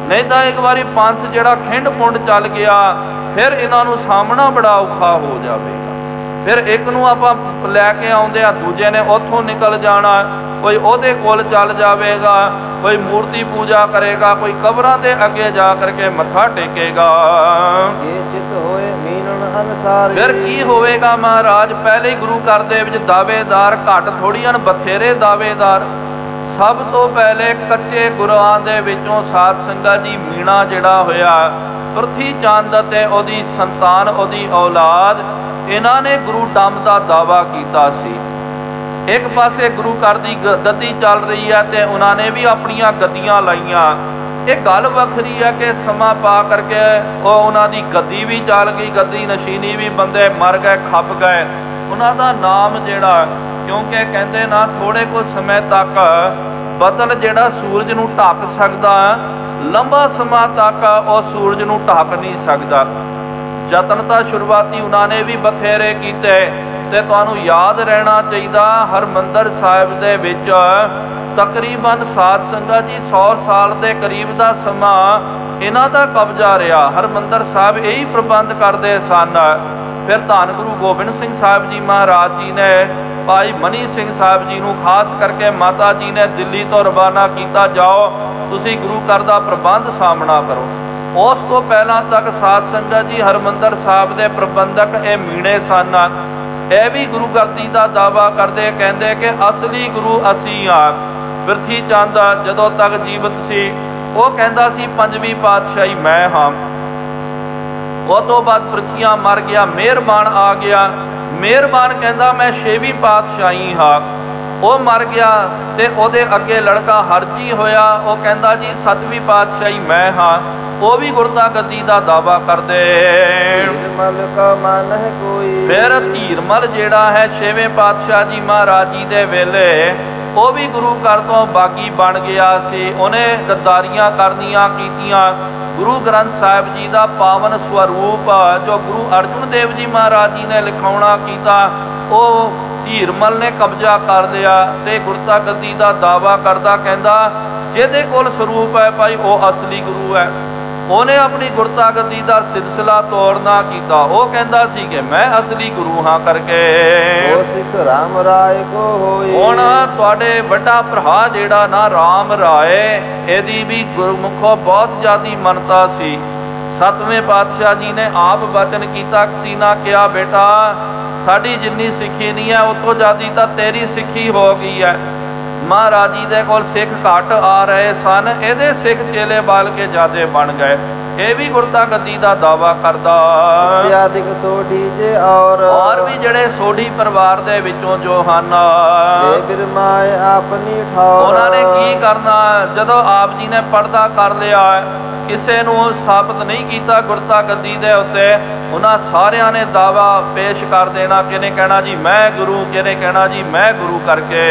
ਨਹੀਂ ਤਾਂ ਇੱਕ ਵਾਰੀ ਪੰਥ ਜਿਹੜਾ ਖਿੰਡ ਪੁੰਡ ਚੱਲ ਗਿਆ, ਫਿਰ ਇਹਨਾਂ ਨੂੰ ਸਾਹਮਣਾ ਬੜਾ ਔਖਾ ਹੋ ਜਾਵੇਗਾ। ਫਿਰ ਇੱਕ ਨੂੰ ਆਪਾਂ ਲੈ ਕੇ ਆਉਂਦੇ ਆ, ਦੂਜੇ ਨੇ ਉੱਥੋਂ ਨਿਕਲ ਜਾਣਾ, ਕੋਈ ਉਹਦੇ ਕੋਲ ਚੱਲ ਜਾਵੇਗਾ, ਕੋਈ ਮੂਰਤੀ ਪੂਜਾ ਕਰੇਗਾ, ਕੋਈ ਕਬਰਾਂ ਦੇ ਅੱਗੇ ਜਾ ਕਰਕੇ ਮੱਥਾ ਟੇਕੇਗਾ। ਫਿਰ ਕੀ ਹੋਵੇਗਾ ਮਹਾਰਾਜ? ਪਹਿਲੇ ਗੁਰੂ ਘਰ ਦੇ ਵਿੱਚ ਦਾਅਵੇਦਾਰ ਘੱਟ ਥੋੜ੍ਹੀ ਹਨ, ਬਥੇਰੇ ਦਾਅਵੇਦਾਰ। ਸਭ ਤੋਂ ਪਹਿਲੇ ਕੱਚੇ ਗੁਰਾਂ ਦੇ ਵਿੱਚੋਂ ਸਾਧ ਸੰਗਤ ਜੀ ਮੀਣਾ ਜਿਹੜਾ ਹੋਇਆ, ਪ੍ਰਿਥੀ ਚੰਦ ਅਤੇ ਉਹਦੀ ਸੰਤਾਨ, ਉਹਦੀ ਔਲਾਦ, ਇਹਨਾਂ ਨੇ ਗੁਰੂ ਡੰਮ ਦਾ ਦਾਅਵਾ ਕੀਤਾ ਸੀ। ਇੱਕ ਪਾਸੇ ਗੁਰੂ ਘਰ ਦੀ ਗੱਦੀ ਚੱਲ ਰਹੀ ਹੈ ਤੇ ਉਹਨਾਂ ਨੇ ਵੀ ਆਪਣੀਆਂ ਗੱਦੀਆਂ ਲਾਈਆਂ। ਇਹ ਗੱਲ ਵੱਖਰੀ ਹੈ ਕਿ ਸਮਾਂ ਪਾ ਕਰਕੇ ਉਹ ਉਹਨਾਂ ਦੀ ਗੱਦੀ ਵੀ ਚੱਲ ਗਈ, ਗੱਦੀ ਨਸ਼ੀਨੀ ਵੀ, ਬੰਦੇ ਮਰ ਗਏ, ਖੱਪ ਗਏ। ਉਹਨਾਂ ਦਾ ਨਾਮ ਜਿਹੜਾ, ਕਿਉਂਕਿ ਕਹਿੰਦੇ ਨਾ ਥੋੜ੍ਹੇ ਕੁ ਸਮੇਂ ਤੱਕ ਬਦਲ ਜਿਹੜਾ ਸੂਰਜ ਨੂੰ ਢੱਕ ਸਕਦਾ, ਲੰਬਾ ਸਮਾਂ ਤੱਕ ਉਹ ਸੂਰਜ ਨੂੰ ਢੱਕ ਨਹੀਂ ਸਕਦਾ। ਯਤਨ ਤਾਂ ਸ਼ੁਰੂਆਤੀ ਉਹਨਾਂ ਨੇ ਵੀ ਬਥੇਰੇ ਕੀਤੇ। ਤੇ ਤੁਹਾਨੂੰ ਯਾਦ ਰਹਿਣਾ ਚਾਹੀਦਾ, ਹਰਿਮੰਦਰ ਸਾਹਿਬ ਦੇ ਵਿੱਚ ਤਕਰੀਬਨ ਸਾਧ ਸੰਗਤ ਜੀ 100 ਸਾਲ ਦੇ ਕਰੀਬ ਦਾ ਸਮਾਂ ਇਹਨਾਂ ਦਾ ਕਬਜ਼ਾ ਰਿਹਾ। ਹਰਿਮੰਦਰ ਸਾਹਿਬ ਇਹੀ ਪ੍ਰਬੰਧ ਕਰਦੇ ਸਨ। ਫਿਰ ਧੰਨ ਗੁਰੂ ਗੋਬਿੰਦ ਸਿੰਘ ਸਾਹਿਬ ਜੀ ਮਹਾਰਾਜ ਜੀ ਨੇ ਭਾਈ ਮਨੀ ਸਿੰਘ ਸਾਹਿਬ ਜੀ ਨੂੰ ਖਾਸ ਕਰਕੇ ਮਾਤਾ ਜੀ ਨੇ ਦਿੱਲੀ ਤੋਂ ਰਵਾਨਾ ਕੀਤਾ, ਜਾਓ ਤੁਸੀਂ ਗੁਰੂ ਘਰ ਦਾ ਪ੍ਰਬੰਧ ਸਾਹਮਣਾ ਕਰੋ। ਉਸ ਤੋਂ ਪਹਿਲਾਂ ਤੱਕ ਸਾਧ ਸੰਗਤ ਜੀ ਹਰਿਮੰਦਰ ਸਾਹਿਬ ਦੇ ਪ੍ਰਬੰਧਕ ਇਹ ਮੀਣੇ ਸਨ। ਇਹ ਵੀ ਗੁਰੂ ਗੱਦੀ ਦਾ ਦਾਵਾ ਕਰਦੇ, ਕਹਿੰਦੇ ਕਿ ਅਸਲੀ ਗੁਰੂ ਅਸੀਂ ਹਾਂ। ਪ੍ਰਿਥੀ ਚੰਦ ਜਦੋਂ ਤੱਕ ਜੀਵਤ ਸੀ ਉਹ ਕਹਿੰਦਾ ਸੀ ਪੰਜਵੀਂ ਪਾਤਸ਼ਾਹੀ ਮੈਂ ਹਾਂ। ਉਹ ਤੋਂ ਬਾਅਦ ਪ੍ਰਿਥੀਆਂ ਮਰ ਗਿਆ, ਮਿਹਰਬਾਨ ਆ ਗਿਆ, ਮਿਹਰਬਾਨ ਕਹਿੰਦਾ ਮੈਂ 6ਵੀਂ ਪਾਤਸ਼ਾਹੀ ਹਾਂ। ਉਹ ਮਰ ਗਿਆ ਤੇ ਉਹਦੇ ਅੱਗੇ ਲੜਕਾ ਹਰਜੀ ਹੋਇਆ, ਉਹ ਕਹਿੰਦਾ ਜੀ 7ਵੀਂ ਪਾਤਸ਼ਾਹੀ ਮੈਂ ਹਾਂ। ਉਹ ਵੀ ਗੁਰਤਾ ਗੱਦੀ ਦਾ ਦਾਵਾ ਕਰਦੇ। ਫਿਰ ਧੀਰਮਲ ਜਿਹੜਾ ਹੈ 6ਵੇਂ ਪਾਤਸ਼ਾਹ ਜੀ ਮਹਾਰਾਜ ਜੀ ਦੇ ਵੇਲੇ ਉਹ ਵੀ ਗੁਰੂ ਘਰ ਤੋਂ ਬਾਗੀ ਬਣ ਗਿਆ ਸੀ। ਉਹਨੇ ਗੱਦਾਰੀਆਂ ਕਰਨੀਆਂ ਕੀਤੀਆਂ। ਗੁਰੂ ਗ੍ਰੰਥ ਸਾਹਿਬ ਜੀ ਦਾ ਪਾਵਨ ਸਵਰੂਪ ਜੋ ਗੁਰੂ ਅਰਜਨ ਦੇਵ ਜੀ ਮਹਾਰਾਜ ਜੀ ਨੇ ਲਿਖਾਉਣਾ ਕੀਤਾ ਉਹ ਧੀਰਮਲ ਨੇ ਕਬਜ਼ਾ ਕਰ ਲਿਆ ਤੇ ਗੁਰਤਾ ਗੱਦੀ ਦਾ ਦਾਵਾ ਕਰਦਾ, ਕਹਿੰਦਾ ਜਿਹਦੇ ਕੋਲ ਸਰੂਪ ਹੈ ਭਾਈ ਉਹ ਅਸਲੀ ਗੁਰੂ ਹੈ। ਉਹਨੇ ਆਪਣੀ ਗੁਰਤਾ ਗੱਦੀ ਦਾ ਸਿਲਸਿਲਾ ਤੋੜਨਾ ਕੀਤਾ। ਉਹ ਕਹਿੰਦਾ ਸੀ ਕਿ ਮੈਂ ਅਸਲੀ ਗੁਰੂ ਹਾਂ ਕਰਕੇ। ਉਹ ਸਿੱਖ ਰਾਮ ਰਾਏ ਕੋ ਹੋਈ। ਹੁਣ ਤੁਹਾਡੇ ਵੱਡਾ ਭਰਾ ਜਿਹੜਾ ਨਾ ਰਾਮ ਰਾਏ, ਇਹਦੀ ਵੀ ਗੁਰਮੁਖੋਂ ਬਹੁਤ ਜ਼ਿਆਦੀ ਮੰਨਤਾ ਸੀ। 7ਵੇਂ ਪਾਤਸ਼ਾਹ ਜੀ ਨੇ ਆਪ ਬਚਨ ਕੀਤਾ ਸੀ ਨਾ, ਕਿਹਾ ਬੇਟਾ ਸਾਡੀ ਜਿੰਨੀ ਸਿੱਖੀ ਨਹੀਂ ਹੈ ਉਤੋਂ ਜ਼ਿਆਦੀ ਤਾਂ ਤੇਰੀ ਸਿੱਖੀ ਹੋ ਗਈ ਹੈ। ਮਹਾਰਾਜ ਜੀ ਦੇ ਕੋਲ ਸਿੱਖ ਘੱਟ ਆ ਰਹੇ ਸਨ, ਇਹਦੇ ਸਿੱਖ ਚੇਲੇ ਬਾਲ ਕੇ ਜ਼ਿਆਦੇ ਬਣ ਗਏ। ਇਹ ਵੀ ਗੁਰਤਾ ਗੱਦੀ ਦਾ ਦਾਵਾ ਕਰਦਾ। ਸੋਢੀ ਜੇ ਔਰ ਵੀ ਜਿਹੜੇ ਸੋਢੀ ਪਰਿਵਾਰ ਦੇ ਵਿੱਚੋਂ ਜੋ ਹਨ ਆਪਣੀ ਠਾਉਰ, ਉਹਨਾਂ ਨੇ ਕੀ ਕਰਨਾ ਜਦੋਂ ਆਪ ਜੀ ਨੇ ਪਰਦਾ ਕਰ ਲਿਆ, ਕਿਸੇ ਨੂੰ ਸਥਾਪਿਤ ਨਹੀਂ ਕੀਤਾ ਗੁਰਤਾ ਗੱਦੀ ਦੇ ਉੱਤੇ, ਉਹਨਾਂ ਸਾਰਿਆਂ ਨੇ ਦਾਵਾ ਪੇਸ਼ ਕਰ ਦੇਣਾ। ਕਿਹਨੇ ਕਹਿਣਾ ਜੀ ਮੈਂ ਗੁਰੂ, ਕਿਹਨੇ ਕਹਿਣਾ ਜੀ ਮੈਂ ਗੁਰੂ ਕਰਕੇ।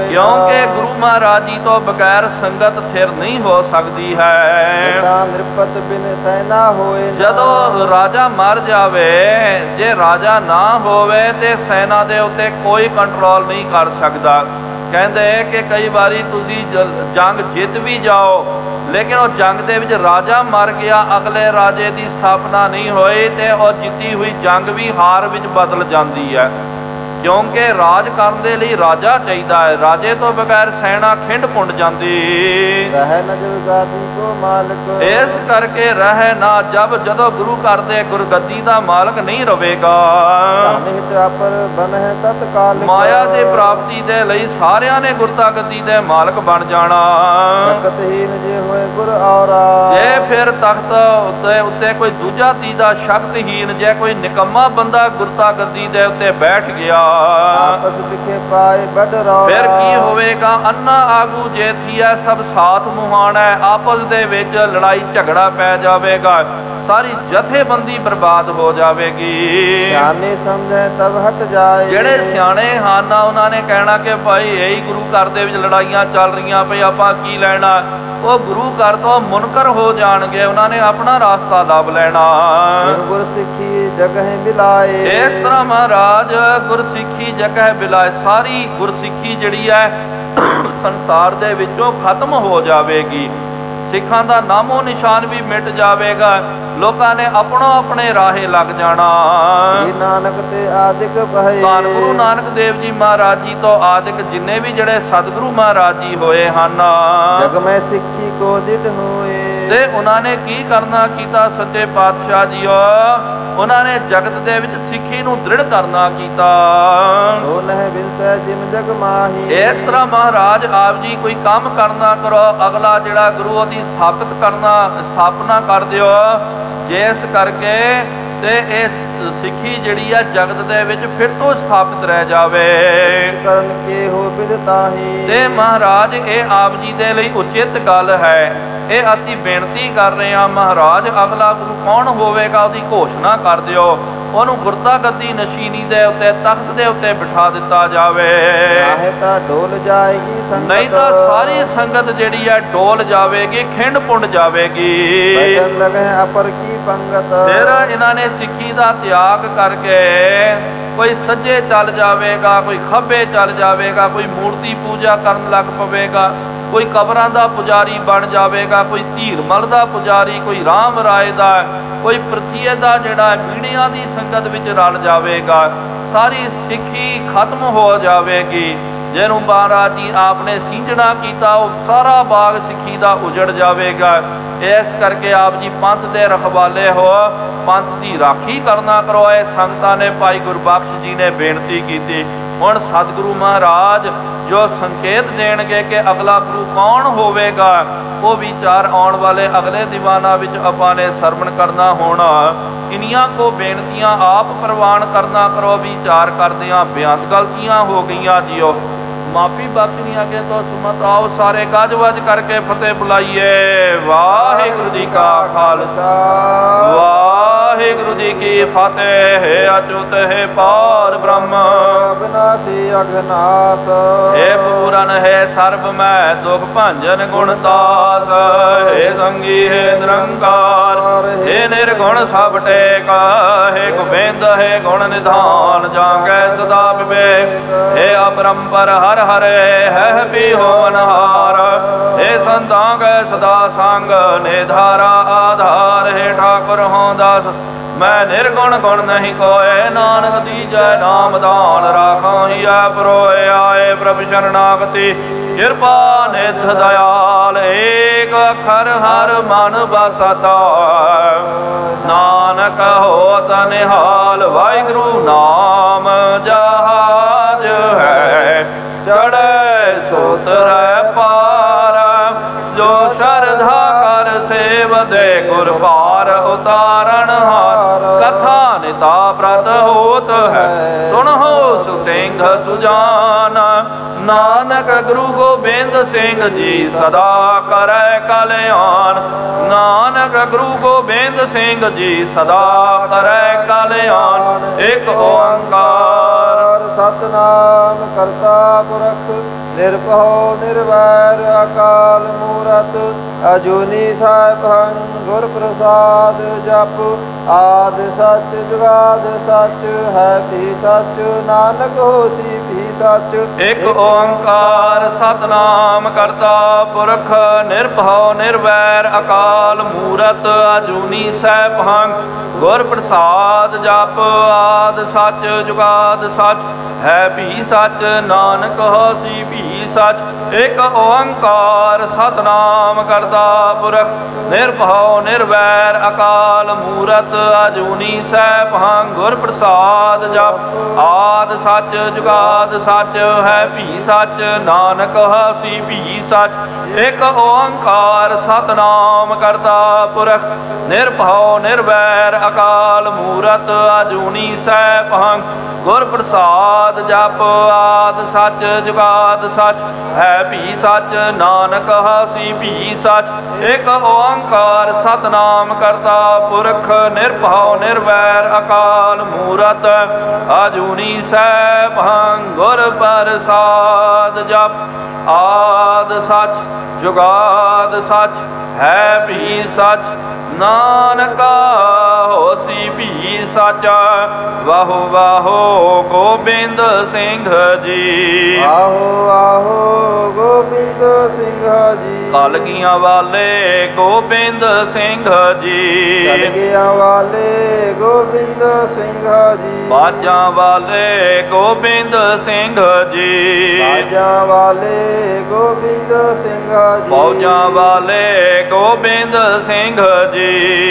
ਕਿਉਂਕਿ ਗੁਰੂ ਮਹਾਰਾਜ ਜੀ ਤੋਂ ਬਗੈਰ ਸੰਗਤ ਥਿਰ ਨਹੀਂ ਹੋ ਸਕਦੀ ਹੈ। ਜਦੋਂ ਰਾਜਾ ਮਰ ਜਾਵੇ, ਜੇ ਰਾਜਾ ਨਾ ਹੋਵੇ ਤੇ ਸੈਨਾ ਦੇ ਉੱਤੇ ਕੋਈ ਕੰਟਰੋਲ ਨਹੀਂ ਕਰ ਸਕਦਾ। ਕਹਿੰਦੇ ਕਿ ਕਈ ਵਾਰੀ ਤੁਸੀਂ ਜੰਗ ਜਿੱਤ ਵੀ ਜਾਓ, ਲੇਕਿਨ ਉਹ ਜੰਗ ਦੇ ਵਿੱਚ ਰਾਜਾ ਮਰ ਗਿਆ, ਅਗਲੇ ਰਾਜੇ ਦੀ ਸਥਾਪਨਾ ਨਹੀਂ ਹੋਈ ਤੇ ਉਹ ਜਿੱਤੀ ਹੋਈ ਜੰਗ ਵੀ ਹਾਰ ਵਿੱਚ ਬਦਲ ਜਾਂਦੀ ਹੈ। ਕਿਉਂਕਿ ਰਾਜ ਕਰਨ ਦੇ ਲਈ ਰਾਜਾ ਚਾਹੀਦਾ ਹੈ, ਰਾਜੇ ਤੋਂ ਬਗੈਰ ਸੈਨਾ ਖਿੰਡ ਪੁੰਡ ਜਾਂਦੀ। ਇਸ ਕਰਕੇ ਰਹਿ ਨਾ ਜਬ, ਜਦੋਂ ਗੁਰੂ ਘਰ ਦੇ ਗੁਰਗੱਦੀ ਦਾ ਮਾਲਕ ਨਹੀਂ ਰਵੇਗਾ। ਮਾਇਆ ਦੀ ਪ੍ਰਾਪਤੀ ਦੇ ਲਈ ਸਾਰਿਆਂ ਨੇ ਗੁਰਤਾ ਗੱਦੀ ਦੇ ਮਾਲਕ ਬਣ ਜਾਣਾ। ਜੇ ਫਿਰ ਤਖਤ ਉੱਤੇ ਕੋਈ ਦੂਜਾ ਤੀਜਾ ਸ਼ਕਤਹੀਨ, ਜੇ ਕੋਈ ਨਿਕੰਮਾ ਬੰਦਾ ਗੁਰਤਾ ਗੱਦੀ ਦੇ ਉੱਤੇ ਬੈਠ ਗਿਆ, ਫਿਰ ਕੀ ਹੋਵੇਗਾ? ਅੰਨਾ ਆਗੂ ਜੇ ਥੀਐ ਸਭ ਸਾਥ ਮੁਹਾਣਾ, ਆਪਸ ਦੇ ਵਿੱਚ ਲੜਾਈ ਝਗੜਾ ਪੈ ਜਾਵੇਗਾ, ਸਾਰੀ ਜਥੇਬੰਦੀ ਬਰਬਾਦ ਹੋ ਜਾਵੇਗੀ। ਸਿਆਣੇ ਸਮਝੇ ਤਬ ਹਟ ਜਾਏ। ਜਿਹੜੇ ਸਿਆਣੇ ਹਨ ਉਹਨਾਂ ਨੇ ਕਹਿਣਾ ਕਿ ਭਾਈ ਇਹੀ ਗੁਰੂ ਘਰ ਦੇ ਵਿੱਚ ਲੜਾਈਆਂ ਚੱਲ ਰਹੀਆਂ ਪਈ, ਆਪਾਂ ਕੀ ਲੈਣਾ। ਉਹ ਗੁਰੂ ਘਰ ਤੋਂ ਮੁਨਕਰ ਹੋ ਜਾਣਗੇ, ਉਹਨਾਂ ਨੇ ਆਪਣਾ ਰਾਸਤਾ ਲੱਭ ਲੈਣਾ। ਗੁਰਸਿੱਖੀ ਜਗਹਿ ਬਿਲਾਏ। ਇਸ ਤਰ੍ਹਾਂ ਮਹਾਰਾਜ ਗੁਰਸਿੱਖੀ ਜਗਹਿ ਬਿਲਾਏ, ਸਾਰੀ ਗੁਰਸਿੱਖੀ ਜਿਹੜੀ ਹੈ ਸੰਸਾਰ ਦੇ ਵਿੱਚੋਂ ਖਤਮ ਹੋ ਜਾਵੇਗੀ। ਸਿੱਖਾਂ ਦਾ ਨਾਮੋ ਨਿਸ਼ਾਨ ਵੀ ਮਿਟ ਜਾਵੇਗਾ। ਲੋਕਾਂ ਨੇ ਆਪਣੋ ਆਪਣੇ ਰਾਹੇ ਲੱਗ ਜਾਣਾ। ਨਾਨਕ ਤੇ ਆਦਿਕ ਭਏ। ਧੰਨ ਗੁਰੂ ਨਾਨਕ ਦੇਵ ਜੀ ਮਹਾਰਾਜ ਜੀ ਤੋਂ ਆਦਿਕ ਜਿੰਨੇ ਵੀ ਜਿਹੜੇ ਸਤਿਗੁਰੂ ਮਹਾਰਾਜ ਜੀ ਹੋਏ ਹਨ, ਜਗ ਮੈਂ ਸਿੱਖੀ ਕੋ ਦਿਤ ਹੋਏ। ਤੇ ਉਹਨਾਂ ਨੇ ਕੀ ਕਰਨਾ ਕੀਤਾ? ਸੱਚੇ ਪਾਤਸ਼ਾਹ ਜੀਓ, ਉਹਨਾਂ ਨੇ ਜਗਤ ਦੇ ਵਿੱਚ ਸਿੱਖੀ ਨੂੰ ਦ੍ਰਿੜ ਕਰਨਾ ਕੀਤਾ। ਇਸ ਤਰ੍ਹਾਂ ਮਹਾਰਾਜ ਆਪ ਜੀ ਕੋਈ ਕੰਮ ਕਰਨਾ ਕਰੋ, ਅਗਲਾ ਜਿਹੜਾ ਗੁਰੂ ਉਹਦੀ ਸਥਾਪਨਾ ਕਰ ਦਿਓ, ਜਿਸ ਕਰਕੇ ਤੇ ਇਹ ਸਿੱਖੀ ਜਿਹੜੀ ਆ ਜਗਤ ਦੇ ਵਿੱਚ ਫਿਰ ਤੋਂ ਸਥਾਪਿਤ ਰਹਿ ਜਾਵੇ। ਕਰਨ ਕੇ ਹੋ ਬਿਦਤਾਹੀ। ਤੇ ਮਹਾਰਾਜ ਇਹ ਆਪ ਜੀ ਦੇ ਲਈ ਉਚਿਤ ਗੱਲ ਹੈ। ਇਹ ਅਸੀਂ ਬੇਨਤੀ ਕਰ ਰਹੇ ਹਾਂ, ਮਹਾਰਾਜ ਅਗਲਾ ਗੁਰੂ ਕੌਣ ਹੋਵੇਗਾ ਉਹਦੀ ਘੋਸ਼ਣਾ ਕਰ ਦਿਓ। ਉਹਨੂੰ ਗੁਰਤਾ ਗੱਦੀ ਨਸ਼ੀਨੀ ਦੇ ਉੱਤੇ ਤਖਤ ਦੇ ਉੱਤੇ ਬਿਠਾ ਦਿੱਤਾ ਜਾਵੇ। ਨਾਹੀਂ ਤਾਂ ਡੋਲ ਜਾਏਗੀ ਸੰਗਤ, ਨਹੀਂ ਤਾਂ ਸਾਰੀ ਸੰਗਤ ਜਿਹੜੀ ਹੈ ਡੋਲ ਜਾਵੇਗੀ, ਖਿੰਡ ਪੁੰਡ ਜਾਵੇਗੀ। ਬੈਠਣ ਲਗੇ ਅਪਰ ਕੀ ਪੰਗਤ, ਫਿਰ ਇਹਨਾਂ ਨੇ ਸਿੱਖੀ ਦਾ ਤਿਆਗ ਕਰਕੇ ਕੋਈ ਸੱਜੇ ਚੱਲ ਜਾਵੇਗਾ, ਕੋਈ ਖੱਬੇ ਚੱਲ ਜਾਵੇਗਾ, ਕੋਈ ਮੂਰਤੀ ਪੂਜਾ ਕਰਨ ਲੱਗ ਪਵੇਗਾ, ਕੋਈ ਕਬਰਾਂ ਦਾ ਪੁਜਾਰੀ ਬਣ ਜਾਵੇਗਾ, ਕੋਈ ਧੀਰਮਲ ਦਾ ਪੁਜਾਰੀ, ਕੋਈ ਰਾਮ ਰਾਏ ਦਾ, ਕੋਈ ਪ੍ਰਤੀਏ ਦਾ ਜਿਹੜਾ ਮੀਣਿਆਂ ਦੀ ਸੰਗਤ ਵਿੱਚ ਰਲ ਜਾਵੇਗਾ। ਸਾਰੀ ਸਿੱਖੀ ਖਤਮ ਹੋ ਜਾਵੇਗੀ। ਜਿਹਨੂੰ ਮਹਾਰਾਜ ਜੀ ਆਪ ਨੇ ਸਿੰਜਣਾ ਕੀਤਾ ਉਹ ਸਾਰਾ ਬਾਗ ਸਿੱਖੀ ਦਾ ਉਜੜ ਜਾਵੇਗਾ। ਇਸ ਕਰਕੇ ਆਪ ਜੀ ਪੰਥ ਦੇ ਰਖਵਾਲੇ ਹੋ, ਪੰਥ ਦੀ ਰਾਖੀ ਕਰਨਾ ਕਰੋ। ਇਹ ਸੰਗਤਾਂ ਨੇ ਭਾਈ ਗੁਰਬਖਸ਼ ਜੀ ਨੇ ਬੇਨਤੀ ਕੀਤੀ। ਹੁਣ ਸਤਿਗੁਰੂ ਮਹਾਰਾਜ ਜੋ ਸੰਕੇਤ ਦੇਣਗੇ ਕਿ ਅਗਲਾ ਗੁਰੂ ਕੌਣ ਹੋਵੇਗਾ, ਉਹ ਵਿਚਾਰ ਆਉਣ ਵਾਲੇ ਅਗਲੇ ਦੀਵਾਨਾਂ ਵਿੱਚ ਆਪਾਂ ਨੇ ਸਰਵਣ ਕਰਨਾ ਹੋਣਾ। ਕਿੰਨੀਆਂ ਕੋ ਬੇਨਤੀਆਂ ਆਪ ਪ੍ਰਵਾਨ ਕਰਨਾ ਕਰੋ। ਵਿਚਾਰ ਕਰਦਿਆਂ ਬੇਅੰਤ ਗਲਤੀਆਂ ਹੋ ਗਈਆਂ ਜੀਓ, ਮਾਫੀ ਬਖਸ਼ਣੀ। ਅੱਗੇ ਤੋਂ ਸੁਮਤ ਆਓ ਸਾਰੇ ਗੱਜ ਵੱਜ ਕਰਕੇ ਫਤਿਹ ਬੁਲਾਈਏ। ਵਾਹਿਗੁਰੂ ਜੀ ਕਾ ਖਾਲਸਾ, ਵਾਹਿਗੁਰੂ ਜੀ ਕੀ ਫਤਿਹ। ਹੈ ਅਚੁੱਤ ਹੈ ਪਾਰ ਬ੍ਰਹਮ, ਅਬਿਨਾਸੀ ਅਗਨਾਸ, ਹੈ ਪੂਰਨ ਹੈ ਸਰਬ ਮੈਂ ਦੁਖ ਭੰਜਨ ਗੁਣ ਤਾਸ। ਹੈ ਸੰਗੀ ਹੈ ਨਿਰੰਕਾਰ, ਹੈ ਨਿਰਗੁਣ ਸਭ ਟੇਕ। ਹੈ ਗੋਬਿੰਦ ਹੈ ਗੁਣ ਨਿਧਾਨ, ਜਾਂ ਕੈ ਸਦਾ ਵਿਵੇਕ। ਹੈ ਅਪਰੰਪਰ ਹਰ ਹਰੇ, ਹੈ ਵੀ ਹੋਵਨਹਾਰ। ਹੈ ਸੰਤਾਂ ਕੈ ਸਦਾ ਸੰਗ, ਨਿਧਾਰਾ ਆਧਾਰ। ਹੈ ਠਾਕੁਰ ਹੋਂ ਦਾਸ ਮੈਂ ਨਿਰਗੁਣ ਗੁਣ ਨਹੀਂ ਕੋਏ। ਨਾਨਕ ਦੀਜੈ ਨਾਮ ਦਾਨ, ਰਾਖਾਂ ਹੀ ਐ ਪਰੋਏ। ਆਏ ਪ੍ਰਭ ਸ਼ਰਨਾਗਤੀ, ਕਿਰਪਾ ਨਿਧ ਦਇਆਲ। ਏਕ ਅੱਖਰ ਹਰ ਮਨ ਬਸਤਾ, ਨਾਨਕ ਹੋਤ ਨਿਹਾਲ। ਵਾਹਿਗੁਰੂ ਨਾਮ ਜਹਾਜ ਹੈ, ਚੜ੍ਹੈ ਸੋ ਤਰੈ ਪਾਰ। ਜੋ ਸ਼ਰਧਾ ਕਰ ਸੇਵਦੇ, ਗੁਰ ਪਾਰ ਉਤਾਰਨ ਹਾਰ। ਕਥਾ ਨਿਤਾ ਪ੍ਰਤ ਹੋਤ ਹੈ, ਸੁਣਹੁ ਸੁਤਿੰਗ ਸੁਜਾਨ। ਨਾਨਕ ਗੁਰੂ ਗੋਬਿੰਦ ਸਿੰਘ ਜੀ ਸਦਾ ਕਰੈ ਕਲਿਆਣ। ਨਾਨਕ ਗੁਰੂ ਗੋਬਿੰਦ ਸਿੰਘ ਜੀ ਸਦਾ ਕਰੈ ਕਲਿਆਣ। ਇੱਕ ਓੰਕਾਰ ਸਤਨਾਮ ਕਰਤਾ ਪੁਰਖ, ਨਿਰਭਉ ਨਿਰਵੈਰ ਅਕਾਲ ਮੂਰਤ। ਅਜੂਨੀ ਸਾਹਿਬੰ ਗੁਰ ਪ੍ਰਸਾਦ ਜਪ। ਆਦਿ ਸੱਚ ਜੁਗਾਦ ਸੱਚ, ਹੈ ਵੀ ਸੱਚ। ਨਾਨਕ ਹੋਸੀ ਵੀ ਸੱਚ। ਇੱਕ ਓੰਕਾਰ ਸਤਨਾਮ ਕਰਤਾ ਪੁਰਖ, ਨਿਰਭਉ ਨਿਰਵੈਰ ਅਕਾਲ ਮੂਰਤ। ਅਜੂਨੀ ਸਾਹਿਬੰ ਗੁਰ ਪ੍ਰਸਾਦ ਜਪ। ਆਦਿ ਸੱਚ ਜੁਗਾਦ ਸੱਚ, ਹੈ ਵੀ ਸੱਚ। ਨਾਨਕ ਹੋਸੀ ਵੀ ਸੱਚ। ਇੱਕ ਓੰਕਾਰ ਸਤਨਾਮ ਕਰਤਾ ਪੁਰਖ, ਨਿਰਭਉ ਨਿਰਵੈਰ ਅਕਾਲ ਮੂਰਤ। ਅਜੂਨੀ ਸਾਹਿਬੰ ਗੁਰ ਪ੍ਰਸਾਦ ਜਪ। ਆਦਿ ਸੱਚ ਜੁਗਾਦ ਸੱਚ, ਹੈ ਵੀ ਸੱਚ। ਨਾਨਕ ਹੋਸੀ ਵੀ ਸੱਚ। ਇੱਕ ਓੰਕਾਰ ਸਤਨਾਮ ਕਰਤਾ ਪੁਰਖ, ਨਿਰਭਉ ਨਿਰਵੈਰ ਅਕਾਲ ਮੂਰਤ। ਅਜੂਨੀ ਸਾਹਿਬੰ ਗੁਰ ਪ੍ਰਸਾਦ ਜਪ। ਆਦਿ ਸੱਚ ਜੁਗਾਦ ਸੱਚ, ਹੈ ਵੀ ਸੱਚ। ਨਾਨਕ ਹੋਸੀ ਵੀ ਸੱਚ। ਇੱਕ ਓੰਕਾਰ ਸਤਨਾਮ ਕਰਤਾ ਪੁਰਖ, ਨਿਰਭਉ ਨਿਰਵੈਰ ਅਕਾਲ ਮੂਰਤ। ਅਜੂਨੀ ਸਾਹਿਬੰ ਗੁਰ ਪ੍ਰਸਾਦ ਜਪ। ਆਦਿ ਸੱਚ ਜੁਗਾਦ ਸੱਚ, ਹੈ ਵੀ ਸੱਚ। ਨਾਨਕ ਹੋਸੀ ਵੀ ਸੱਚ। ਵਾਹੋ ਵਾਹੋ ਗੋਬਿੰਦ ਸਿੰਘ ਜੀ, ਆਹੋ ਆਹੋ ਗੋਬਿੰਦ ਸਿੰਘ ਜੀ। ਕਲਗੀਆਂ ਵਾਲੇ ਗੋਬਿੰਦ ਸਿੰਘ ਜੀ, ਕਲਗੀਆਂ ਵਾਲੇ ਗੋਬਿੰਦ ਸਿੰਘ ਜੀ। ਬਾਜਾਂ ਵਾਲੇ ਗੋਬਿੰਦ ਸਿੰਘ ਜੀ, ਬਾਜਾਂ ਵਾਲੇ ਗੋਬਿੰਦ ਸਿੰਘ ਜੀ। ਫੌਜਾਂ ਵਾਲੇ ਗੋਬਿੰਦ ਸਿੰਘ ਜੀ,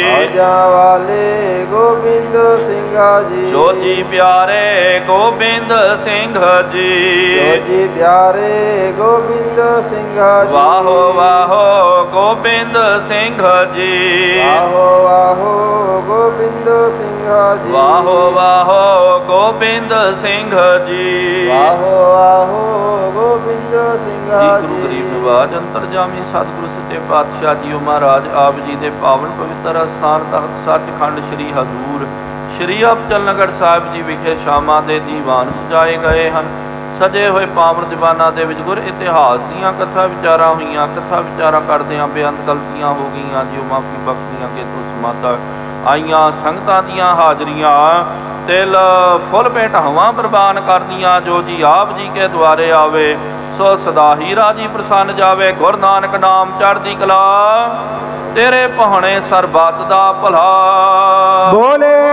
ਫੌਜਾਂ ਵਾਲੇ ਗੋਬਿੰਦ ਸਿੰਘ ਜੀ। ਜੋਜੀ ਪਿਆਰੇ ਗੋਬਿੰਦ ਸਿੰਘ ਜੀ, ਜੋਜੀ ਪਿਆਰੇ ਗੋਬਿੰਦ ਸਿੰਘ ਜੀ। ਵਾਹੋ ਵਾਹੋ ਗੋਬਿੰਦ ਸਿੰਘ ਜੀ, ਵਾਹੋ ਵਾਹੋ ਗੋਬਿੰਦ ਸਿੰਘ ਜੀ। ਵਾਹੋ ਵਾਹੋ ਗੋਬਿੰਦ ਸਿੰਘ ਜੀ। ਵਾਹੋ ਵਾਹੋ ਗੋਬਿੰਦ ਸਿੰਘ ਜੀ ਗੁਰੂ ਗਰੀਬ ਨਿਵਾਜ ਅੰਤਰਜਾਮੀ ਸਤਿਗੁਰੂ ਸੱਚੇ ਪਾਤਸ਼ਾਹ ਜੀਓ ਮਹਾਰਾਜ ਆਪ ਜੀ ਦੇ ਪਾਵਨ ਪਵਿੱਤਰ ਅਸਥਾਨ ਤਖਤ ਸੱਚਖੰਡ ਸ੍ਰੀ ਹਜ਼ੂਰ ਸ਼੍ਰੀ ਅਬਚਲਨਗੜ੍ਹ ਸਾਹਿਬ ਜੀ ਵਿਖੇ ਸ਼ਾਮਾਂ ਦੇ ਦੀਵਾਨ ਸਜਾਏ ਗਏ ਹਨ। ਸਜੇ ਹੋਏ ਪਾਵਨ ਦੀਵਾਨਾਂ ਦੇ ਵਿੱਚ ਗੁਰ ਇਤਿਹਾਸ ਦੀਆਂ ਕਥਾ ਵਿਚਾਰਾਂ ਹੋਈਆਂ। ਕਥਾ ਵਿਚਾਰਾਂ ਕਰਦਿਆਂ ਬੇਅੰਤ ਗਲਤੀਆਂ ਹੋ ਗਈਆਂ, ਜੋ ਮਾਫੀ ਬਖਸ਼ੀਆਂ ਅੱਗੇ ਤੋਂ ਸਮਾਤਾ ਆਈਆਂ। ਸੰਗਤਾਂ ਦੀਆਂ ਹਾਜ਼ਰੀਆਂ ਤਿਲ ਫੁੱਲ ਭੇਟ ਹਵਾਂ ਪ੍ਰਵਾਨ ਕਰਦੀਆਂ। ਜੋ ਜੀ ਆਪ ਜੀ ਕੇ ਦੁਆਰੇ ਆਵੇ ਸੋ ਸਦਾ ਹੀ ਰਾਜੀ ਪ੍ਰਸੰਨ ਜਾਵੇ। ਗੁਰ ਨਾਨਕ ਨਾਮ ਚੜ੍ਹਦੀ ਕਲਾ, ਤੇਰੇ ਪਹੁਣੇ ਸਰਬੱਤ ਦਾ ਭਲਾ। ਬੋਲੇ